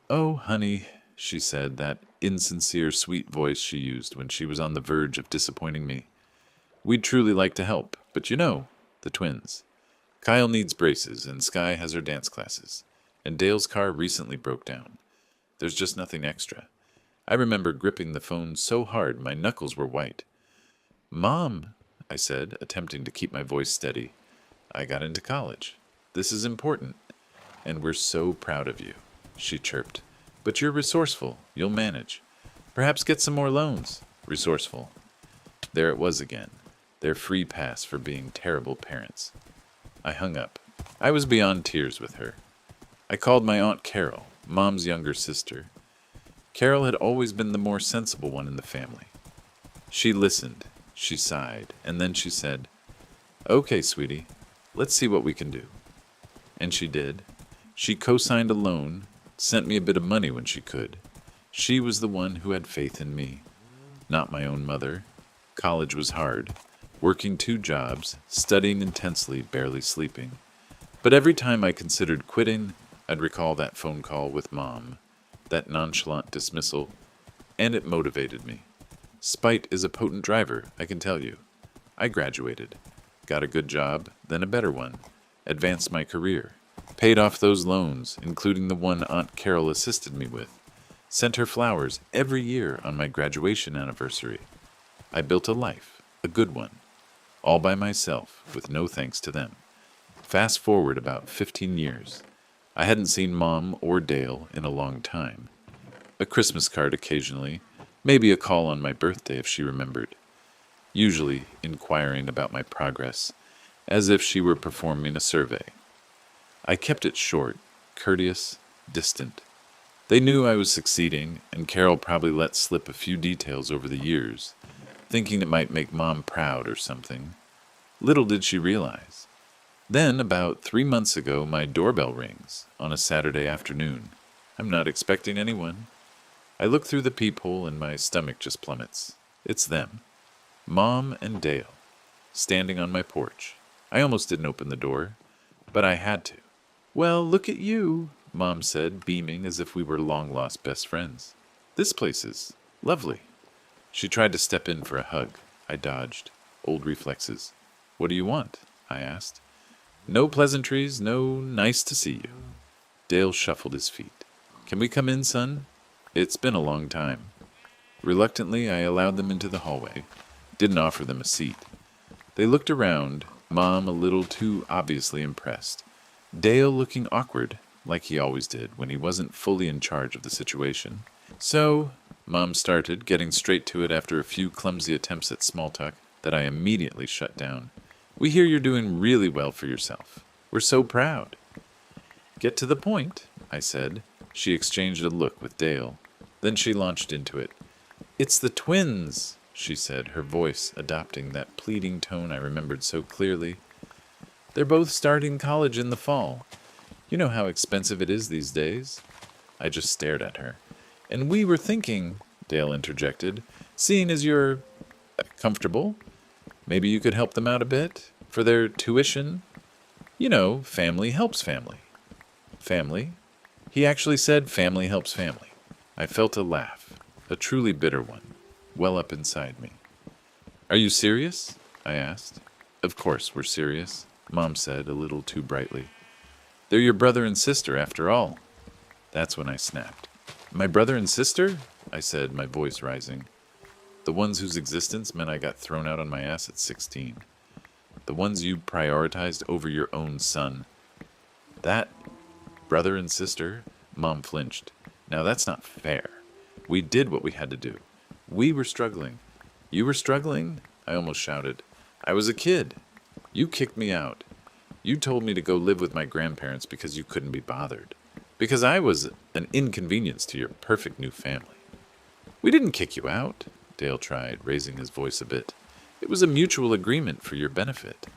"Oh, honey," she said, that insincere, sweet voice she used when she was on the verge of disappointing me. "We'd truly like to help, but you know, the twins. Kyle needs braces, and Sky has her dance classes, and Dale's car recently broke down. There's just nothing extra." I remember gripping the phone so hard my knuckles were white. "Mom," I said, attempting to keep my voice steady, "I got into college. This is important, and we're so proud of you," she chirped. "But you're resourceful. You'll manage. Perhaps get some more loans." Resourceful. There it was again, their free pass for being terrible parents. I hung up. I was beyond tears with her. I called my Aunt Carol, Mom's younger sister. Carol had always been the more sensible one in the family. She listened, she sighed, and then she said, "Okay, sweetie, let's see what we can do." And she did. She co-signed a loan, sent me a bit of money when she could. She was the one who had faith in me, not my own mother. College was hard, working 2 jobs, studying intensely, barely sleeping. But every time I considered quitting, I'd recall that phone call with Mom, that nonchalant dismissal, and it motivated me. Spite is a potent driver, I can tell you. I graduated, got a good job, then a better one, advanced my career, paid off those loans, including the one Aunt Carol assisted me with, sent her flowers every year on my graduation anniversary. I built a life, a good one, all by myself, with no thanks to them. Fast forward about 15 years. I hadn't seen Mom or Dale in a long time. A Christmas card occasionally, maybe a call on my birthday if she remembered. Usually inquiring about my progress, as if she were performing a survey. I kept it short, courteous, distant. They knew I was succeeding, and Carol probably let slip a few details over the years, thinking it might make Mom proud or something. Little did she realize. Then, about 3 months ago, my doorbell rings on a Saturday afternoon. I'm not expecting anyone. I look through the peephole and my stomach just plummets. It's them. Mom and Dale, standing on my porch. I almost didn't open the door, but I had to. "Well, look at you," Mom said, beaming as if we were long-lost best friends. "This place is lovely." She tried to step in for a hug. I dodged. Old reflexes. "What do you want?" I asked. "No pleasantries, no nice to see you." Dale shuffled his feet. "Can we come in, son? It's been a long time." Reluctantly, I allowed them into the hallway. Didn't offer them a seat. They looked around, Mom a little too obviously impressed. Dale looking awkward, like he always did when he wasn't fully in charge of the situation. "So," Mom started, getting straight to it after a few clumsy attempts at small talk that I immediately shut down. "We hear you're doing really well for yourself. We're so proud." "Get to the point," I said. She exchanged a look with Dale. Then she launched into it. "It's the twins," she said, her voice adopting that pleading tone I remembered so clearly. "They're both starting college in the fall. You know how expensive it is these days." I just stared at her. "And we were thinking," Dale interjected, "seeing as you're comfortable, maybe you could help them out a bit for their tuition. You know, family helps family." Family? He actually said family helps family. I felt a laugh, a truly bitter one, well up inside me. "Are you serious?" I asked. "Of course we're serious," Mom said a little too brightly. "They're your brother and sister after all." That's when I snapped. "My brother and sister? I said, my voice rising. The ones whose existence meant I got thrown out on my ass at 16. The ones you prioritized over your own son. That, brother and sister, Mom flinched. Now that's not fair. We did what we had to do. We were struggling. You were struggling? I almost shouted. I was a kid. You kicked me out. You told me to go live with my grandparents because you couldn't be bothered. Because I was an inconvenience to your perfect new family. We didn't kick you out, Dale tried, raising his voice a bit. It was a mutual agreement for your benefit.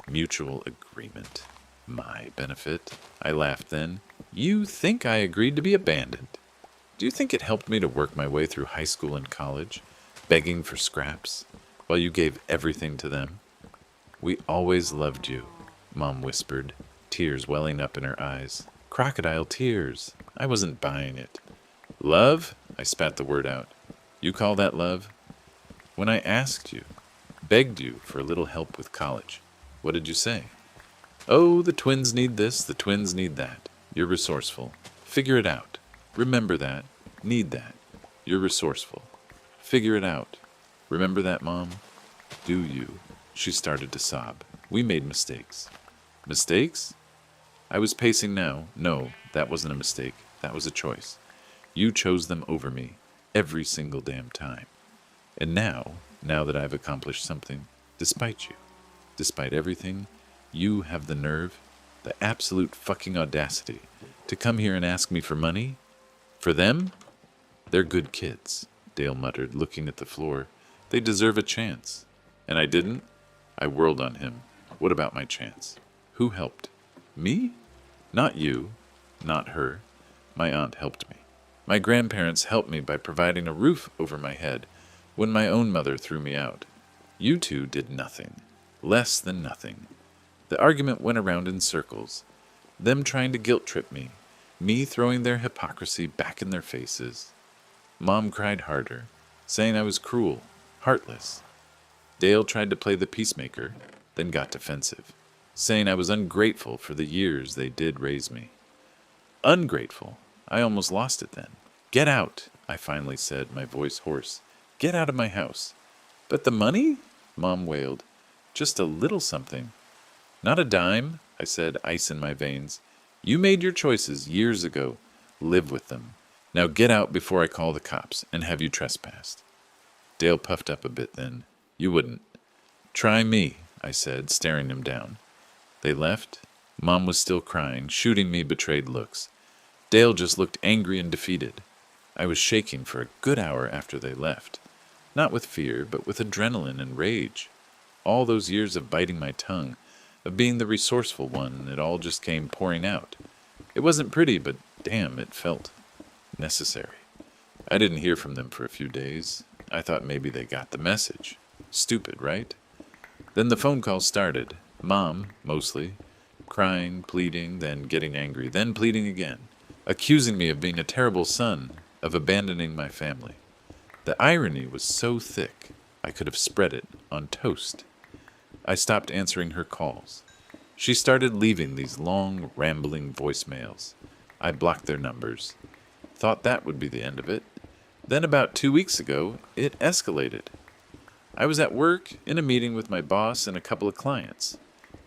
Mutual agreement? My benefit? I laughed then. You think I agreed to be abandoned? Do you think it helped me to work my way through high school and college, begging for scraps, while you gave everything to them? We always loved you, Mom whispered, tears welling up in her eyes. Crocodile tears. I wasn't buying it. Love? I spat the word out. You call that love? When I asked you, begged you for a little help with college, what did you say? Oh, the twins need this, the twins need that. You're resourceful. Figure it out. Remember that. Need that. You're resourceful. Figure it out. Remember that, Mom? Do you? She started to sob. We made mistakes. Mistakes? I was pacing now. No, that wasn't a mistake. That was a choice. You chose them over me every single damn time. And now that I've accomplished something, despite you, despite everything, you have the nerve, the absolute fucking audacity to come here and ask me for money? For them? They're good kids, Dale muttered, looking at the floor. They deserve a chance. And I didn't? I whirled on him. What about my chance? Who helped? Me? Not you. Not her. My aunt helped me. My grandparents helped me by providing a roof over my head when my own mother threw me out. You two did nothing. Less than nothing. The argument went around in circles. Them trying to guilt-trip me. Me throwing their hypocrisy back in their faces. Mom cried harder, saying I was cruel, heartless. Dale tried to play the peacemaker, then got defensive, saying I was ungrateful for the years they did raise me. Ungrateful? I almost lost it then. Get out, I finally said, my voice hoarse. Get out of my house. But the money? Mom wailed. Just a little something. Not a dime, I said, ice in my veins. You made your choices years ago. Live with them. Now get out before I call the cops and have you trespassed. Dale puffed up a bit then. You wouldn't. Try me, I said, staring him down. They left. Mom was still crying, shooting me betrayed looks. Dale just looked angry and defeated. I was shaking for a good hour after they left. Not with fear, but with adrenaline and rage. All those years of biting my tongue, of being the resourceful one, it all just came pouring out. It wasn't pretty, but damn, it felt necessary. I didn't hear from them for a few days. I thought maybe they got the message. Stupid, right? Then the phone calls started. Mom, mostly. Crying, pleading, then getting angry, then pleading again. Accusing me of being a terrible son, of abandoning my family. The irony was so thick, I could have spread it on toast. I stopped answering her calls. She started leaving these long, rambling voicemails. I blocked their numbers. Thought that would be the end of it. Then about 2 weeks ago, it escalated. I was at work, in a meeting with my boss and a couple of clients.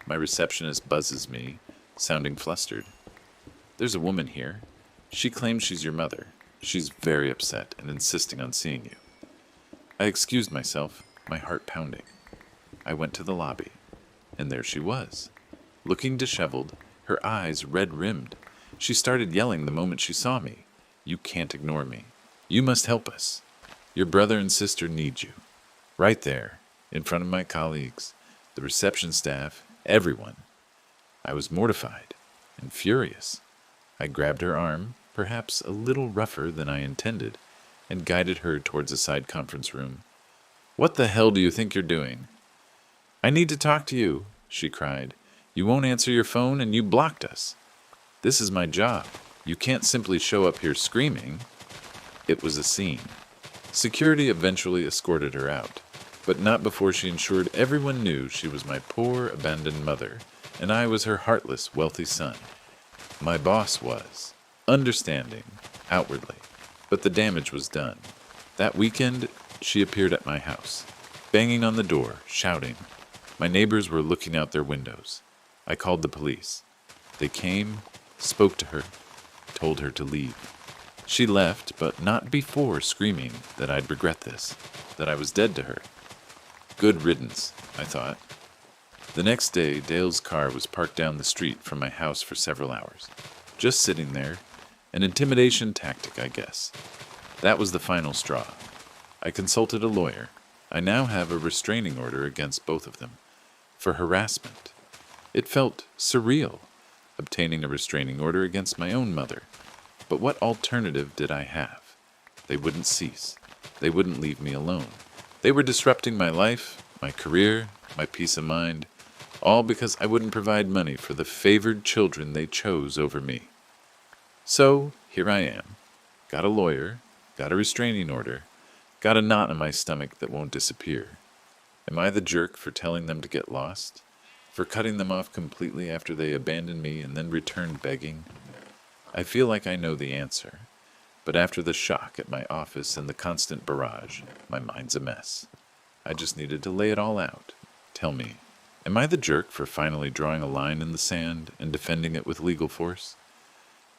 My receptionist buzzes me, sounding flustered. There's a woman here. She claims she's your mother. She's very upset and insisting on seeing you. I excused myself, my heart pounding. I went to the lobby, and there she was. Looking disheveled, her eyes red-rimmed. She started yelling the moment she saw me. You can't ignore me. You must help us. Your brother and sister need you. Right there, in front of my colleagues, the reception staff, everyone. I was mortified and furious. I grabbed her arm, perhaps a little rougher than I intended, and guided her towards a side conference room. What the hell do you think you're doing? I need to talk to you, she cried. You won't answer your phone and you blocked us. This is my job. You can't simply show up here screaming. It was a scene. Security eventually escorted her out, but not before she ensured everyone knew she was my poor, abandoned mother, and I was her heartless, wealthy son. My boss was, understanding, outwardly, But the damage was done. That weekend, she appeared at my house, banging on the door, shouting. My neighbors were looking out their windows. I called the police. They came, spoke to her, told her to leave. She left, but not before screaming that I'd regret this, that I was dead to her. Good riddance, I thought. The next day, Dale's car was parked down the street from my house for several hours, just sitting there, an intimidation tactic, I guess. That was the final straw. I consulted a lawyer. I now have a restraining order against both of them, for harassment. It felt surreal, obtaining a restraining order against my own mother. But what alternative did I have? They wouldn't cease. They wouldn't leave me alone. They were disrupting my life, my career, my peace of mind, all because I wouldn't provide money for the favored children they chose over me. So, here I am. Got a lawyer, got a restraining order, got a knot in my stomach that won't disappear. Am I the jerk for telling them to get lost? For cutting them off completely after they abandoned me and then returned begging? I feel like I know the answer, but after the shock at my office and the constant barrage, my mind's a mess. I just needed to lay it all out. Tell me, am I the jerk for finally drawing a line in the sand and defending it with legal force?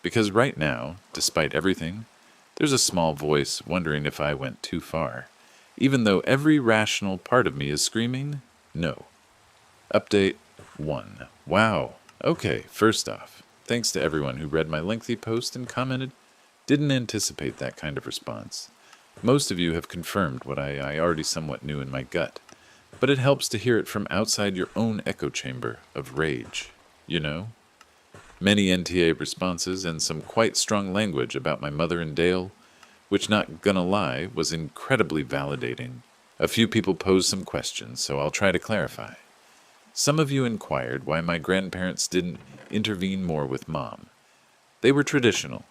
Because right now, despite everything, there's a small voice wondering if I went too far, even though every rational part of me is screaming, no. Update 1. Wow. Okay, first off, thanks to everyone who read my lengthy post and commented. Didn't anticipate that kind of response. Most of you have confirmed what I already somewhat knew in my gut, but it helps to hear it from outside your own echo chamber of rage, you know? Many NTA responses and some quite strong language about my mother and Dale, which, not gonna lie, was incredibly validating. A few people posed some questions, so I'll try to clarify. Some of you inquired why my grandparents didn't intervene more with Mom. They were traditional.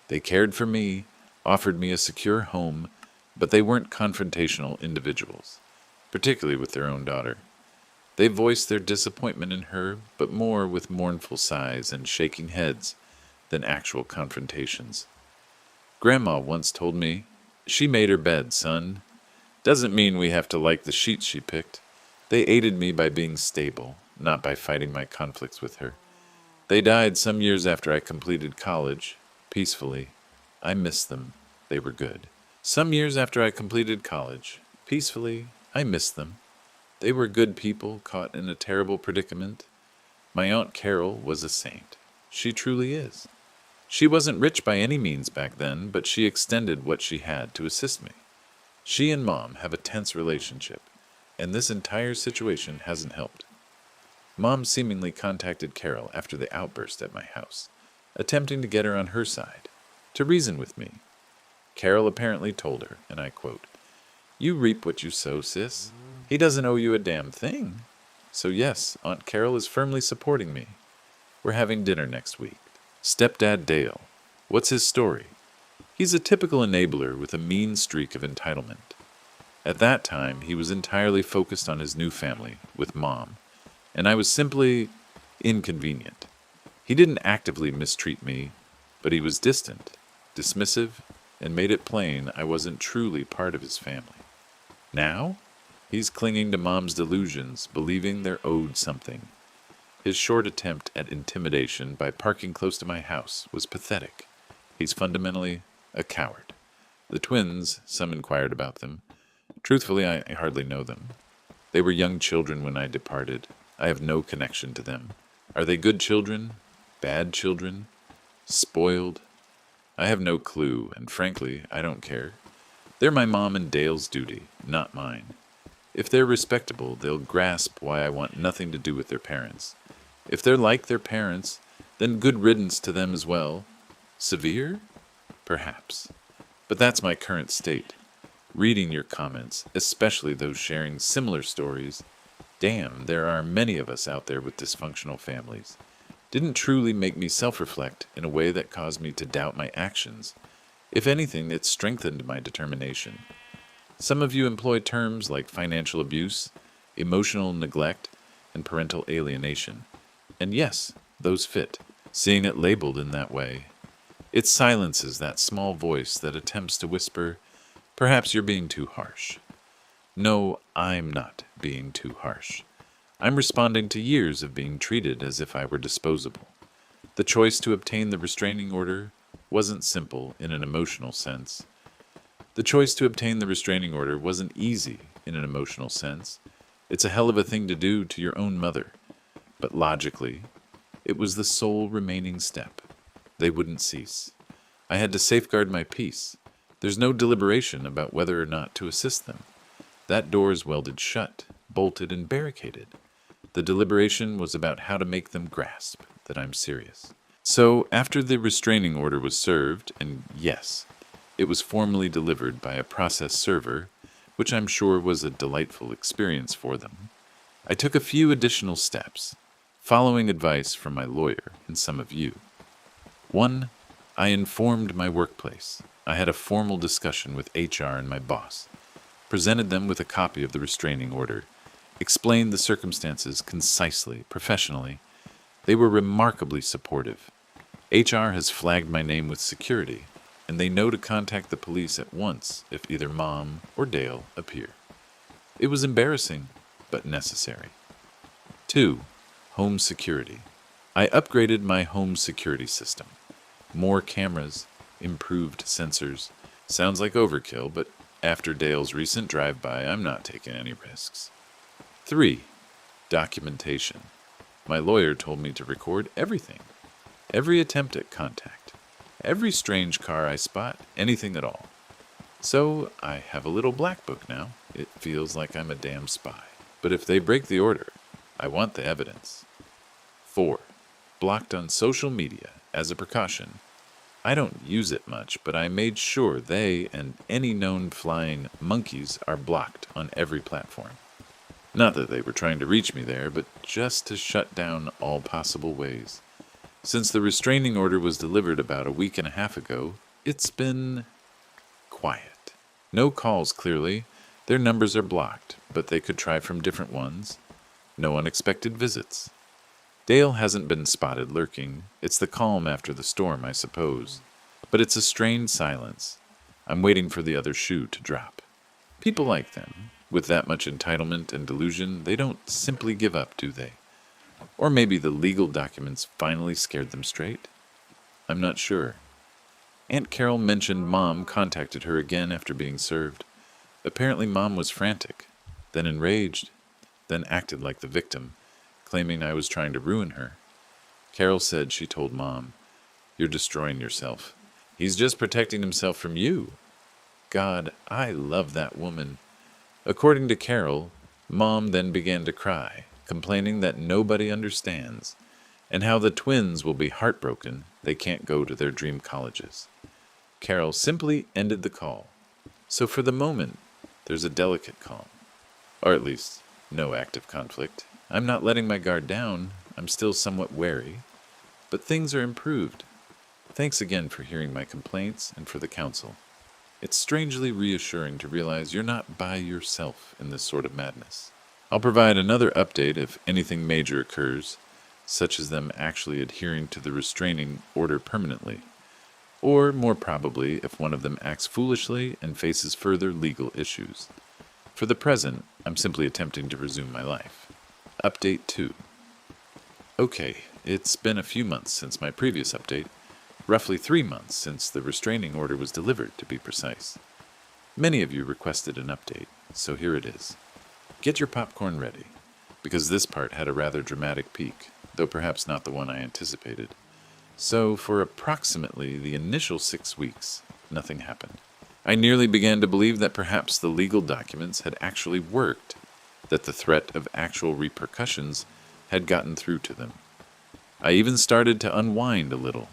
They cared for me, offered me a secure home, but they weren't confrontational individuals, particularly with their own daughter. They voiced their disappointment in her, but more with mournful sighs and shaking heads than actual confrontations. Grandma once told me, "She made her bed, son. Doesn't mean we have to like the sheets she picked. They aided me by being stable, not by fighting my conflicts with her. They died some years after I completed college, peacefully. I miss them. They were good. Some years after I completed college, peacefully, I miss them. They were good people caught in a terrible predicament. My Aunt Carol was a saint. She truly is. She wasn't rich by any means back then, but she extended what she had to assist me. She and Mom have a tense relationship, and this entire situation hasn't helped. Mom seemingly contacted Carol after the outburst at my house, attempting to get her on her side, to reason with me. Carol apparently told her, and I quote, 'You reap what you sow, sis. He doesn't owe you a damn thing.' So yes, Aunt Carol is firmly supporting me. We're having dinner next week. Stepdad Dale. What's his story? He's a typical enabler with a mean streak of entitlement. At that time, he was entirely focused on his new family, with Mom, and I was simply inconvenient. He didn't actively mistreat me, but he was distant, dismissive, and made it plain I wasn't truly part of his family. Now, he's clinging to Mom's delusions, believing they're owed something. His short attempt at intimidation by parking close to my house was pathetic. He's fundamentally a coward. The twins, some inquired about them. Truthfully, I hardly know them. They were young children when I departed. I have no connection to them. Are they good children? Bad children? Spoiled? I have no clue, and frankly, I don't care. They're my Mom and Dale's duty, not mine. If they're respectable, they'll grasp why I want nothing to do with their parents. If they're like their parents, then good riddance to them as well. Severe? Perhaps. But that's my current state. Reading your comments, especially those sharing similar stories, damn, there are many of us out there with dysfunctional families, didn't truly make me self-reflect in a way that caused me to doubt my actions. If anything, it strengthened my determination. Some of you employ terms like financial abuse, emotional neglect, and parental alienation. And yes, those fit, seeing it labeled in that way. It silences that small voice that attempts to whisper, "Perhaps you're being too harsh." No, I'm not being too harsh. I'm responding to years of being treated as if I were disposable. The choice to obtain the restraining order wasn't simple in an emotional sense. The choice to obtain the restraining order wasn't easy in an emotional sense. It's a hell of a thing to do to your own mother. But logically, it was the sole remaining step. They wouldn't cease. I had to safeguard my peace. There's no deliberation about whether or not to assist them. That door is welded shut, bolted, and barricaded. The deliberation was about how to make them grasp that I'm serious. So, after the restraining order was served, and yes, it was formally delivered by a process server, which I'm sure was a delightful experience for them, I took a few additional steps, following advice from my lawyer and some of you. 1. I informed my workplace. I had a formal discussion with HR and my boss, presented them with a copy of the restraining order, explained the circumstances concisely, professionally. They were remarkably supportive. HR has flagged my name with security, and they know to contact the police at once if either Mom or Dale appear. It was embarrassing, but necessary. 2. Home security. I upgraded my home security system. More cameras, improved sensors. Sounds like overkill, but after Dale's recent drive-by, I'm not taking any risks. 3. Documentation. My lawyer told me to record everything. Every attempt at contact. Every strange car I spot, anything at all. So I have a little black book now. It feels like I'm a damn spy. But if they break the order, I want the evidence. 4. Blocked on social media as a precaution. I don't use it much, but I made sure they and any known flying monkeys are blocked on every platform. Not that they were trying to reach me there, but just to shut down all possible ways. Since the restraining order was delivered about a week and a half ago, it's been quiet. No calls, clearly. Their numbers are blocked, but they could try from different ones. No unexpected visits. Dale hasn't been spotted lurking. It's the calm after the storm, I suppose. But it's a strained silence. I'm waiting for the other shoe to drop. People like them, with that much entitlement and delusion, they don't simply give up, do they? Or maybe the legal documents finally scared them straight? I'm not sure. Aunt Carol mentioned Mom contacted her again after being served. Apparently Mom was frantic, then enraged, then acted like the victim, claiming I was trying to ruin her. Carol said she told Mom, "You're destroying yourself. He's just protecting himself from you." God, I love that woman. According to Carol, Mom then began to cry, complaining that nobody understands, and how the twins will be heartbroken they can't go to their dream colleges. Carol simply ended the call. So for the moment, there's a delicate calm. Or at least, no active conflict. I'm not letting my guard down. I'm still somewhat wary. But things are improved. Thanks again for hearing my complaints and for the counsel. It's strangely reassuring to realize you're not by yourself in this sort of madness. I'll provide another update if anything major occurs, such as them actually adhering to the restraining order permanently, or more probably if one of them acts foolishly and faces further legal issues. For the present, I'm simply attempting to resume my life. Update 2. Okay, it's been a few months since my previous update, roughly 3 months since the restraining order was delivered, to be precise. Many of you requested an update, so here it is. Get your popcorn ready, because this part had a rather dramatic peak, though perhaps not the one I anticipated. So, for approximately the initial 6 weeks, nothing happened. I nearly began to believe that perhaps the legal documents had actually worked, that the threat of actual repercussions had gotten through to them. I even started to unwind a little.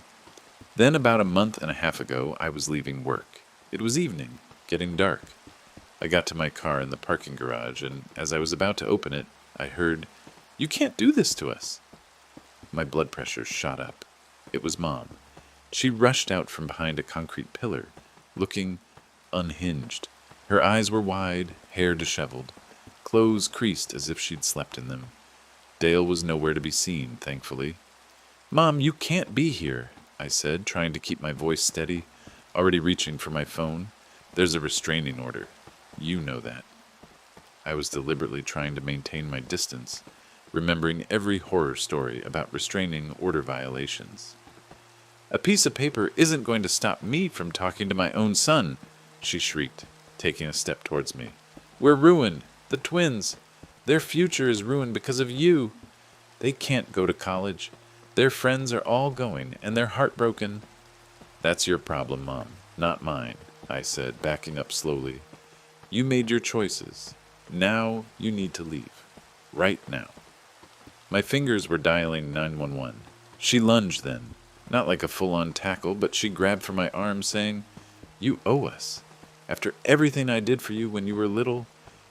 Then about a month and a half ago, I was leaving work. It was evening, getting dark. I got to my car in the parking garage, and as I was about to open it, I heard, "You can't do this to us." My blood pressure shot up. It was Mom. She rushed out from behind a concrete pillar, looking unhinged. Her eyes were wide, hair disheveled, clothes creased as if she'd slept in them. Dale was nowhere to be seen, thankfully. "Mom, you can't be here." I said, trying to keep my voice steady, already reaching for my phone. There's a restraining order. You know that. I was deliberately trying to maintain my distance, remembering every horror story about restraining order violations. A piece of paper isn't going to stop me from talking to my own son, she shrieked, taking a step towards me. We're ruined. The twins. Their future is ruined because of you. They can't go to college. Their friends are all going, and they're heartbroken. That's your problem, Mom, not mine, I said, backing up slowly. You made your choices. Now you need to leave. Right now. My fingers were dialing 911. She lunged then, not like a full-on tackle, but she grabbed for my arm, saying, You owe us. After everything I did for you when you were little,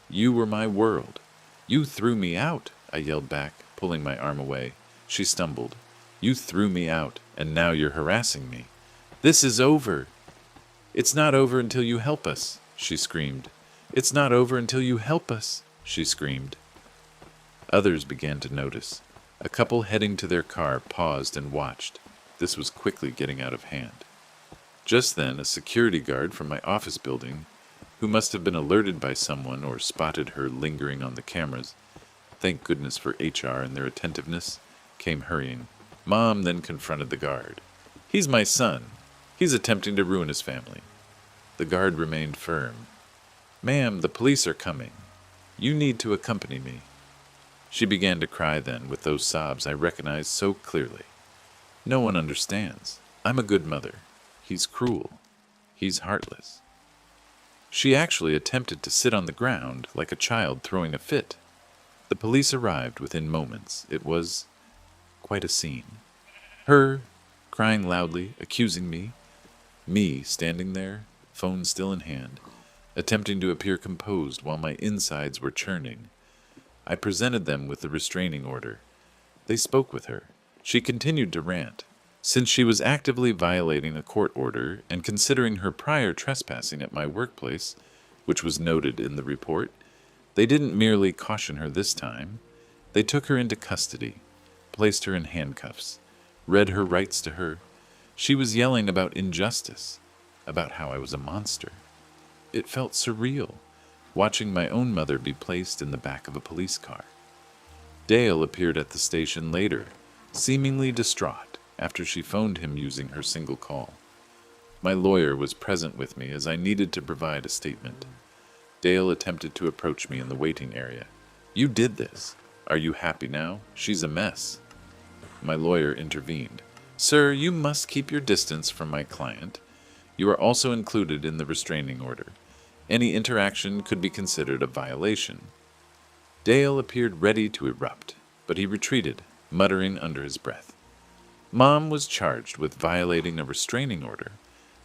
you were my world. You threw me out, I yelled back, pulling my arm away. She stumbled. You threw me out, and now you're harassing me. This is over. It's not over until you help us, she screamed. It's not over until you help us, she screamed. Others began to notice. A couple heading to their car paused and watched. This was quickly getting out of hand. Just then, a security guard from my office building, who must have been alerted by someone or spotted her lingering on the cameras, thank goodness for HR and their attentiveness, came hurrying. Mom then confronted the guard. He's my son. He's attempting to ruin his family. The guard remained firm. Ma'am, the police are coming. You need to accompany me. She began to cry then, with those sobs I recognized so clearly. No one understands. I'm a good mother. He's cruel. He's heartless. She actually attempted to sit on the ground like a child throwing a fit. The police arrived within moments. It was quite a scene. Her crying loudly, accusing me standing there, phone still in hand, attempting to appear composed while my insides were churning. I presented them with the restraining order. They spoke with her. She continued to rant. Since she was actively violating a court order and considering her prior trespassing at my workplace, which was noted in the report, they didn't merely caution her this time. They took her into custody, placed her in handcuffs, read her rights to her. She was yelling about injustice, about how I was a monster. It felt surreal, watching my own mother be placed in the back of a police car. Dale appeared at the station later, seemingly distraught after she phoned him using her single call. My lawyer was present with me as I needed to provide a statement. Dale attempted to approach me in the waiting area. You did this. Are you happy now? She's a mess. My lawyer intervened. Sir, you must keep your distance from my client. You are also included in the restraining order. Any interaction could be considered a violation. Dale appeared ready to erupt, but he retreated, muttering under his breath. Mom was charged with violating a restraining order,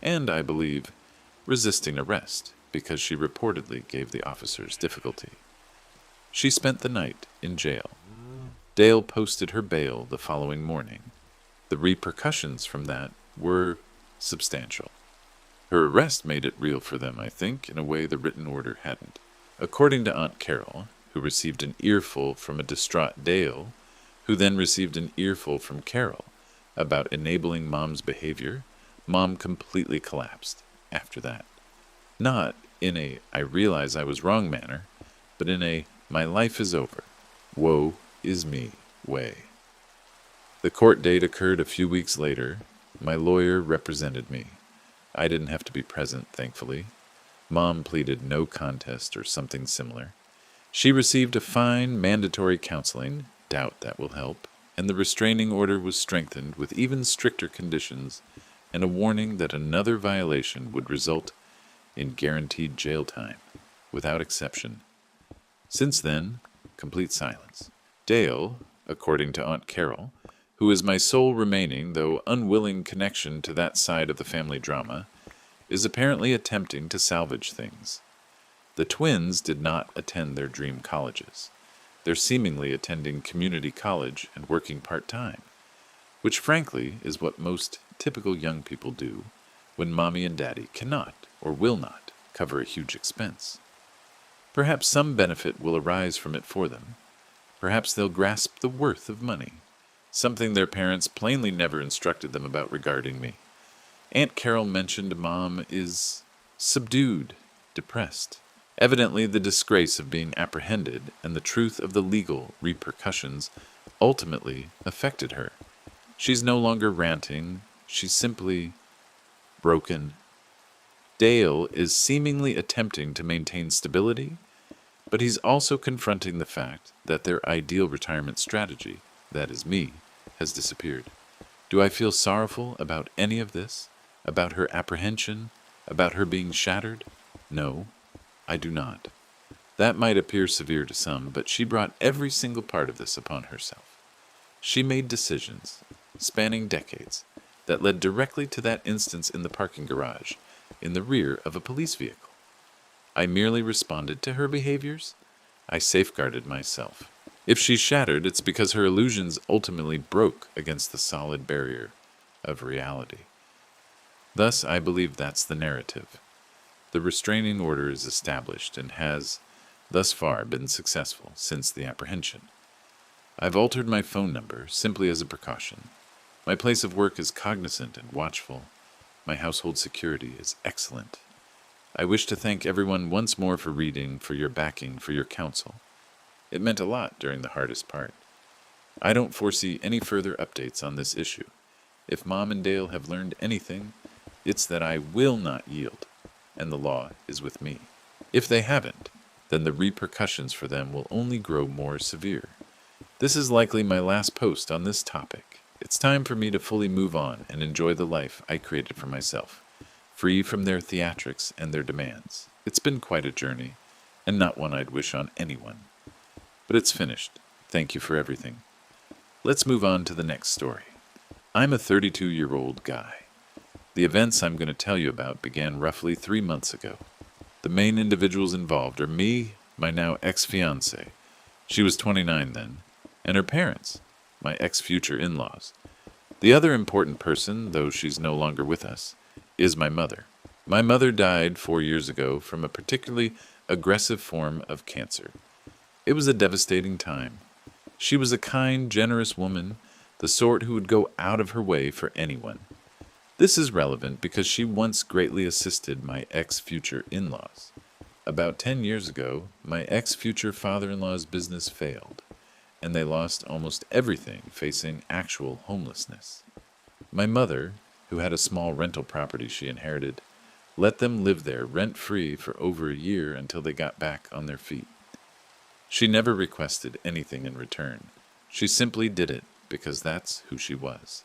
and, I believe, resisting arrest, because she reportedly gave the officers difficulty. She spent the night in jail. Dale posted her bail the following morning. The repercussions from that were substantial. Her arrest made it real for them, I think, in a way the written order hadn't. According to Aunt Carol, who received an earful from a distraught Dale, who then received an earful from Carol about enabling Mom's behavior, Mom completely collapsed after that. Not in a I realize I was wrong manner, but in a my life is over, woe is me way. The court date occurred a few weeks later. My lawyer represented me. I didn't have to be present, thankfully. Mom pleaded no contest or something similar. She received a fine, mandatory counseling, doubt that will help, and the restraining order was strengthened with even stricter conditions and a warning that another violation would result in guaranteed jail time, without exception. Since then, complete silence. Dale, according to Aunt Carol, who is my sole remaining, though unwilling, connection to that side of the family drama, is apparently attempting to salvage things. The twins did not attend their dream colleges. They're seemingly attending community college and working part-time, which frankly is what most typical young people do when mommy and daddy cannot or will not cover a huge expense. Perhaps some benefit will arise from it for them. Perhaps they'll grasp the worth of money. something their parents plainly never instructed them about regarding me. Aunt Carol mentioned Mom is subdued, depressed. Evidently, the disgrace of being apprehended and the truth of the legal repercussions ultimately affected her. She's no longer ranting, she's simply broken. Dale is seemingly attempting to maintain stability, but he's also confronting the fact that their ideal retirement strategy, that is me, has disappeared. Do I feel sorrowful about any of this? About her apprehension? About her being shattered? No, I do not. That might appear severe to some, but she brought every single part of this upon herself. She made decisions, spanning decades, that led directly to that instance in the parking garage, in the rear of a police vehicle. I merely responded to her behaviors. I safeguarded myself. If she's shattered, it's because her illusions ultimately broke against the solid barrier of reality. Thus, I believe that's the narrative. The restraining order is established and has, thus far, been successful since the apprehension. I've altered my phone number simply as a precaution. My place of work is cognizant and watchful. My household security is excellent. I wish to thank everyone once more for reading, for your backing, for your counsel. It meant a lot during the hardest part. I don't foresee any further updates on this issue. If Mom and Dale have learned anything, it's that I will not yield, and the law is with me. If they haven't, then the repercussions for them will only grow more severe. This is likely my last post on this topic. It's time for me to fully move on and enjoy the life I created for myself, free from their theatrics and their demands. It's been quite a journey, and not one I'd wish on anyone. But it's finished. Thank you for everything. Let's move on to the next story. I'm a 32-year-old guy. The events I'm going to tell you about began roughly 3 months ago. The main individuals involved are me, my now ex-fiancée. She was 29 then, and her parents, my ex-future in-laws. The other important person, though she's no longer with us, is my mother. My mother died 4 years ago from a particularly aggressive form of cancer. It was a devastating time. She was a kind, generous woman, the sort who would go out of her way for anyone. This is relevant because she once greatly assisted my ex-future in-laws. About 10 years ago, my ex-future father-in-law's business failed, and they lost almost everything, facing actual homelessness. My mother, who had a small rental property she inherited, let them live there rent-free for over a year until they got back on their feet. She never requested anything in return. She simply did it because that's who she was.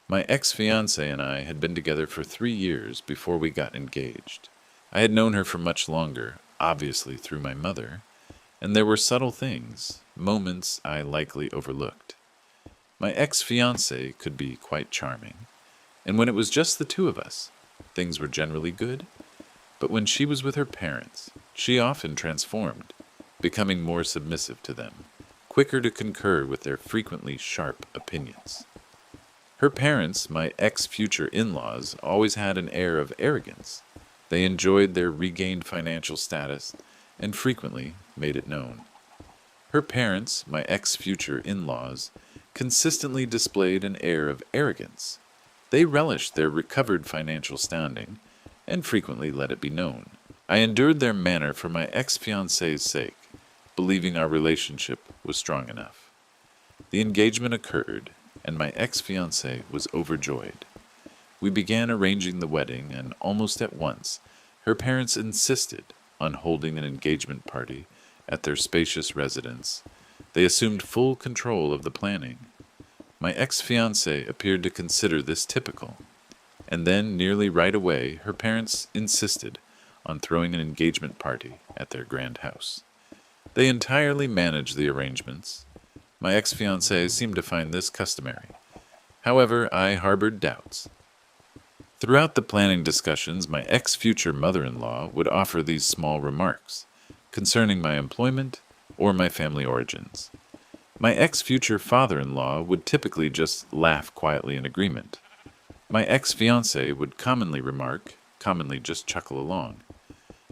My ex-fiancée and I had been together for 3 years before we got engaged. I had known her for much longer, obviously through my mother, and there were subtle things, moments I likely overlooked. My ex-fiancée could be quite charming, and when it was just the two of us, things were generally good. But when she was with her parents, she often transformed, becoming more submissive to them, quicker to concur with their frequently sharp opinions. Her parents, my ex-future in-laws, always had an air of arrogance. They enjoyed their regained financial status and frequently made it known. Her parents, my ex-future in-laws, consistently displayed an air of arrogance. They relished their recovered financial standing and frequently let it be known. I endured their manner for my ex-fiancée's sake, believing our relationship was strong enough. The engagement occurred, and my ex-fiancée was overjoyed. We began arranging the wedding, and almost at once, her parents insisted on holding an engagement party at their spacious residence. They assumed full control of the planning. My ex-fiancée appeared to consider this typical, and then nearly right away, her parents insisted on throwing an engagement party at their grand house. They entirely managed the arrangements. My ex-fiancée seemed to find this customary. However, I harbored doubts. Throughout the planning discussions, my ex-future mother-in-law would offer these small remarks concerning my employment or my family origins. My ex-future father-in-law would typically just laugh quietly in agreement. My ex-fiancée would commonly remark, commonly just chuckle along.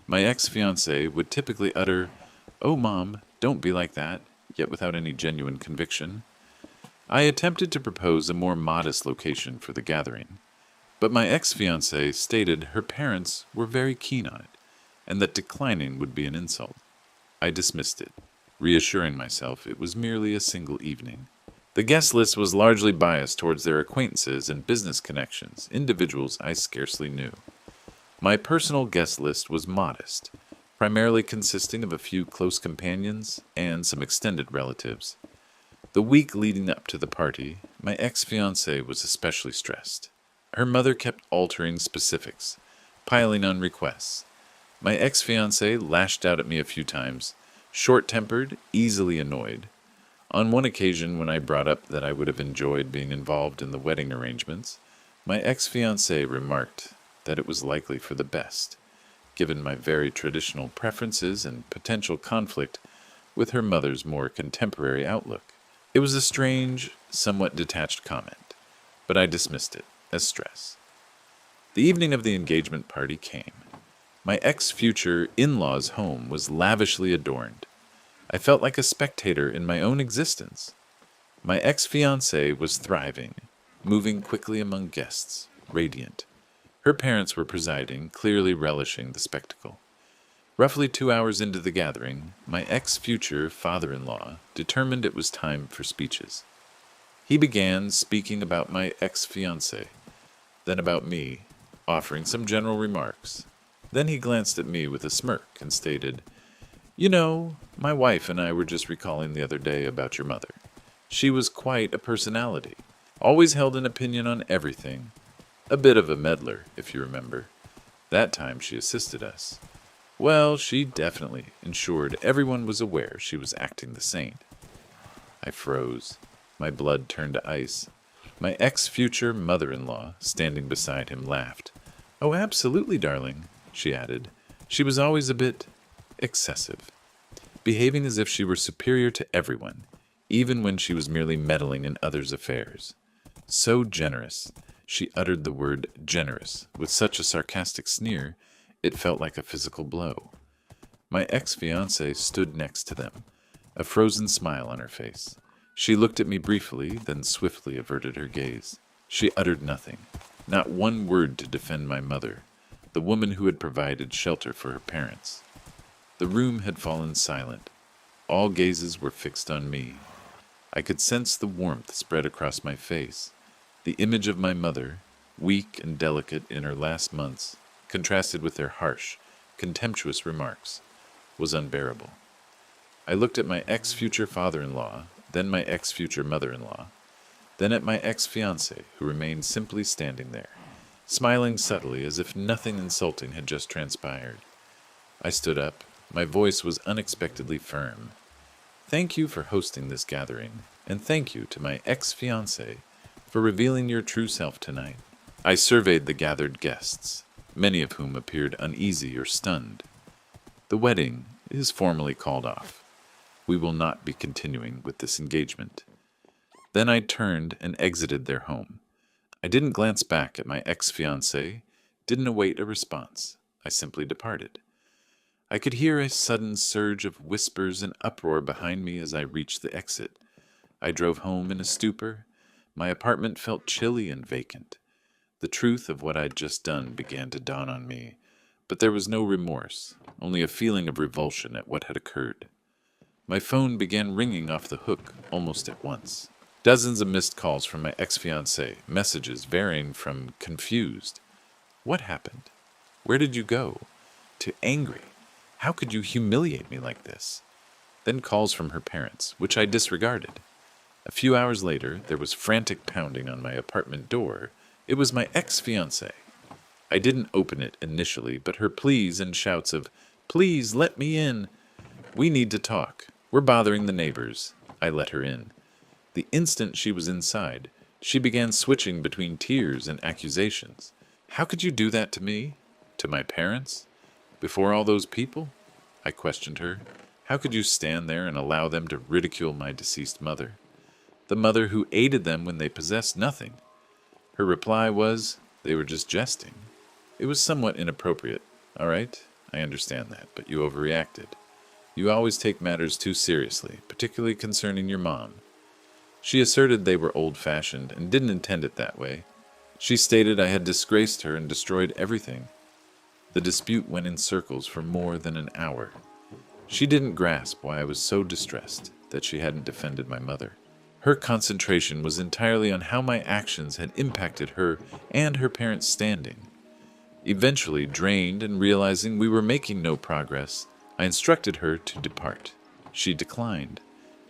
My ex-fiancée would typically utter, "Oh, Mom, don't be like that," yet without any genuine conviction. I attempted to propose a more modest location for the gathering, but my ex-fiancée stated her parents were very keen on it, and that declining would be an insult. I dismissed it, reassuring myself it was merely a single evening. The guest list was largely biased towards their acquaintances and business connections, individuals I scarcely knew. My personal guest list was modest, primarily consisting of a few close companions and some extended relatives. The week leading up to the party, my ex-fiancée was especially stressed. Her mother kept altering specifics, piling on requests. My ex-fiancée lashed out at me a few times, short-tempered, easily annoyed. On one occasion, when I brought up that I would have enjoyed being involved in the wedding arrangements, my ex-fiancée remarked that it was likely for the best, given my very traditional preferences and potential conflict with her mother's more contemporary outlook. It was a strange, somewhat detached comment, but I dismissed it as stress. The evening of the engagement party came. My ex-future in-law's home was lavishly adorned. I felt like a spectator in my own existence. My ex-fiancée was thriving, moving quickly among guests, radiant. Her parents were presiding, clearly relishing the spectacle. Roughly 2 hours into the gathering, my ex-future father-in-law determined it was time for speeches. He began speaking about my ex-fiancée, then about me, offering some general remarks. Then he glanced at me with a smirk and stated, "You know, my wife and I were just recalling the other day about your mother. She was quite a personality, always held an opinion on everything. A bit of a meddler, if you remember. That time she assisted us. Well, she definitely ensured everyone was aware she was acting the saint." I froze. My blood turned to ice. My ex-future mother-in-law, standing beside him, laughed. "Oh, absolutely, darling," she added. "She was always a bit excessive, behaving as if she were superior to everyone, even when she was merely meddling in others' affairs. So generous." She uttered the word generous with such a sarcastic sneer, it felt like a physical blow. My ex-fiancée stood next to them, a frozen smile on her face. She looked at me briefly, then swiftly averted her gaze. She uttered nothing, not one word to defend my mother, the woman who had provided shelter for her parents. The room had fallen silent. All gazes were fixed on me. I could sense the warmth spread across my face. The image of my mother, weak and delicate in her last months, contrasted with their harsh, contemptuous remarks, was unbearable. I looked at my ex-future father-in-law, then my ex-future mother-in-law, then at my ex-fiancée, who remained simply standing there, smiling subtly as if nothing insulting had just transpired. I stood up. My voice was unexpectedly firm. "Thank you for hosting this gathering, and thank you to my ex-fiancée for revealing your true self tonight." I surveyed the gathered guests, many of whom appeared uneasy or stunned. "The wedding is formally called off. We will not be continuing with this engagement." Then I turned and exited their home. I didn't glance back at my ex-fiancée, didn't await a response. I simply departed. I could hear a sudden surge of whispers and uproar behind me as I reached the exit. I drove home in a stupor. My apartment felt chilly and vacant. The truth of what I'd just done began to dawn on me, but there was no remorse, only a feeling of revulsion at what had occurred. My phone began ringing off the hook almost at once. Dozens of missed calls from my ex-fiancée, messages varying from confused, "What happened? Where did you go?" to angry, "How could you humiliate me like this?" Then calls from her parents, which I disregarded. A few hours later, there was frantic pounding on my apartment door. It was my ex-fiancée. I didn't open it initially, but her pleas and shouts of, "Please, let me in. We need to talk. We're bothering the neighbors." I let her in. The instant she was inside, she began switching between tears and accusations. "How could you do that to me? To my parents? Before all those people?" I questioned her. "How could you stand there and allow them to ridicule my deceased mother? The mother who aided them when they possessed nothing." Her reply was, "They were just jesting." It was somewhat inappropriate. "All right, I understand that, but you overreacted. You always take matters too seriously, particularly concerning your mom." She asserted they were old-fashioned and didn't intend it that way. She stated I had disgraced her and destroyed everything. The dispute went in circles for more than an hour. She didn't grasp why I was so distressed that she hadn't defended my mother. Her concentration was entirely on how my actions had impacted her and her parents' standing. Eventually, drained and realizing we were making no progress, I instructed her to depart. She declined,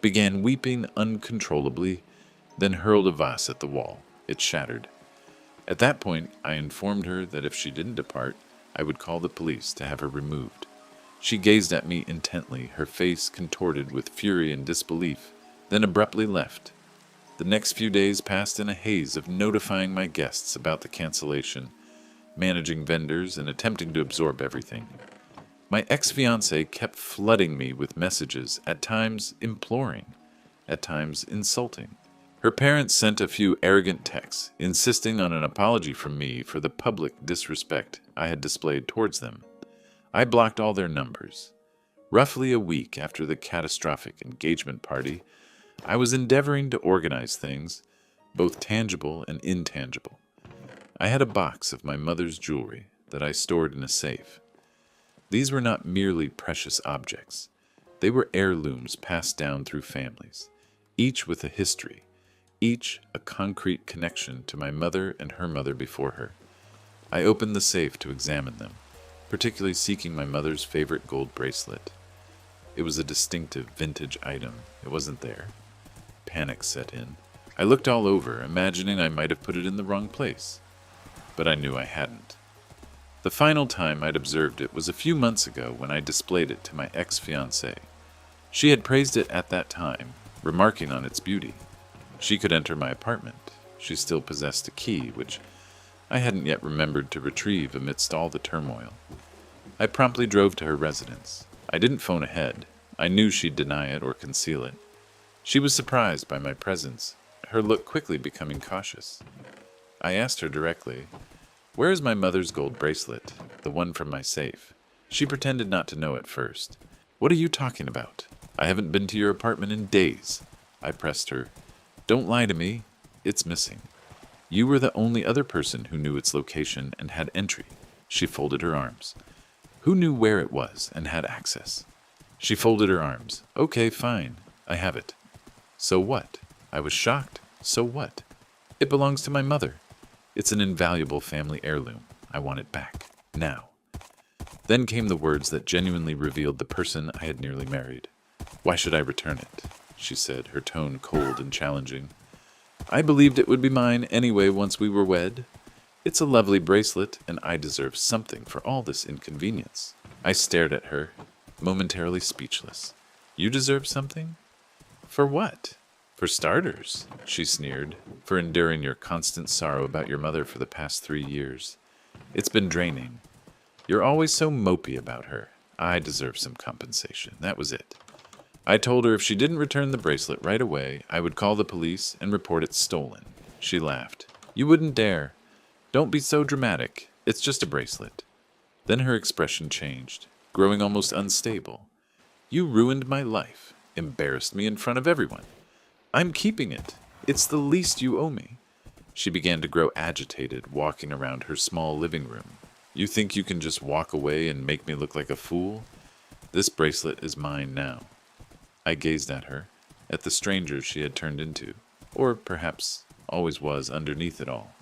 began weeping uncontrollably, then hurled a vase at the wall. It shattered. At that point, I informed her that if she didn't depart, I would call the police to have her removed. She gazed at me intently, her face contorted with fury and disbelief, then abruptly left. The next few days passed in a haze of notifying my guests about the cancellation, managing vendors, and attempting to absorb everything. My ex-fiancée kept flooding me with messages, at times imploring, at times insulting. Her parents sent a few arrogant texts, insisting on an apology from me for the public disrespect I had displayed towards them. I blocked all their numbers. Roughly a week after the catastrophic engagement party, I was endeavoring to organize things, both tangible and intangible. I had a box of my mother's jewelry that I stored in a safe. These were not merely precious objects. They were heirlooms passed down through families, each with a history, each a concrete connection to my mother and her mother before her. I opened the safe to examine them, particularly seeking my mother's favorite gold bracelet. It was a distinctive vintage item. It wasn't there. Panic set in. I looked all over, imagining I might have put it in the wrong place. But I knew I hadn't. The final time I'd observed it was a few months ago when I displayed it to my ex-fiancée. She had praised it at that time, remarking on its beauty. She could enter my apartment. She still possessed a key, which I hadn't yet remembered to retrieve amidst all the turmoil. I promptly drove to her residence. I didn't phone ahead. I knew she'd deny it or conceal it. She was surprised by my presence, her look quickly becoming cautious. I asked her directly, "Where is my mother's gold bracelet, the one from my safe?" She pretended not to know at first. "What are you talking about? I haven't been to your apartment in days." I pressed her. "Don't lie to me. It's missing. You were the only other person who knew its location and had entry." She folded her arms. "Who knew where it was and had access?" She folded her arms. "Okay, fine. I have it." "So what?" I was shocked. "So what? It belongs to my mother. It's an invaluable family heirloom. I want it back. Now." Then came the words that genuinely revealed the person I had nearly married. "Why should I return it?" she said, her tone cold and challenging. "I believed it would be mine anyway once we were wed. It's a lovely bracelet, and I deserve something for all this inconvenience." I stared at her, momentarily speechless. "You deserve something? For what?" "For starters," she sneered, "for enduring your constant sorrow about your mother for the past 3 years. It's been draining. You're always so mopey about her. I deserve some compensation. That was it." I told her if she didn't return the bracelet right away, I would call the police and report it stolen. She laughed. "You wouldn't dare. Don't be so dramatic. It's just a bracelet." Then her expression changed, growing almost unstable. "You ruined my life, embarrassed me in front of everyone. I'm keeping it. It's the least you owe me." She began to grow agitated, walking around her small living room. "You think you can just walk away and make me look like a fool? This bracelet is mine now." I gazed at her, at the stranger she had turned into, or perhaps always was underneath it all.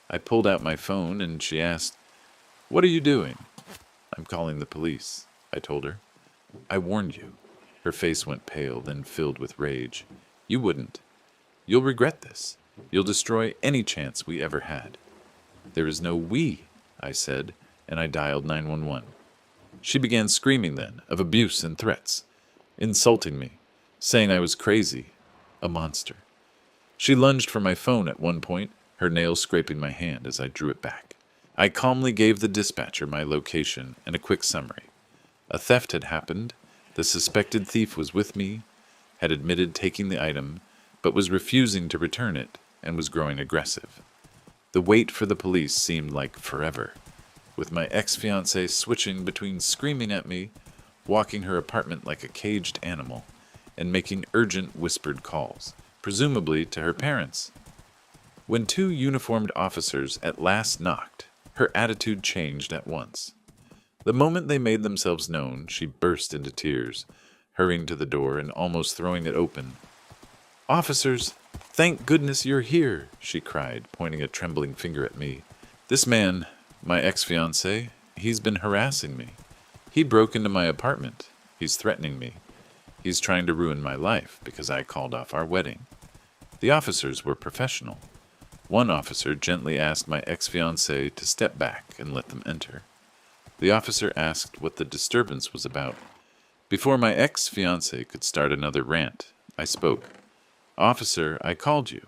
I pulled out my phone and she asked, "What are you doing?" "I'm calling the police," I told her. "I warned you." Her face went pale, then filled with rage. "You wouldn't. You'll regret this. You'll destroy any chance we ever had." "There is no we," I said, and I dialed 911. She began screaming then, of abuse and threats, insulting me, saying I was crazy, a monster. She lunged for my phone at one point, her nails scraping my hand as I drew it back. I calmly gave the dispatcher my location and a quick summary. A theft had happened, the suspected thief was with me, had admitted taking the item, but was refusing to return it and was growing aggressive. The wait for the police seemed like forever, with my ex-fiancée switching between screaming at me, walking her apartment like a caged animal, and making urgent whispered calls. presumably to her parents. When two uniformed officers at last knocked, her attitude changed at once. The moment they made themselves known, she burst into tears, hurrying to the door and almost throwing it open. "Officers, thank goodness you're here," she cried, pointing a trembling finger at me. "This man, my ex-fiancé, he's been harassing me. He broke into my apartment. He's threatening me. He's trying to ruin my life because I called off our wedding." The officers were professional. One officer gently asked my ex-fiancé to step back and let them enter. The officer asked what the disturbance was about. Before my ex-fiancé could start another rant, I spoke. "Officer, I called you.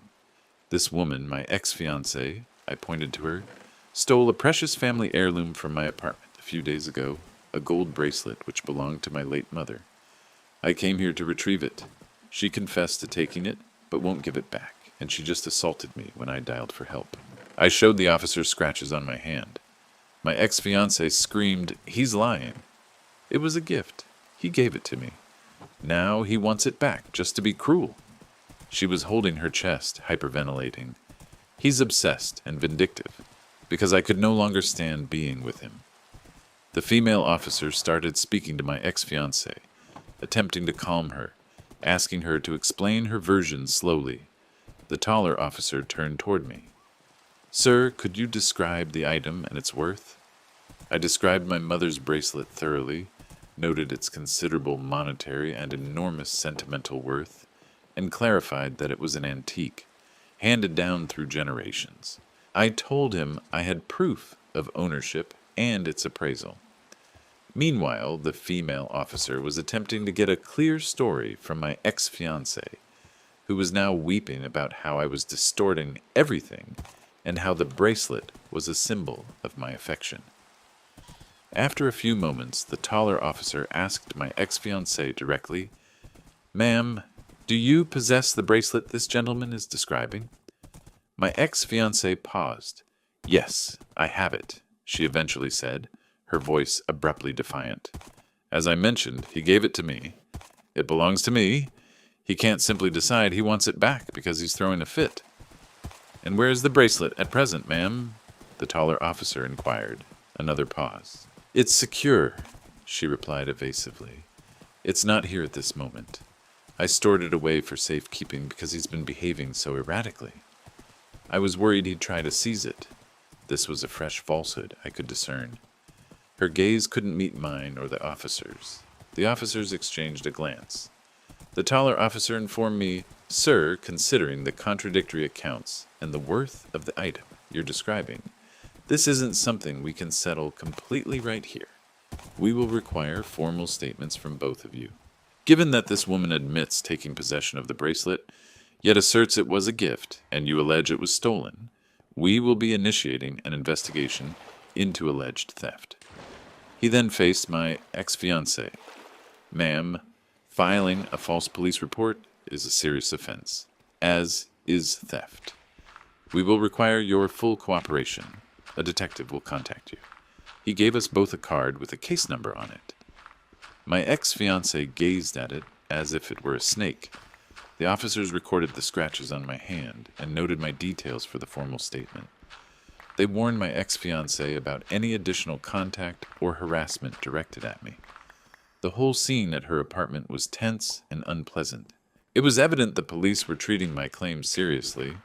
This woman, my ex-fiancée," I pointed to her, "stole a precious family heirloom from my apartment a few days ago, a gold bracelet which belonged to my late mother. I came here to retrieve it. She confessed to taking it, but won't give it back, and she just assaulted me when I dialed for help." I showed the officer scratches on my hand. My ex-fiancé screamed, "He's lying. It was a gift. He gave it to me. Now he wants it back, just to be cruel." She was holding her chest, hyperventilating. "He's obsessed and vindictive, because I could no longer stand being with him." The female officer started speaking to my ex-fiancé, attempting to calm her, asking her to explain her version slowly. The taller officer turned toward me. "Sir, could you describe the item and its worth?" I described my mother's bracelet thoroughly, noted its considerable monetary and enormous sentimental worth, and clarified that it was an antique, handed down through generations. I told him I had proof of ownership and its appraisal. Meanwhile, the female officer was attempting to get a clear story from my ex-fiancé, who was now weeping about how I was distorting everything and how the bracelet was a symbol of my affection. After a few moments, the taller officer asked my ex-fiancée directly, "Ma'am, do you possess the bracelet this gentleman is describing?" My ex-fiancée paused. "Yes, I have it," she eventually said, her voice abruptly defiant. "As I mentioned, he gave it to me. It belongs to me. He can't simply decide he wants it back because he's throwing a fit." "And where is the bracelet at present, ma'am?" the taller officer inquired. Another pause. "It's secure," she replied evasively. "It's not here at this moment. I stored it away for safekeeping because he's been behaving so erratically. I was worried he'd try to seize it." This was a fresh falsehood, I could discern. Her gaze couldn't meet mine or the officer's. The officers exchanged a glance. The taller officer informed me, "Sir, considering the contradictory accounts and the worth of the item you're describing, this isn't something we can settle completely right here. We will require formal statements from both of you. Given that this woman admits taking possession of the bracelet, yet asserts it was a gift, and you allege it was stolen, we will be initiating an investigation into alleged theft." He then faced my ex-fiancée. "Ma'am, filing a false police report is a serious offense, as is theft. We will require your full cooperation. A detective will contact you." He gave us both a card with a case number on it. My ex-fiancée gazed at it as if it were a snake. The officers recorded the scratches on my hand and noted my details for the formal statement. They warned my ex-fiancée about any additional contact or harassment directed at me. The whole scene at her apartment was tense and unpleasant. It was evident the police were treating my claims seriously,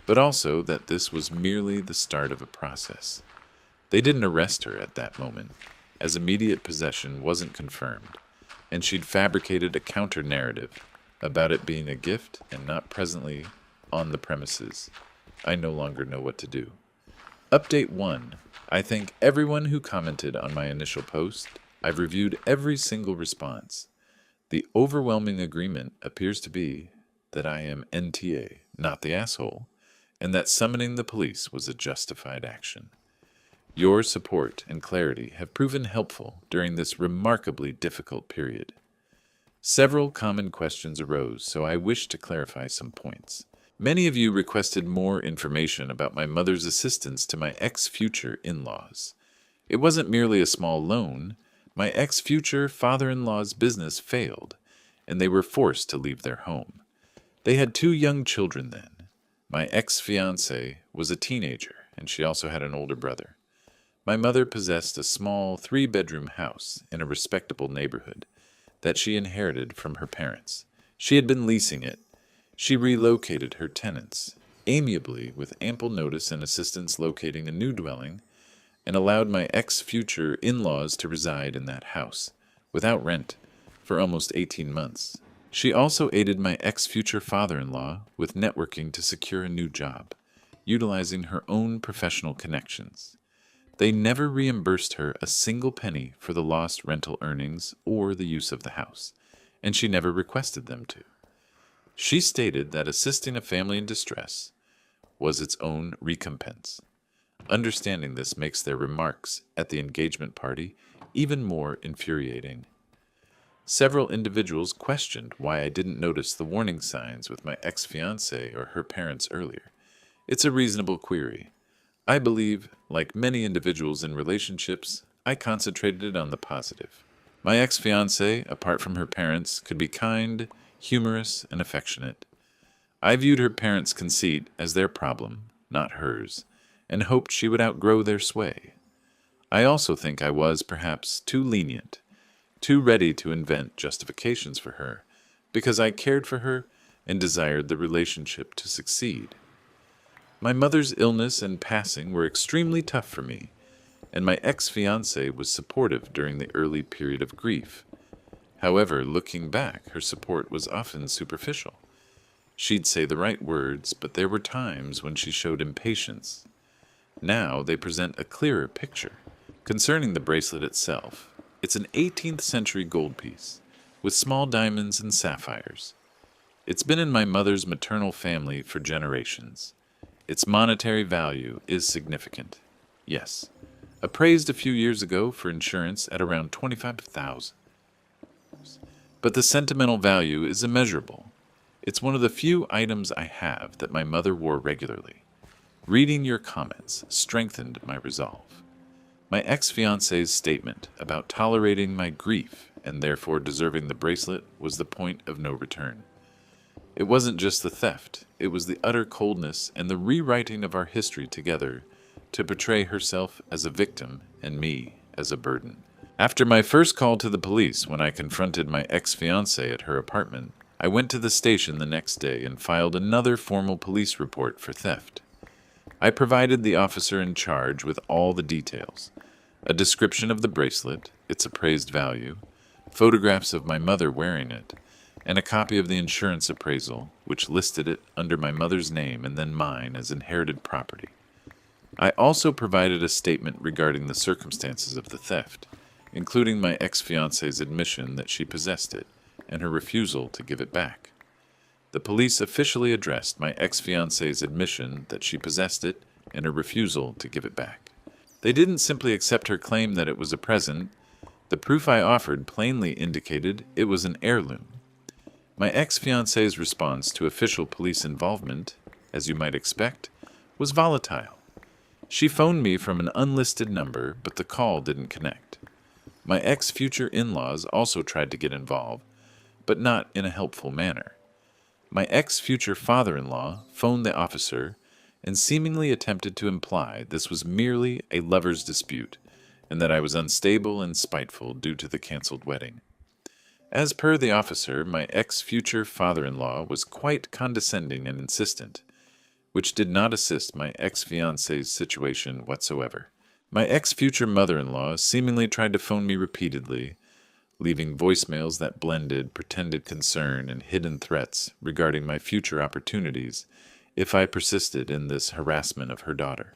but also that this was merely the start of a process. They didn't arrest her at that moment, as immediate possession wasn't confirmed, and she'd fabricated a counter-narrative about it being a gift and not presently on the premises. I no longer know what to do. Update 1. I thank everyone who commented on my initial post. I've reviewed every single response. The overwhelming agreement appears to be that I am NTA, not the asshole, and that summoning the police was a justified action. Your support and clarity have proven helpful during this remarkably difficult period. Several common questions arose, so I wish to clarify some points. Many of you requested more information about my mother's assistance to my ex-future in-laws. It wasn't merely a small loan. My ex-future father-in-law's business failed, and they were forced to leave their home. They had two young children then. My ex-fiancée was a teenager, and she also had an older brother. My mother possessed a small three-bedroom house in a respectable neighborhood that she inherited from her parents. She had been leasing it. She relocated her tenants, amiably with ample notice and assistance locating a new dwelling, and allowed my ex-future in-laws to reside in that house, without rent, for almost 18 months. She also aided my ex-future father-in-law with networking to secure a new job, utilizing her own professional connections. They never reimbursed her a single penny for the lost rental earnings or the use of the house, and she never requested them to. She stated that assisting a family in distress was its own recompense. Understanding this makes their remarks at the engagement party even more infuriating. Several individuals questioned why I didn't notice the warning signs with my ex-fiancée or her parents earlier. It's a reasonable query. I believe, like many individuals in relationships, I concentrated on the positive. My ex-fiancée, apart from her parents, could be kind, humorous, and affectionate. I viewed her parents' conceit as their problem, not hers, and hoped she would outgrow their sway. I also think I was, perhaps, too lenient, too ready to invent justifications for her, because I cared for her and desired the relationship to succeed. My mother's illness and passing were extremely tough for me, and my ex-fiancée was supportive during the early period of grief. However, looking back, her support was often superficial. She'd say the right words, but there were times when she showed impatience. Now they present a clearer picture. Concerning the bracelet itself, it's an 18th century gold piece, with small diamonds and sapphires. It's been in my mother's maternal family for generations. Its monetary value is significant. Yes, appraised a few years ago for insurance at around $25,000. But the sentimental value is immeasurable. It's one of the few items I have that my mother wore regularly. Reading your comments strengthened my resolve. My ex-fiancé's statement about tolerating my grief and therefore deserving the bracelet was the point of no return. It wasn't just the theft, it was the utter coldness and the rewriting of our history together to portray herself as a victim and me as a burden. After my first call to the police when I confronted my ex-fiancée at her apartment, I went to the station the next day and filed another formal police report for theft. I provided the officer in charge with all the details, a description of the bracelet, its appraised value, photographs of my mother wearing it, and a copy of the insurance appraisal, which listed it under my mother's name and then mine as inherited property. I also provided a statement regarding the circumstances of the theft, including my ex-fiancé's admission that she possessed it and her refusal to give it back. The police officially addressed my ex-fiancé's admission that she possessed it and her refusal to give it back. They didn't simply accept her claim that it was a present. The proof I offered plainly indicated it was an heirloom. My ex-fiancé's response to official police involvement, as you might expect, was volatile. She phoned me from an unlisted number, but the call didn't connect. My ex-future in-laws also tried to get involved, but not in a helpful manner. My ex-future father-in-law phoned the officer and seemingly attempted to imply this was merely a lover's dispute and that I was unstable and spiteful due to the canceled wedding. As per the officer, my ex-future father-in-law was quite condescending and insistent, which did not assist my ex-fiancé's situation whatsoever. My ex-future mother-in-law seemingly tried to phone me repeatedly, leaving voicemails that blended pretended concern and hidden threats regarding my future opportunities if I persisted in this harassment of her daughter.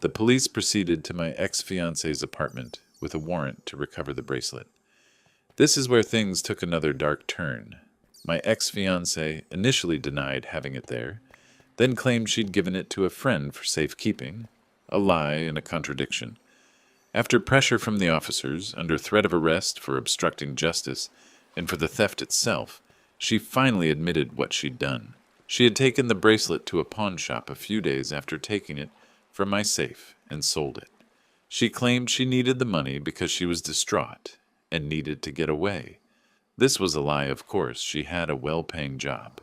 The police proceeded to my ex-fiancé's apartment with a warrant to recover the bracelet. This is where things took another dark turn. My ex-fiancée initially denied having it there, then claimed she'd given it to a friend for safekeeping, a lie and a contradiction. After pressure from the officers, under threat of arrest for obstructing justice and for the theft itself, she finally admitted what she'd done. She had taken the bracelet to a pawn shop a few days after taking it from my safe and sold it. She claimed she needed the money because she was distraught and needed to get away. This was a lie, of course. She had a well-paying job.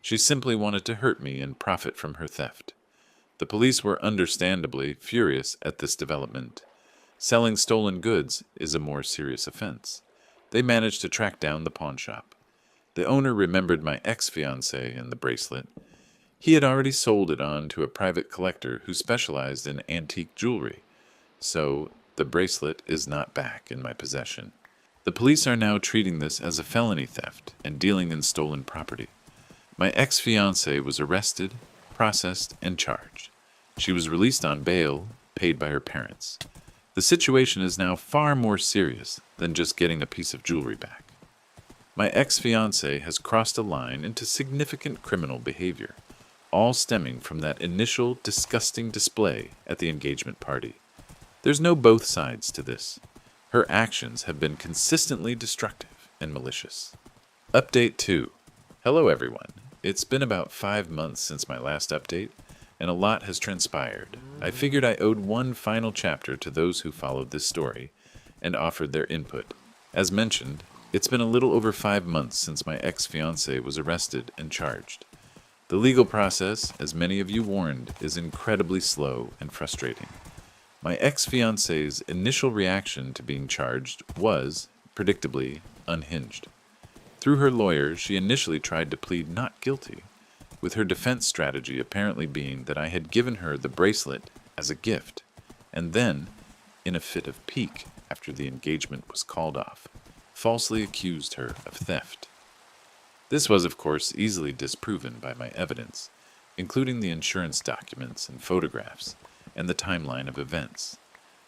She simply wanted to hurt me and profit from her theft. The police were understandably furious at this development. Selling stolen goods is a more serious offense. They managed to track down the pawn shop. The owner remembered my ex-fiancée and the bracelet. He had already sold it on to a private collector who specialized in antique jewelry, so the bracelet is not back in my possession. The police are now treating this as a felony theft and dealing in stolen property. My ex-fiancée was arrested, processed, and charged. She was released on bail, paid by her parents. The situation is now far more serious than just getting a piece of jewelry back. My ex-fiancée has crossed a line into significant criminal behavior, all stemming from that initial disgusting display at the engagement party. There's no both sides to this. Her actions have been consistently destructive and malicious. Update 2. Hello everyone. It's been about 5 months since my last update, and a lot has transpired. I figured I owed one final chapter to those who followed this story and offered their input. As mentioned, it's been a little over 5 months since my ex-fiancée was arrested and charged. The legal process, as many of you warned, is incredibly slow and frustrating. My ex-fiancée's initial reaction to being charged was, predictably, unhinged. Through her lawyer, she initially tried to plead not guilty, with her defense strategy apparently being that I had given her the bracelet as a gift, and then, in a fit of pique after the engagement was called off, falsely accused her of theft. This was, of course, easily disproven by my evidence, including the insurance documents and photographs, and the timeline of events.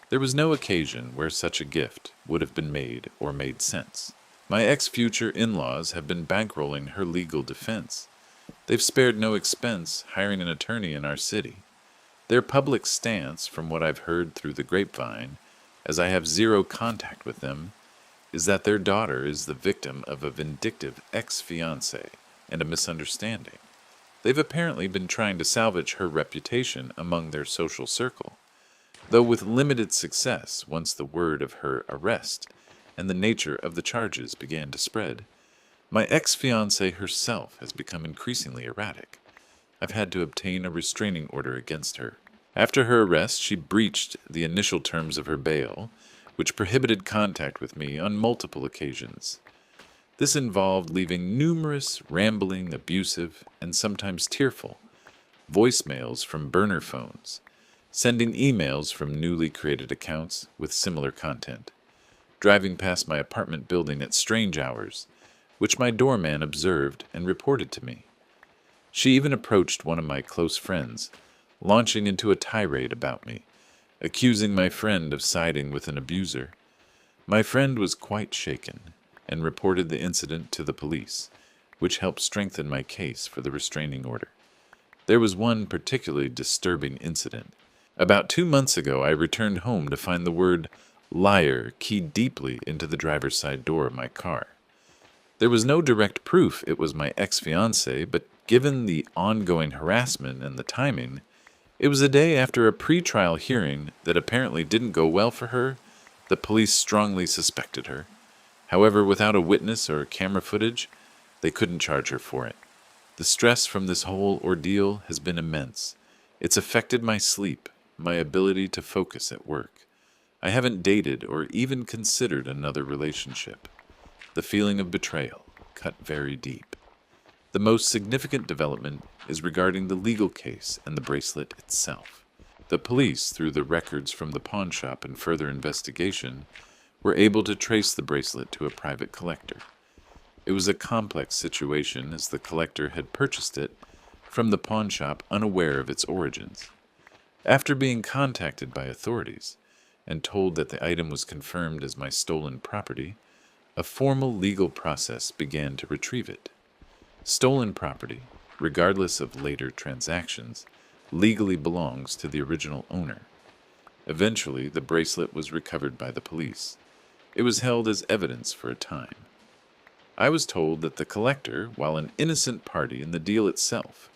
There was no occasion where such a gift would have been made or made sense. My ex-future in-laws have been bankrolling her legal defense. They've spared no expense hiring an attorney in our city. Their public stance, from what I've heard through the grapevine, as I have zero contact with them, is that their daughter is the victim of a vindictive ex-fiancé and a misunderstanding. They've apparently been trying to salvage her reputation among their social circle, though with limited success once the word of her arrest and the nature of the charges began to spread. My ex-fiancée herself has become increasingly erratic. I've had to obtain a restraining order against her. After her arrest, she breached the initial terms of her bail, which prohibited contact with me on multiple occasions. This involved leaving numerous rambling, abusive, and sometimes tearful voicemails from burner phones, sending emails from newly created accounts with similar content, driving past my apartment building at strange hours, which my doorman observed and reported to me. She even approached one of my close friends, launching into a tirade about me, accusing my friend of siding with an abuser. My friend was quite shaken and reported the incident to the police, which helped strengthen my case for the restraining order. There was one particularly disturbing incident. About 2 months ago, I returned home to find the word liar keyed deeply into the driver's side door of my car. There was no direct proof it was my ex-fiancée, but given the ongoing harassment and the timing, it was a day after a pre-trial hearing that apparently didn't go well for her. The police strongly suspected her. However, without a witness or camera footage, they couldn't charge her for it. The stress from this whole ordeal has been immense. It's affected my sleep, my ability to focus at work. I haven't dated or even considered another relationship. The feeling of betrayal cut very deep. The most significant development is regarding the legal case and the bracelet itself. The police, through the records from the pawn shop and further investigation, were able to trace the bracelet to a private collector. It was a complex situation as the collector had purchased it from the pawn shop unaware of its origins. After being contacted by authorities and told that the item was confirmed as my stolen property, a formal legal process began to retrieve it. Stolen property, regardless of later transactions, legally belongs to the original owner. Eventually, the bracelet was recovered by the police. It was held as evidence for a time. I was told that the collector, while an innocent party in the deal itself,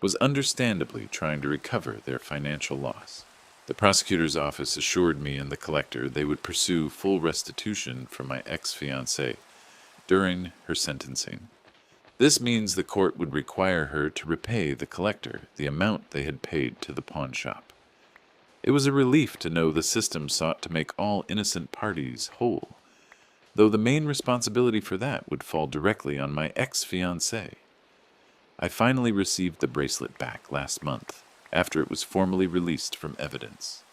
was understandably trying to recover their financial loss. The prosecutor's office assured me and the collector they would pursue full restitution for my ex-fiancée during her sentencing. This means the court would require her to repay the collector the amount they had paid to the pawn shop. It was a relief to know the system sought to make all innocent parties whole, though the main responsibility for that would fall directly on my ex-fiancée. I finally received the bracelet back last month, after it was formally released from evidence.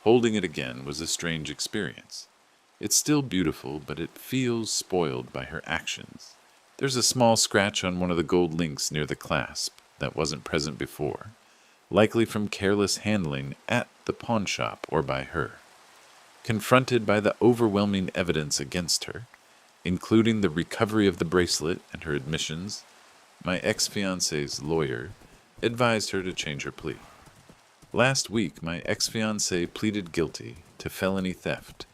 Holding it again was a strange experience. It's still beautiful, but it feels spoiled by her actions. There's a small scratch on one of the gold links near the clasp that wasn't present before, likely from careless handling at the pawn shop or by her. Confronted by the overwhelming evidence against her, including the recovery of the bracelet and her admissions, my ex-fiancée's lawyer advised her to change her plea. Last week, my ex-fiancée pleaded guilty to felony theft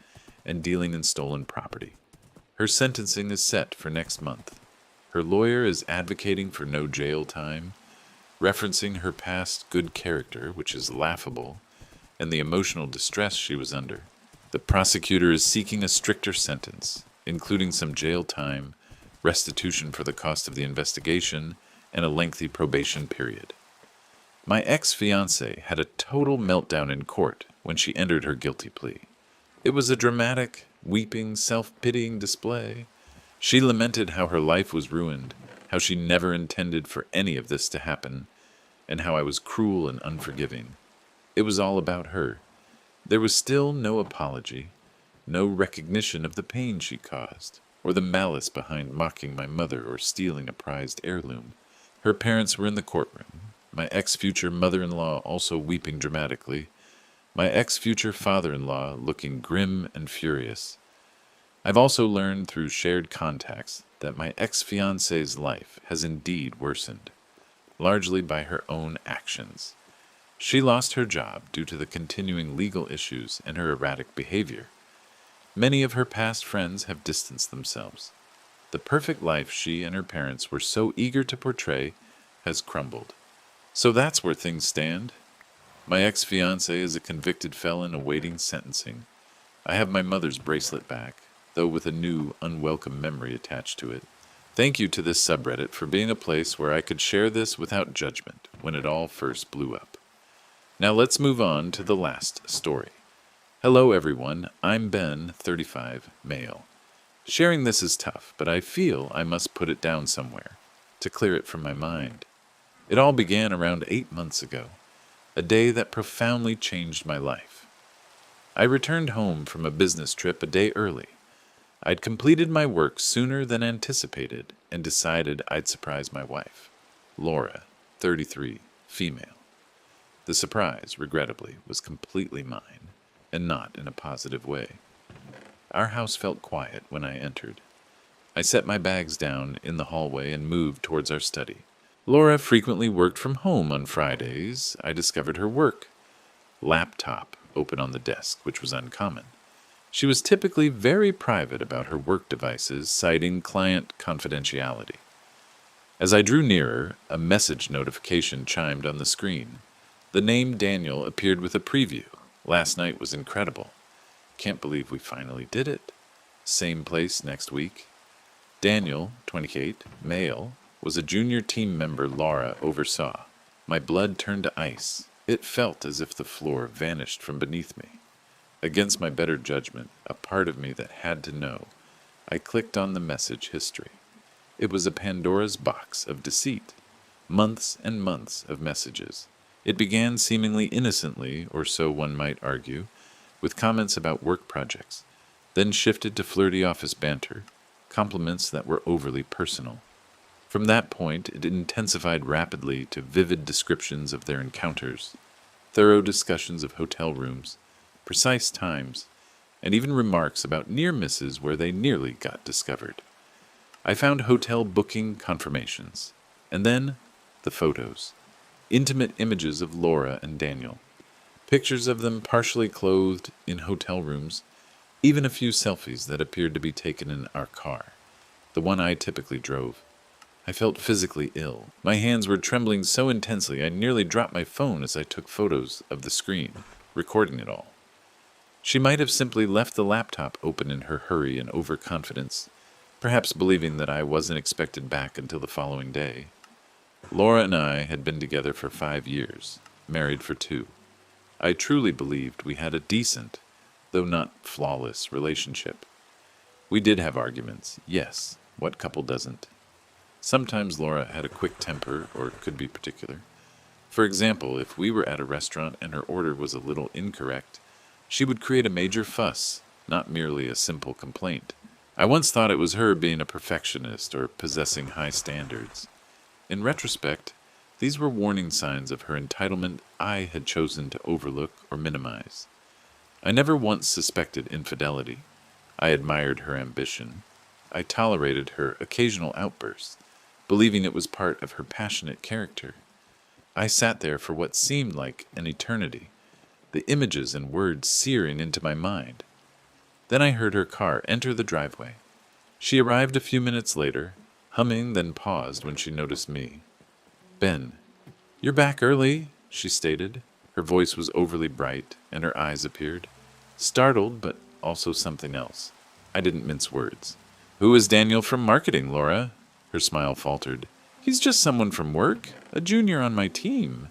and dealing in stolen property. Her sentencing is set for next month. Her lawyer is advocating for no jail time, referencing her past good character, which is laughable, and the emotional distress she was under. The prosecutor is seeking a stricter sentence, including some jail time, restitution for the cost of the investigation, and a lengthy probation period. My ex-fiancée had a total meltdown in court when she entered her guilty plea. It was a dramatic, weeping, self-pitying display. She lamented how her life was ruined, how she never intended for any of this to happen, and how I was cruel and unforgiving. It was all about her. There was still no apology, no recognition of the pain she caused, or the malice behind mocking my mother or stealing a prized heirloom. Her parents were in the courtroom, my ex-future mother-in-law also weeping dramatically, my ex-future father-in-law looking grim and furious. I've also learned through shared contacts that my ex-fiancée's life has indeed worsened, largely by her own actions. She lost her job due to the continuing legal issues and her erratic behavior. Many of her past friends have distanced themselves. The perfect life she and her parents were so eager to portray has crumbled. So that's where things stand. My ex-fiancée is a convicted felon awaiting sentencing. I have my mother's bracelet back, though with a new, unwelcome memory attached to it. Thank you to this subreddit for being a place where I could share this without judgment when it all first blew up. Now let's move on to the last story. Hello everyone, I'm Ben, 35, male. Sharing this is tough, but I feel I must put it down somewhere, to clear it from my mind. It all began around 8 months ago, a day that profoundly changed my life. I returned home from a business trip a day early. I'd completed my work sooner than anticipated and decided I'd surprise my wife, Laura, 33, female. The surprise, regrettably, was completely mine, and not in a positive way. Our house felt quiet when I entered. I set my bags down in the hallway and moved towards our study. Laura frequently worked from home on Fridays. I discovered her work laptop open on the desk, which was uncommon. She was typically very private about her work devices, citing client confidentiality. As I drew nearer, a message notification chimed on the screen. The name Daniel appeared with a preview. Last night was incredible. Can't believe we finally did it. Same place next week. Daniel, 28, male, was a junior team member Laura oversaw. My blood turned to ice. It felt as if the floor vanished from beneath me. Against my better judgment, a part of me that had to know, I clicked on the message history. It was a Pandora's box of deceit. Months and months of messages. It began seemingly innocently, or so one might argue, with comments about work projects, then shifted to flirty office banter, compliments that were overly personal. From that point, it intensified rapidly to vivid descriptions of their encounters, thorough discussions of hotel rooms, precise times, and even remarks about near misses where they nearly got discovered. I found hotel booking confirmations, and then the photos. Intimate images of Laura and Daniel. Pictures of them partially clothed in hotel rooms, even a few selfies that appeared to be taken in our car, the one I typically drove. I felt physically ill. My hands were trembling so intensely I nearly dropped my phone as I took photos of the screen, recording it all. She might have simply left the laptop open in her hurry and overconfidence, perhaps believing that I wasn't expected back until the following day. Laura and I had been together for 5 years, married for 2. I truly believed we had a decent, though not flawless, relationship. We did have arguments, yes, what couple doesn't? Sometimes Laura had a quick temper or could be particular. For example, if we were at a restaurant and her order was a little incorrect, she would create a major fuss, not merely a simple complaint. I once thought it was her being a perfectionist or possessing high standards. In retrospect, these were warning signs of her entitlement I had chosen to overlook or minimize. I never once suspected infidelity. I admired her ambition. I tolerated her occasional outbursts, believing it was part of her passionate character. I sat there for what seemed like an eternity, the images and words searing into my mind. Then I heard her car enter the driveway. She arrived a few minutes later, humming, then paused when she noticed me. "Ben, you're back early," she stated. Her voice was overly bright, and her eyes appeared. Startled, but also something else. I didn't mince words. "Who is Daniel from marketing, Laura?" Her smile faltered. "He's just someone from work, a junior on my team."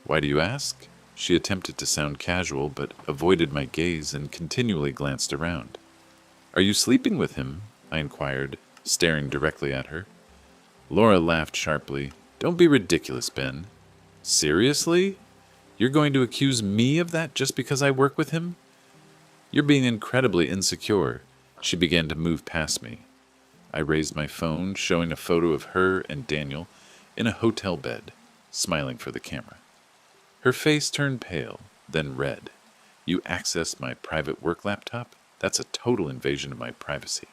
"Why do you ask?" She attempted to sound casual, but avoided my gaze and continually glanced around. "Are you sleeping with him?" I inquired, staring directly at her. Laura laughed sharply. "Don't be ridiculous, Ben." "Seriously? You're going to accuse me of that just because I work with him?" "You're being incredibly insecure." She began to move past me. I raised my phone, showing a photo of her and Daniel in a hotel bed, smiling for the camera. Her face turned pale, then red. "You accessed my private work laptop? That's a total invasion of my privacy."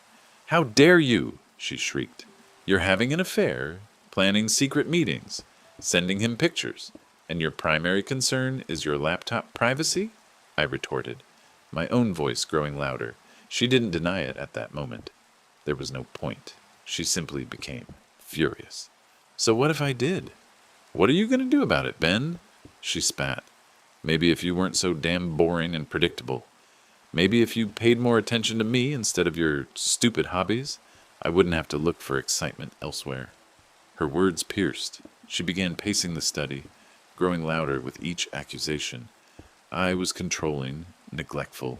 "How dare you!" she shrieked. "You're having an affair, planning secret meetings, sending him pictures, and your primary concern is your laptop privacy?" I retorted, my own voice growing louder. She didn't deny it at that moment. There was no point. She simply became furious. "So what if I did? What are you going to do about it, Ben?" She spat. "Maybe if you weren't so damn boring and predictable. Maybe if you paid more attention to me instead of your stupid hobbies, I wouldn't have to look for excitement elsewhere." Her words pierced. She began pacing the study, growing louder with each accusation. I was controlling, neglectful,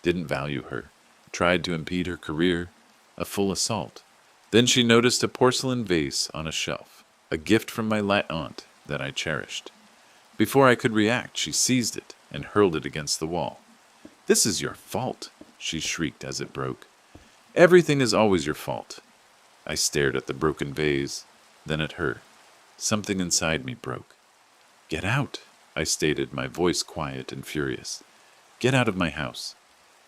didn't value her, tried to impede her career, a full assault. Then she noticed a porcelain vase on a shelf, a gift from my late aunt that I cherished. Before I could react, she seized it and hurled it against the wall. "This is your fault," she shrieked as it broke. "Everything is always your fault." I stared at the broken vase, then at her. Something inside me broke. "Get out," I stated, my voice quiet and furious. "Get out of my house.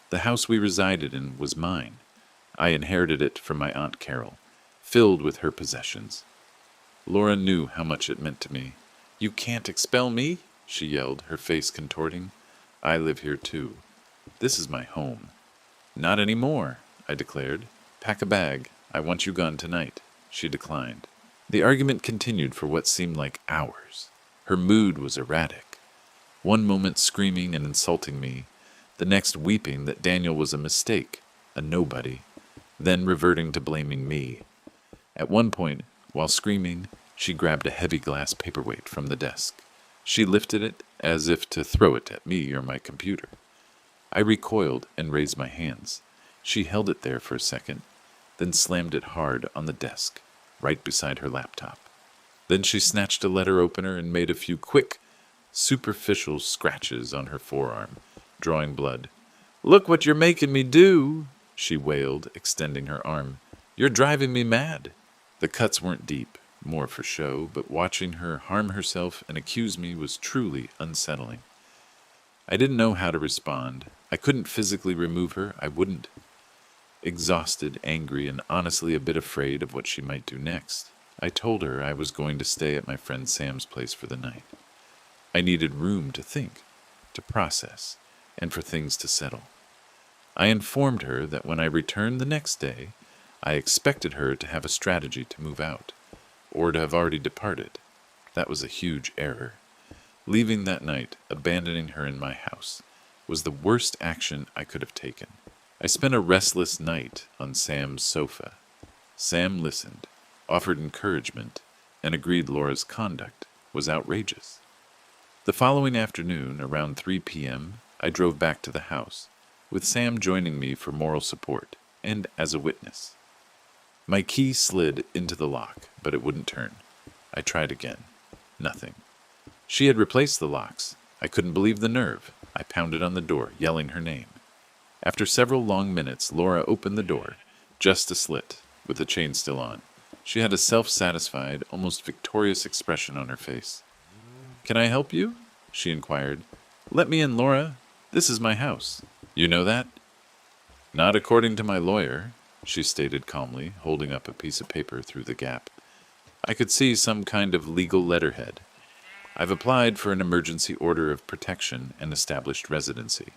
The house we resided in was mine. I inherited it from my Aunt Carol, filled with her possessions." Laura knew how much it meant to me. "You can't expel me," she yelled, her face contorting. "I live here too. This is my home." "Not anymore," I declared. "Pack a bag. I want you gone tonight." She declined. The argument continued for what seemed like hours. Her mood was erratic. One moment screaming and insulting me, the next weeping that Daniel was a mistake, a nobody, then reverting to blaming me. At one point, while screaming, she grabbed a heavy glass paperweight from the desk. She lifted it as if to throw it at me or my computer. I recoiled and raised my hands. She held it there for a second, then slammed it hard on the desk, right beside her laptop. Then she snatched a letter opener and made a few quick, superficial scratches on her forearm, drawing blood. "Look what you're making me do," she wailed, extending her arm. "You're driving me mad." The cuts weren't deep, more for show, but watching her harm herself and accuse me was truly unsettling. I didn't know how to respond. I couldn't physically remove her. I wouldn't. Exhausted, angry, and honestly a bit afraid of what she might do next, I told her I was going to stay at my friend Sam's place for the night. I needed room to think, to process, and for things to settle. I informed her that when I returned the next day, I expected her to have a strategy to move out, or to have already departed. That was a huge error. Leaving that night, abandoning her in my house, was the worst action I could have taken. I spent a restless night on Sam's sofa, Sam listened, offered encouragement, and agreed Laura's conduct was outrageous. The following afternoon, around 3 p.m., I drove back to the house, with Sam joining me for moral support and as a witness. My key slid into the lock, but it wouldn't turn. I tried again. Nothing. She had replaced the locks. I couldn't believe the nerve. I pounded on the door, yelling her name. After several long minutes, Laura opened the door, just a slit, with the chain still on. She had a self-satisfied, almost victorious expression on her face. "Can I help you?" she inquired. "Let me in, Laura. This is my house. You know that?" "Not according to my lawyer," she stated calmly, holding up a piece of paper through the gap. I could see some kind of legal letterhead. "I've applied for an emergency order of protection and established residency.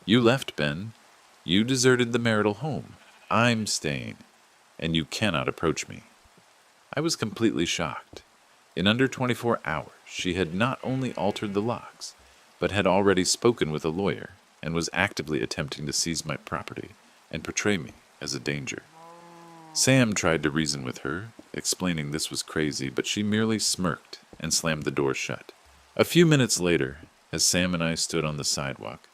You left, Ben. You deserted the marital home. I'm staying, and you cannot approach me." I was completely shocked. In under 24 hours, she had not only altered the locks, but had already spoken with a lawyer and was actively attempting to seize my property and portray me as a danger. Sam tried to reason with her, explaining this was crazy, but she merely smirked and slammed the door shut. A few minutes later, as Sam and I stood on the sidewalk,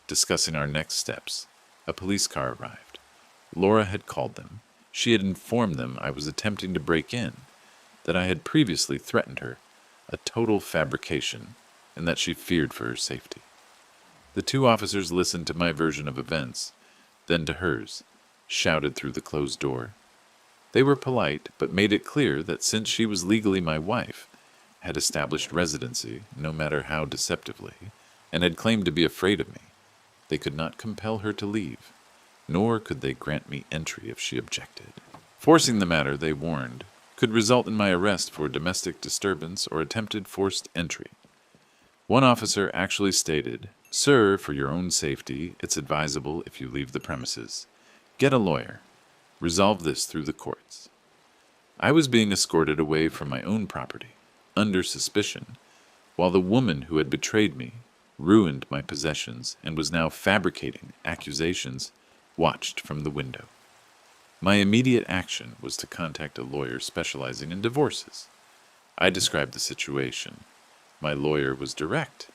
discussing our next steps, a police car arrived. Laura had called them. She had informed them I was attempting to break in, that I had previously threatened her, a total fabrication, and that she feared for her safety. The two officers listened to my version of events, then to hers, shouted through the closed door. They were polite, but made it clear that since she was legally my wife, had established residency, no matter how deceptively, and had claimed to be afraid of me, they could not compel her to leave, nor could they grant me entry if she objected. Forcing the matter, they warned, could result in my arrest for domestic disturbance or attempted forced entry. One officer actually stated, "Sir, for your own safety, it's advisable if you leave the premises. Get a lawyer. Resolve this through the courts." I was being escorted away from my own property, under suspicion, while the woman who had betrayed me, ruined my possessions, and was now fabricating accusations, watched from the window. My immediate action was to contact a lawyer specializing in divorces. I described the situation. My lawyer was direct.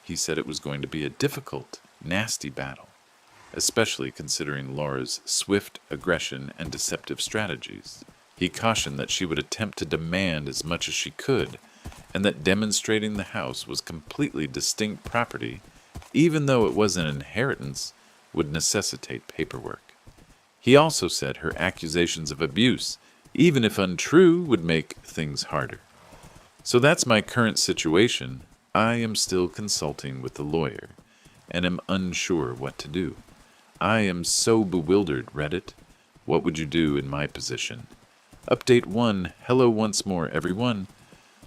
He said it was going to be a difficult, nasty battle, especially considering Laura's swift aggression and deceptive strategies. He cautioned that she would attempt to demand as much as she could, and that demonstrating the house was completely distinct property, even though it was an inheritance, would necessitate paperwork. He also said her accusations of abuse, even if untrue, would make things harder. So that's my current situation. I am still consulting with the lawyer, and am unsure what to do. I am so bewildered, Reddit. What would you do in my position? Update 1. Hello once more, everyone.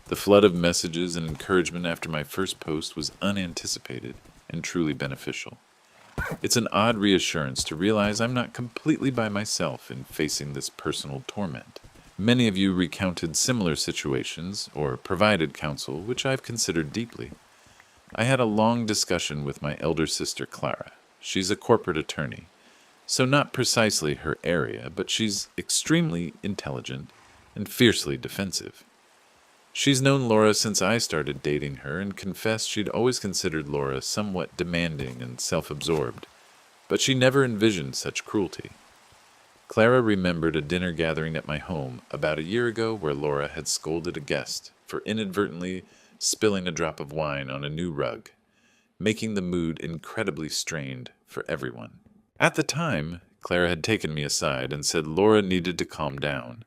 The flood of messages and encouragement after my first post was unanticipated and truly beneficial. It's an odd reassurance to realize I'm not completely by myself in facing this personal torment. Many of you recounted similar situations or provided counsel, which I've considered deeply. I had a long discussion with my elder sister, Clara. She's a corporate attorney, so not precisely her area, but she's extremely intelligent and fiercely defensive. She's known Laura since I started dating her and confessed she'd always considered Laura somewhat demanding and self-absorbed, but she never envisioned such cruelty. Clara remembered a dinner gathering at my home about a year ago where Laura had scolded a guest for inadvertently spilling a drop of wine on a new rug, making the mood incredibly strained for everyone. At the time, Clara had taken me aside and said Laura needed to calm down,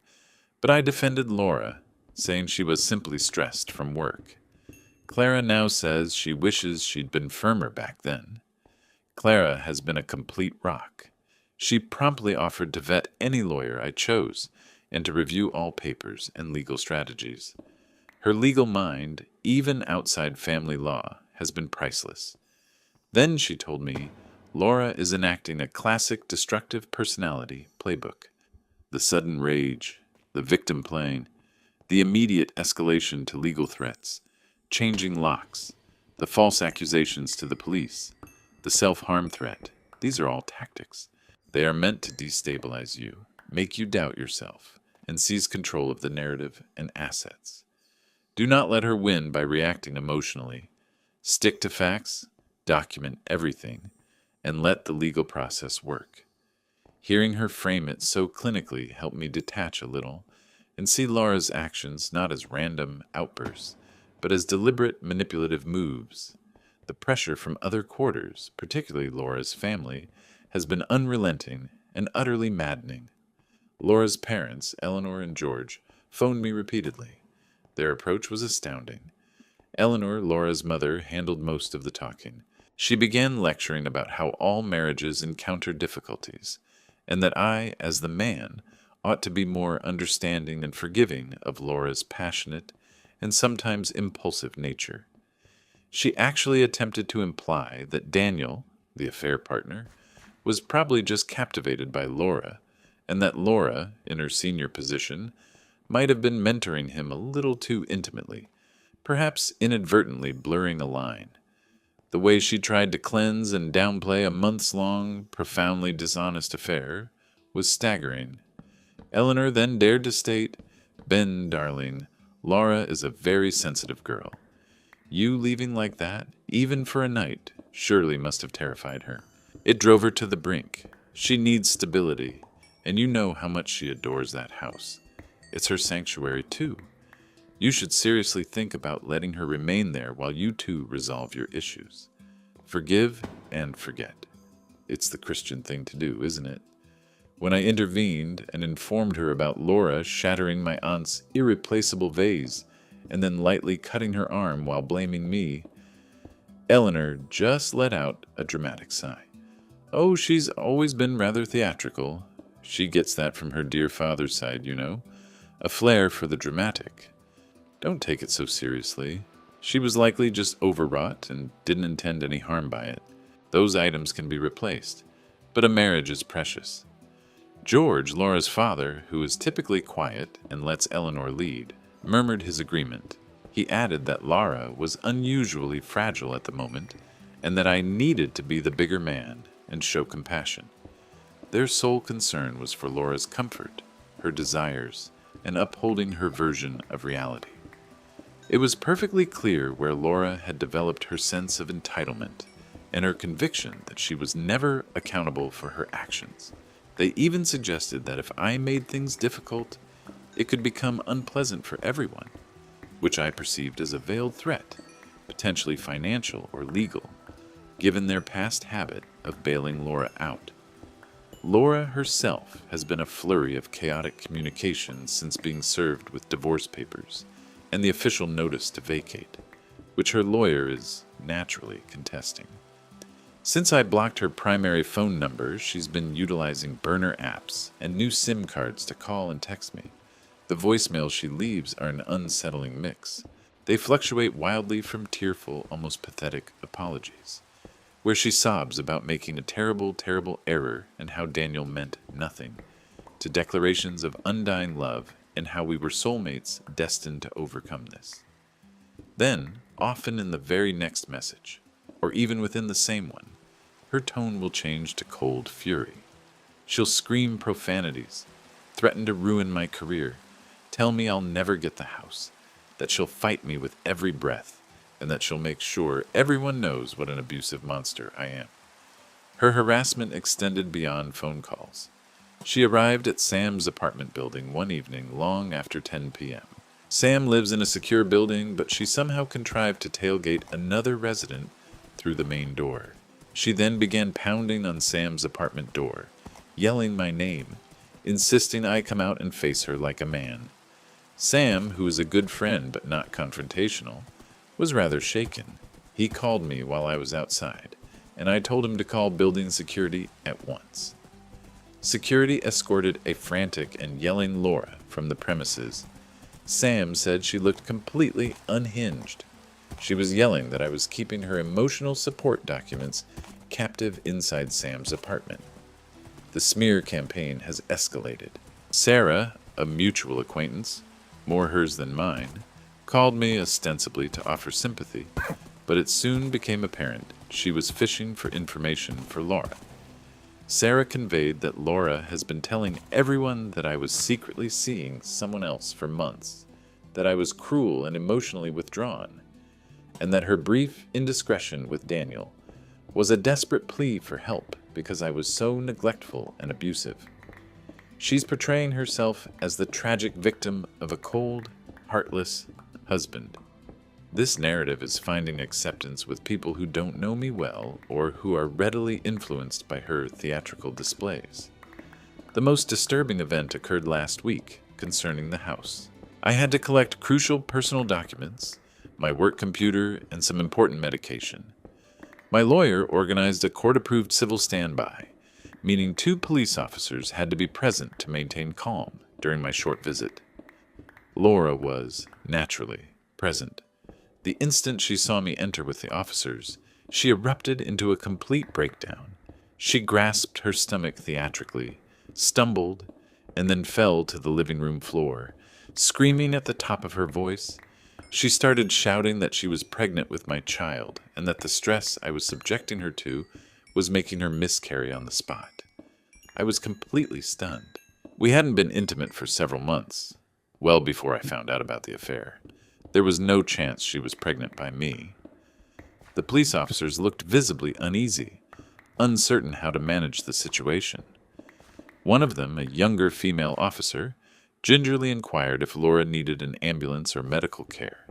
but I defended Laura, saying she was simply stressed from work. Clara now says she wishes she'd been firmer back then. Clara has been a complete rock. She promptly offered to vet any lawyer I chose and to review all papers and legal strategies. Her legal mind, even outside family law, has been priceless. Then she told me Laura is enacting a classic destructive personality playbook. The sudden rage, the victim playing, the immediate escalation to legal threats, changing locks, the false accusations to the police, the self-harm threat. These are all tactics. They are meant to destabilize you, make you doubt yourself and seize control of the narrative and assets. Do not let her win by reacting emotionally. Stick to facts, document everything, and let the legal process work. Hearing her frame it so clinically helped me detach a little and see Laura's actions not as random outbursts, but as deliberate manipulative moves. The pressure from other quarters, particularly Laura's family, has been unrelenting and utterly maddening. Laura's parents, Eleanor and George, phoned me repeatedly. Their approach was astounding. Eleanor, Laura's mother, handled most of the talking. She began lecturing about how all marriages encounter difficulties, and that I, as the man, ought to be more understanding and forgiving of Laura's passionate and sometimes impulsive nature. She actually attempted to imply that Daniel, the affair partner, was probably just captivated by Laura, and that Laura, in her senior position, might have been mentoring him a little too intimately, perhaps inadvertently blurring a line. The way she tried to cleanse and downplay a months-long, profoundly dishonest affair was staggering. Eleanor then dared to state, "Ben, darling, Laura is a very sensitive girl. You leaving like that, even for a night, surely must have terrified her. It drove her to the brink. She needs stability, and you know how much she adores that house. It's her sanctuary, too. You should seriously think about letting her remain there while you two resolve your issues. Forgive and forget. It's the Christian thing to do, isn't it?" When I intervened and informed her about Laura shattering my aunt's irreplaceable vase and then lightly cutting her arm while blaming me, Eleanor just let out a dramatic sigh. "Oh, she's always been rather theatrical. She gets that from her dear father's side, you know. A flair for the dramatic. Don't take it so seriously. She was likely just overwrought and didn't intend any harm by it. Those items can be replaced, but a marriage is precious." George, Laura's father, who is typically quiet and lets Eleanor lead, murmured his agreement. He added that Laura was unusually fragile at the moment, and that I needed to be the bigger man and show compassion. Their sole concern was for Laura's comfort, her desires, and upholding her version of reality. It was perfectly clear where Laura had developed her sense of entitlement and her conviction that she was never accountable for her actions. They even suggested that if I made things difficult, it could become unpleasant for everyone, which I perceived as a veiled threat, potentially financial or legal, given their past habit of bailing Laura out. Laura herself has been a flurry of chaotic communication since being served with divorce papers and the official notice to vacate, which her lawyer is naturally contesting. Since I blocked her primary phone number, she's been utilizing burner apps and new SIM cards to call and text me. The voicemails she leaves are an unsettling mix. They fluctuate wildly from tearful, almost pathetic apologies, where she sobs about making a terrible, terrible error and how Daniel meant nothing, to declarations of undying love and how we were soulmates destined to overcome this. Then, often in the very next message, or even within the same one, her tone will change to cold fury. She'll scream profanities, threaten to ruin my career, tell me I'll never get the house, that she'll fight me with every breath, and that she'll make sure everyone knows what an abusive monster I am. Her harassment extended beyond phone calls. She arrived at Sam's apartment building one evening long after 10 p.m. Sam lives in a secure building, but she somehow contrived to tailgate another resident through the main door. She then began pounding on Sam's apartment door, yelling my name, insisting I come out and face her like a man. Sam, who is a good friend but not confrontational, was rather shaken. He called me while I was outside, and I told him to call building security at once. Security escorted a frantic and yelling Laura from the premises. Sam said she looked completely unhinged. She was yelling that I was keeping her emotional support documents captive inside Sam's apartment. The smear campaign has escalated. Sarah, a mutual acquaintance, more hers than mine, called me ostensibly to offer sympathy, but it soon became apparent she was fishing for information for Laura. Sarah conveyed that Laura has been telling everyone that I was secretly seeing someone else for months, that I was cruel and emotionally withdrawn, and that her brief indiscretion with Daniel was a desperate plea for help because I was so neglectful and abusive. She's portraying herself as the tragic victim of a cold, heartless husband. This narrative is finding acceptance with people who don't know me well or who are readily influenced by her theatrical displays. The most disturbing event occurred last week concerning the house. I had to collect crucial personal documents, my work computer, and some important medication. My lawyer organized a court-approved civil standby, meaning 2 police officers had to be present to maintain calm during my short visit. Laura was, naturally, present. The instant she saw me enter with the officers, she erupted into a complete breakdown. She grasped her stomach theatrically, stumbled, and then fell to the living room floor, screaming at the top of her voice. She started shouting that she was pregnant with my child and that the stress I was subjecting her to was making her miscarry on the spot. I was completely stunned. We hadn't been intimate for several months, well before I found out about the affair. There was no chance she was pregnant by me. The police officers looked visibly uneasy, uncertain how to manage the situation. One of them, a younger female officer, gingerly inquired if Laura needed an ambulance or medical care.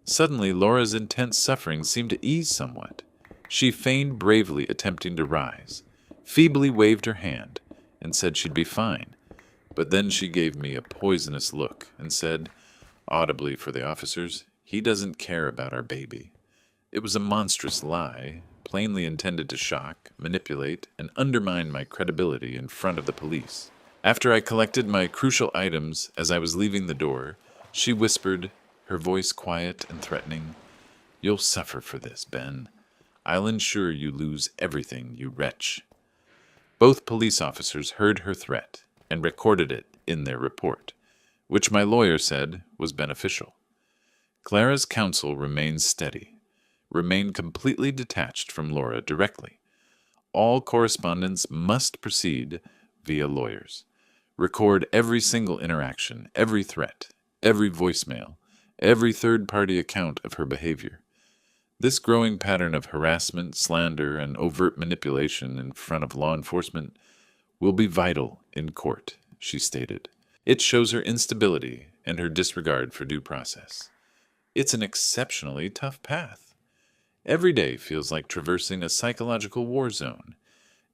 Suddenly, Laura's intense suffering seemed to ease somewhat. She feigned bravely attempting to rise, feebly waved her hand, and said she'd be fine. But then she gave me a poisonous look and said, audibly for the officers, "He doesn't care about our baby." It was a monstrous lie, plainly intended to shock, manipulate, and undermine my credibility in front of the police. After I collected my crucial items as I was leaving the door, she whispered, her voice quiet and threatening, "You'll suffer for this, Ben. I'll ensure you lose everything, you wretch." Both police officers heard her threat and recorded it in their report, which my lawyer said was beneficial. Clara's counsel remains steady, remain completely detached from Laura directly. All correspondence must proceed via lawyers. Record every single interaction, every threat, every voicemail, every third-party account of her behavior. This growing pattern of harassment, slander, and overt manipulation in front of law enforcement will be vital in court, she stated. It shows her instability and her disregard for due process. It's an exceptionally tough path. Every day feels like traversing a psychological war zone,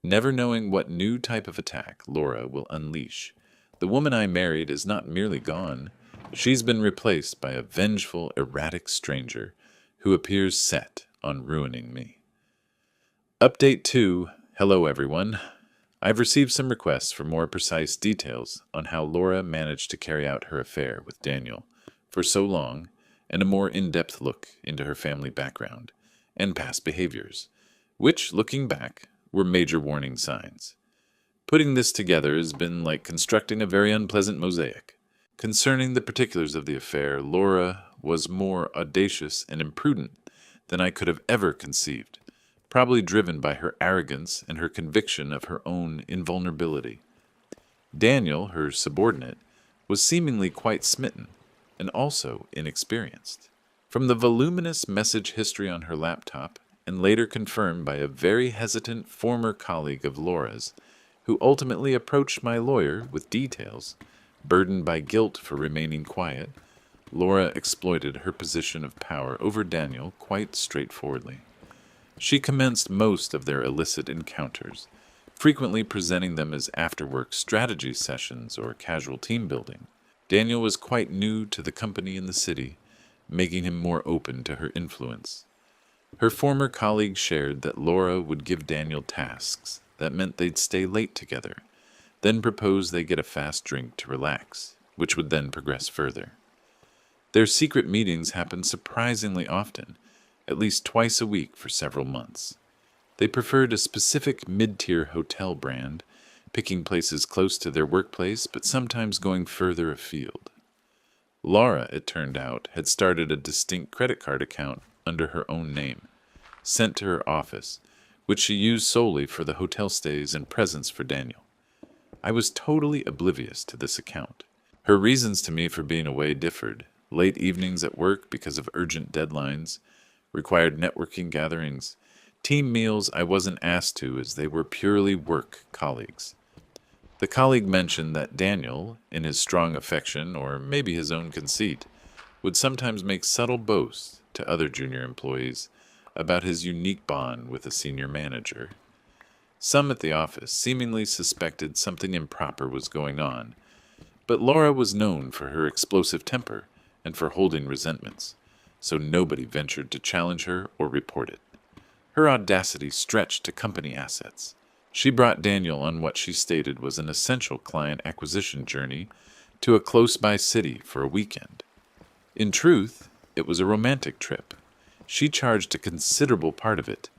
never knowing what new type of attack Laura will unleash. The woman I married is not merely gone. She's been replaced by a vengeful, erratic stranger who appears set on ruining me. Update 2. Hello, everyone. I've received some requests for more precise details on how Laura managed to carry out her affair with Daniel for so long, and a more in-depth look into her family background and past behaviors, which, looking back, were major warning signs. Putting this together has been like constructing a very unpleasant mosaic. Concerning the particulars of the affair, Laura was more audacious and imprudent than I could have ever conceived, probably driven by her arrogance and her conviction of her own invulnerability. Daniel, her subordinate, was seemingly quite smitten, and also inexperienced. From the voluminous message history on her laptop, and later confirmed by a very hesitant former colleague of Laura's, who ultimately approached my lawyer with details, burdened by guilt for remaining quiet, Laura exploited her position of power over Daniel quite straightforwardly. She commenced most of their illicit encounters, frequently presenting them as after-work strategy sessions or casual team building. Daniel was quite new to the company in the city, making him more open to her influence. Her former colleague shared that Laura would give Daniel tasks that meant they'd stay late together, then propose they get a fast drink to relax, which would then progress further. Their secret meetings happened surprisingly often, at least twice a week for several months. They preferred a specific mid-tier hotel brand, picking places close to their workplace but sometimes going further afield. Laura, it turned out, had started a distinct credit card account under her own name, sent to her office, which she used solely for the hotel stays and presents for Daniel. I was totally oblivious to this account. Her reasons to me for being away differed. Late evenings at work because of urgent deadlines, required networking gatherings, team meals I wasn't asked to as they were purely work colleagues. The colleague mentioned that Daniel, in his strong affection or maybe his own conceit, would sometimes make subtle boasts to other junior employees about his unique bond with a senior manager. Some at the office seemingly suspected something improper was going on, but Laura was known for her explosive temper and for holding resentments, so nobody ventured to challenge her or report it. Her audacity stretched to company assets. She brought Daniel on what she stated was an essential client acquisition journey to a close-by city for a weekend. In truth, it was a romantic trip. She charged a considerable part of it: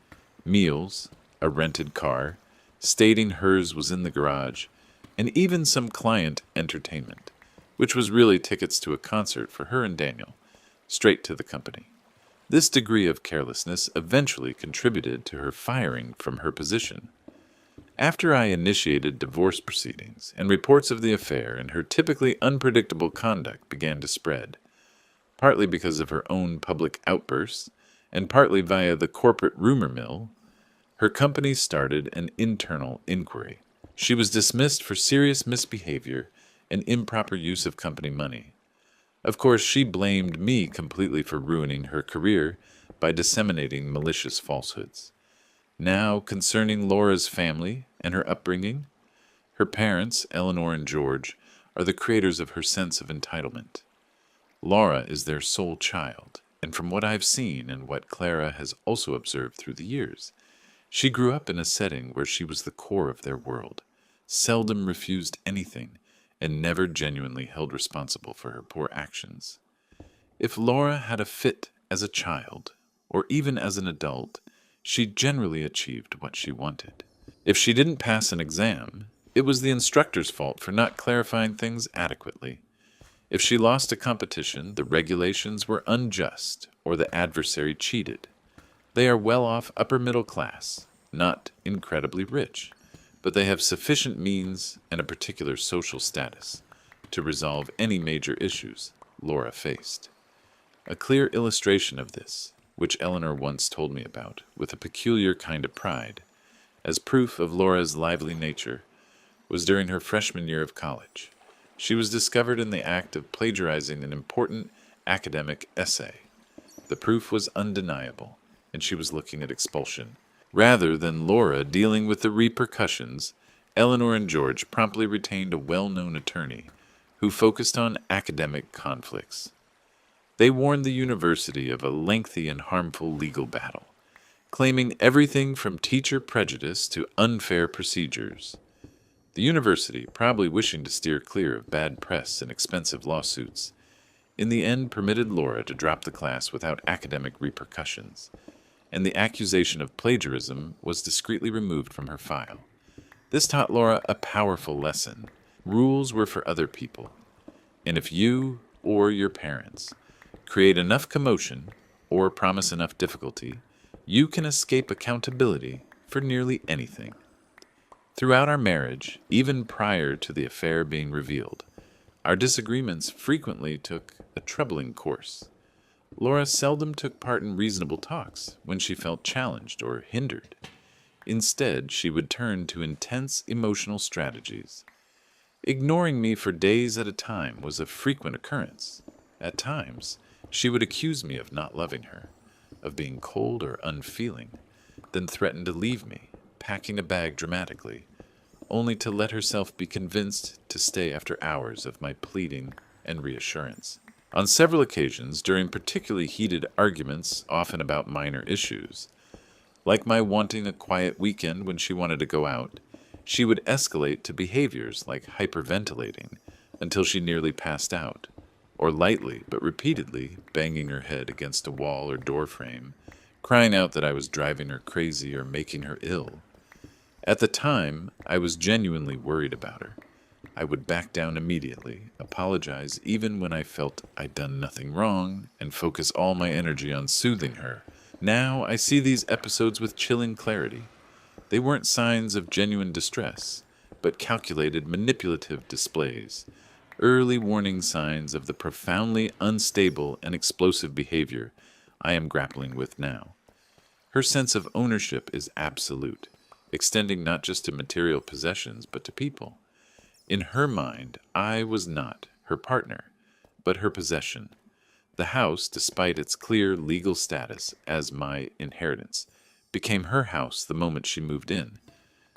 meals, a rented car, stating hers was in the garage, and even some client entertainment, which was really tickets to a concert for her and Daniel, straight to the company. This degree of carelessness eventually contributed to her firing from her position. After I initiated divorce proceedings and reports of the affair and her typically unpredictable conduct began to spread, partly because of her own public outbursts and partly via the corporate rumor mill, her company started an internal inquiry. She was dismissed for serious misbehavior and improper use of company money. Of course, she blamed me completely for ruining her career by disseminating malicious falsehoods. Now, concerning Laura's family and her upbringing, her parents, Eleanor and George, are the creators of her sense of entitlement. Laura is their sole child, and from what I've seen and what Clara has also observed through the years, she grew up in a setting where she was the core of their world, seldom refused anything, and never genuinely held responsible for her poor actions. If Laura had a fit as a child, or even as an adult, she generally achieved what she wanted. If she didn't pass an exam, it was the instructor's fault for not clarifying things adequately. If she lost a competition, the regulations were unjust or the adversary cheated. They are well-off upper middle class, not incredibly rich, but they have sufficient means and a particular social status to resolve any major issues Laura faced. A clear illustration of this, which Eleanor once told me about with a peculiar kind of pride, as proof of Laura's lively nature, was during her freshman year of college. She was discovered in the act of plagiarizing an important academic essay. The proof was undeniable, and she was looking at expulsion. Rather than Laura dealing with the repercussions, Eleanor and George promptly retained a well-known attorney who focused on academic conflicts. They warned the university of a lengthy and harmful legal battle, claiming everything from teacher prejudice to unfair procedures. The university, probably wishing to steer clear of bad press and expensive lawsuits, in the end permitted Laura to drop the class without academic repercussions, and the accusation of plagiarism was discreetly removed from her file. This taught Laura a powerful lesson. Rules were for other people, and if you or your parents create enough commotion or promise enough difficulty, you can escape accountability for nearly anything. Throughout our marriage, even prior to the affair being revealed, our disagreements frequently took a troubling course. Laura seldom took part in reasonable talks when she felt challenged or hindered. Instead, she would turn to intense emotional strategies. Ignoring me for days at a time was a frequent occurrence. At times, she would accuse me of not loving her, of being cold or unfeeling, then threaten to leave me, packing a bag dramatically, only to let herself be convinced to stay after hours of my pleading and reassurance. On several occasions, during particularly heated arguments, often about minor issues, like my wanting a quiet weekend when she wanted to go out, she would escalate to behaviors like hyperventilating until she nearly passed out, or lightly but repeatedly banging her head against a wall or door frame, crying out that I was driving her crazy or making her ill. At the time, I was genuinely worried about her. I would back down immediately, apologize even when I felt I'd done nothing wrong, and focus all my energy on soothing her. Now I see these episodes with chilling clarity. They weren't signs of genuine distress, but calculated manipulative displays, early warning signs of the profoundly unstable and explosive behavior I am grappling with now. Her sense of ownership is absolute, extending not just to material possessions, but to people. In her mind, I was not her partner, but her possession. The house, despite its clear legal status as my inheritance, became her house the moment she moved in.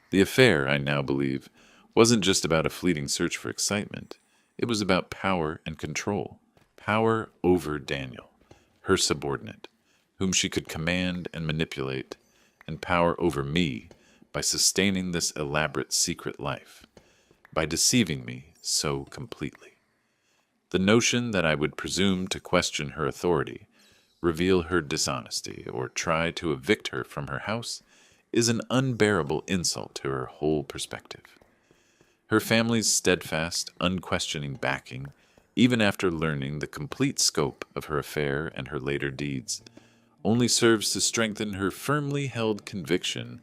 The affair, I now believe, wasn't just about a fleeting search for excitement. It was about power and control. Power over Daniel, her subordinate, whom she could command and manipulate, and power over me by sustaining this elaborate secret life, by deceiving me so completely. The notion that I would presume to question her authority, reveal her dishonesty, or try to evict her from her house is an unbearable insult to her whole perspective. Her family's steadfast, unquestioning backing, even after learning the complete scope of her affair and her later deeds, only serves to strengthen her firmly held conviction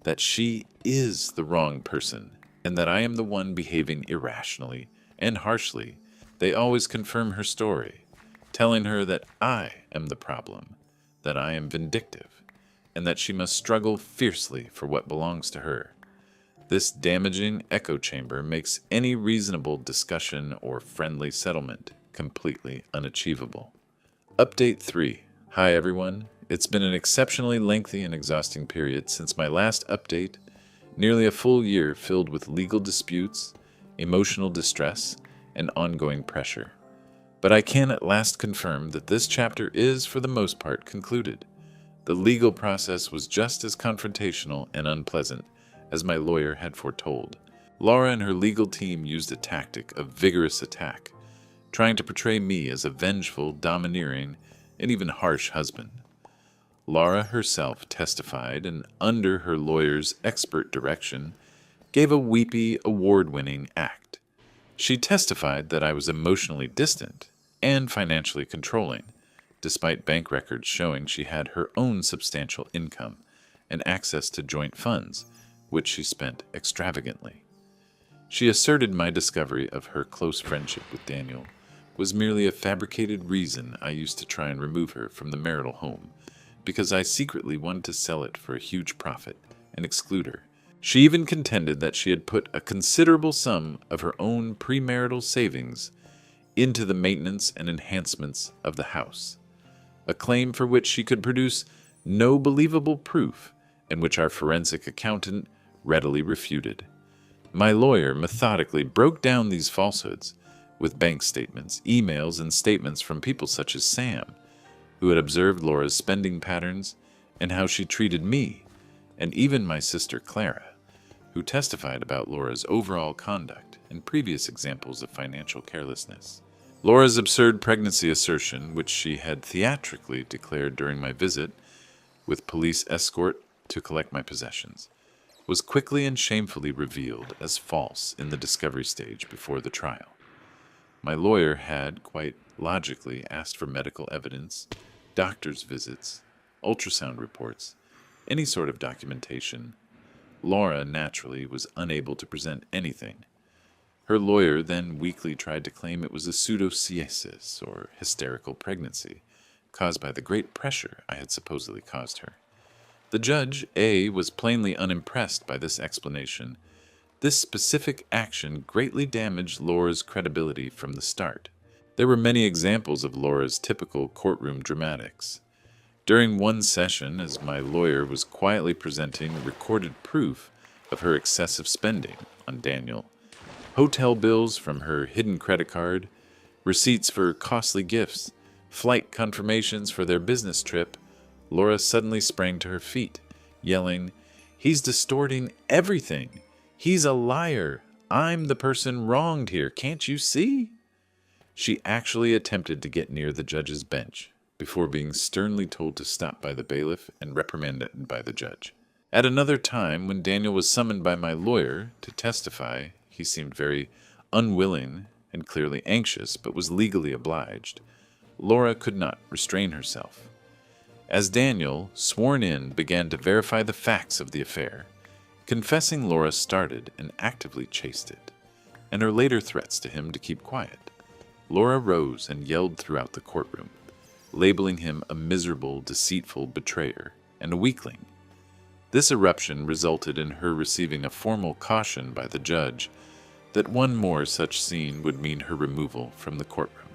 that she is the wrong person and that I am the one behaving irrationally and harshly. They always confirm her story, telling her that I am the problem, that I am vindictive, and that she must struggle fiercely for what belongs to her. This damaging echo chamber makes any reasonable discussion or friendly settlement completely unachievable. Update 3. Hi everyone. It's been an exceptionally lengthy and exhausting period since my last update, nearly a full year filled with legal disputes, emotional distress, and ongoing pressure. But I can at last confirm that this chapter is, for the most part, concluded. The legal process was just as confrontational and unpleasant as my lawyer had foretold. Laura and her legal team used a tactic of vigorous attack, trying to portray me as a vengeful, domineering, and even harsh husband. Laura herself testified and, under her lawyer's expert direction, gave a weepy, award-winning act. She testified that I was emotionally distant and financially controlling, despite bank records showing she had her own substantial income and access to joint funds, which she spent extravagantly. She asserted my discovery of her close friendship with Daniel was merely a fabricated reason I used to try and remove her from the marital home, because I secretly wanted to sell it for a huge profit and exclude her. She even contended that she had put a considerable sum of her own premarital savings into the maintenance and enhancements of the house, a claim for which she could produce no believable proof and which our forensic accountant readily refuted. My lawyer methodically broke down these falsehoods with bank statements, emails, and statements from people such as Sam, who had observed Laura's spending patterns and how she treated me, and even my sister Clara, who testified about Laura's overall conduct and previous examples of financial carelessness. Laura's absurd pregnancy assertion, which she had theatrically declared during my visit with police escort to collect my possessions, was quickly and shamefully revealed as false in the discovery stage before the trial. My lawyer had, quite logically, asked for medical evidence, doctor's visits, ultrasound reports, any sort of documentation. Laura, naturally, was unable to present anything. Her lawyer then weakly tried to claim it was a pseudocyesis, or hysterical pregnancy, caused by the great pressure I had supposedly caused her. The judge, A, was plainly unimpressed by this explanation. This specific action greatly damaged Laura's credibility from the start. There were many examples of Laura's typical courtroom dramatics. During one session, as my lawyer was quietly presenting recorded proof of her excessive spending on Daniel, hotel bills from her hidden credit card, receipts for costly gifts, flight confirmations for their business trip, Laura suddenly sprang to her feet, yelling, "He's distorting everything! He's a liar! I'm the person wronged here, can't you see?" She actually attempted to get near the judge's bench before being sternly told to stop by the bailiff and reprimanded by the judge. At another time, when Daniel was summoned by my lawyer to testify, he seemed very unwilling and clearly anxious, but was legally obliged. Laura could not restrain herself. As Daniel, sworn in, began to verify the facts of the affair, Confessing Laura started and actively chased it, and her later threats to him to keep quiet. Laura rose and yelled throughout the courtroom, labeling him a miserable, deceitful betrayer and a weakling. This eruption resulted in her receiving a formal caution by the judge that one more such scene would mean her removal from the courtroom.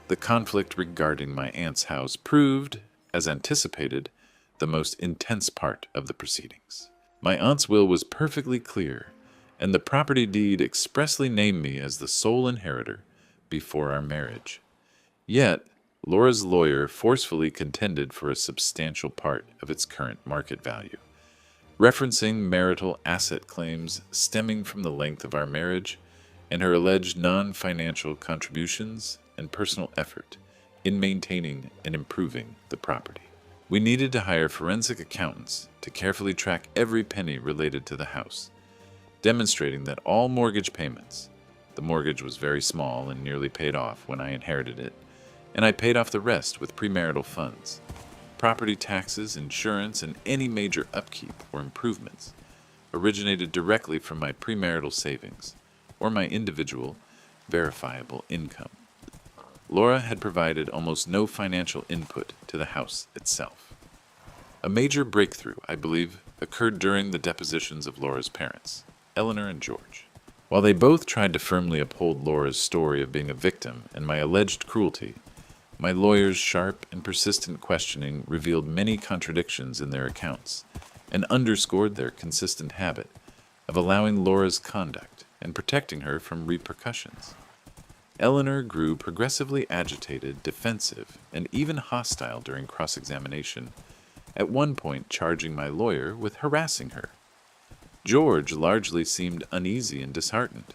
The conflict regarding my aunt's house proved, as anticipated, the most intense part of the proceedings. My aunt's will was perfectly clear, and the property deed expressly named me as the sole inheritor before our marriage. Yet, Laura's lawyer forcefully contended for a substantial part of its current market value, referencing marital asset claims stemming from the length of our marriage and her alleged non-financial contributions and personal effort in maintaining and improving the property. We needed to hire forensic accountants to carefully track every penny related to the house, demonstrating that all mortgage payments — the mortgage was very small and nearly paid off when I inherited it, and I paid off the rest with premarital funds — property taxes, insurance, and any major upkeep or improvements originated directly from my premarital savings or my individual verifiable income. Laura had provided almost no financial input to the house itself. A major breakthrough, I believe, occurred during the depositions of Laura's parents, Eleanor and George. While they both tried to firmly uphold Laura's story of being a victim and my alleged cruelty, my lawyer's sharp and persistent questioning revealed many contradictions in their accounts and underscored their consistent habit of allowing Laura's conduct and protecting her from repercussions. Eleanor grew progressively agitated, defensive, and even hostile during cross-examination, at one point charging my lawyer with harassing her. George largely seemed uneasy and disheartened,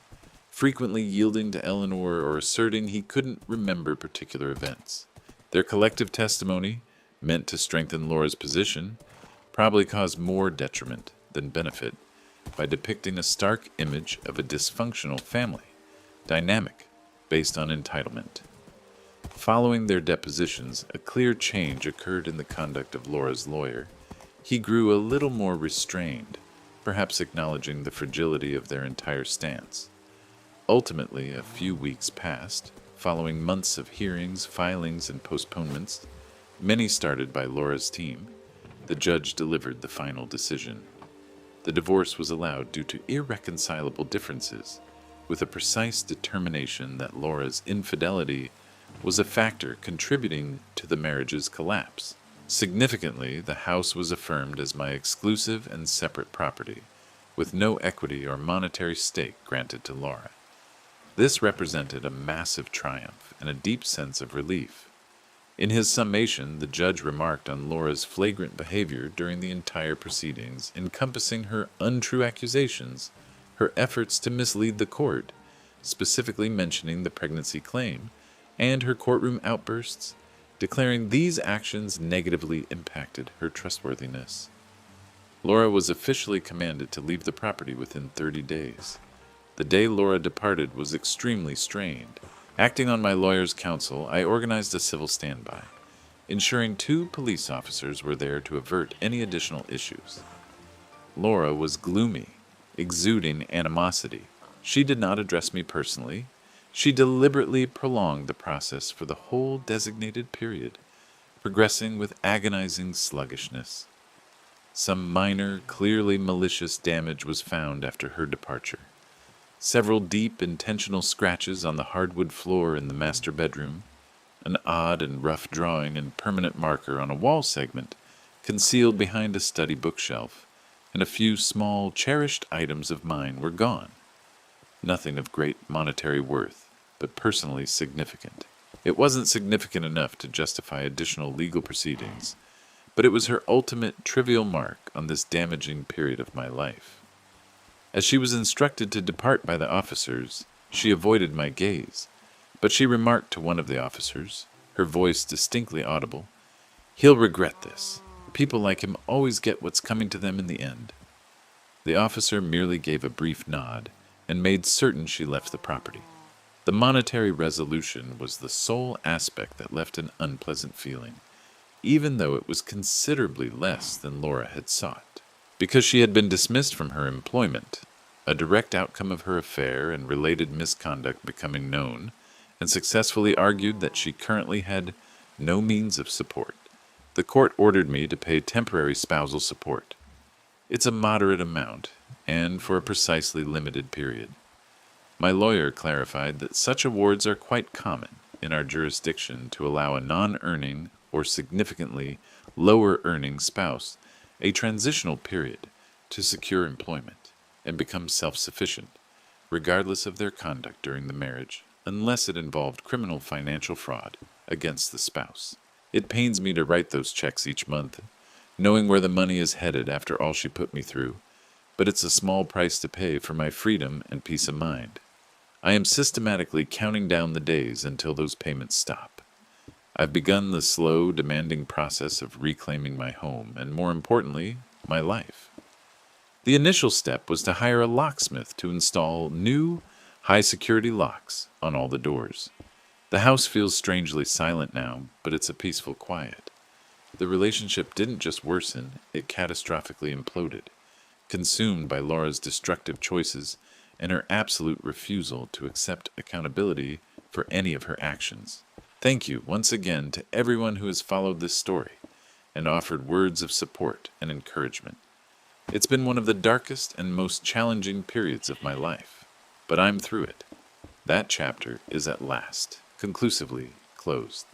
frequently yielding to Eleanor or asserting he couldn't remember particular events. Their collective testimony, meant to strengthen Laura's position, probably caused more detriment than benefit by depicting a stark image of a dysfunctional family dynamic based on entitlement. Following their depositions, a clear change occurred in the conduct of Laura's lawyer. He grew a little more restrained, perhaps acknowledging the fragility of their entire stance. Ultimately, a few weeks passed, following months of hearings, filings, and postponements, many started by Laura's team. The judge delivered the final decision. The divorce was allowed due to irreconcilable differences, with a precise determination that Laura's infidelity was a factor contributing to the marriage's collapse. Significantly, the house was affirmed as my exclusive and separate property, with no equity or monetary stake granted to Laura. This represented a massive triumph and a deep sense of relief. In his summation, the judge remarked on Laura's flagrant behavior during the entire proceedings, encompassing her untrue accusations, her efforts to mislead the court, specifically mentioning the pregnancy claim, and her courtroom outbursts, declaring these actions negatively impacted her trustworthiness. Laura was officially commanded to leave the property within 30 days. The day Laura departed was extremely strained. Acting on my lawyer's counsel, I organized a civil standby, ensuring 2 police officers were there to avert any additional issues. Laura was gloomy, exuding animosity. She did not address me personally. She deliberately prolonged the process for the whole designated period, progressing with agonizing sluggishness. Some minor, clearly malicious damage was found after her departure. Several deep, intentional scratches on the hardwood floor in the master bedroom, an odd and rough drawing and permanent marker on a wall segment concealed behind a study bookshelf, and a few small, cherished items of mine were gone. Nothing of great monetary worth, but personally significant. It wasn't significant enough to justify additional legal proceedings, but it was her ultimate trivial mark on this damaging period of my life. As she was instructed to depart by the officers, she avoided my gaze, but she remarked to one of the officers, her voice distinctly audible, "He'll regret this. People like him always get what's coming to them in the end." The officer merely gave a brief nod and made certain she left the property. The monetary resolution was the sole aspect that left an unpleasant feeling, even though it was considerably less than Laura had sought. Because she had been dismissed from her employment, a direct outcome of her affair and related misconduct becoming known, and successfully argued that she currently had no means of support, the court ordered me to pay temporary spousal support. It's a moderate amount, and for a precisely limited period. My lawyer clarified that such awards are quite common in our jurisdiction to allow a non-earning or significantly lower-earning spouse a transitional period to secure employment and become self-sufficient, regardless of their conduct during the marriage, unless it involved criminal financial fraud against the spouse. It pains me to write those checks each month, knowing where the money is headed after all she put me through, but it's a small price to pay for my freedom and peace of mind. I am systematically counting down the days until those payments stop. I've begun the slow, demanding process of reclaiming my home and, more importantly, my life. The initial step was to hire a locksmith to install new, high-security locks on all the doors. The house feels strangely silent now, but it's a peaceful quiet. The relationship didn't just worsen, it catastrophically imploded, consumed by Laura's destructive choices and her absolute refusal to accept accountability for any of her actions. Thank you once again to everyone who has followed this story and offered words of support and encouragement. It's been one of the darkest and most challenging periods of my life, but I'm through it. That chapter is at last conclusively closed.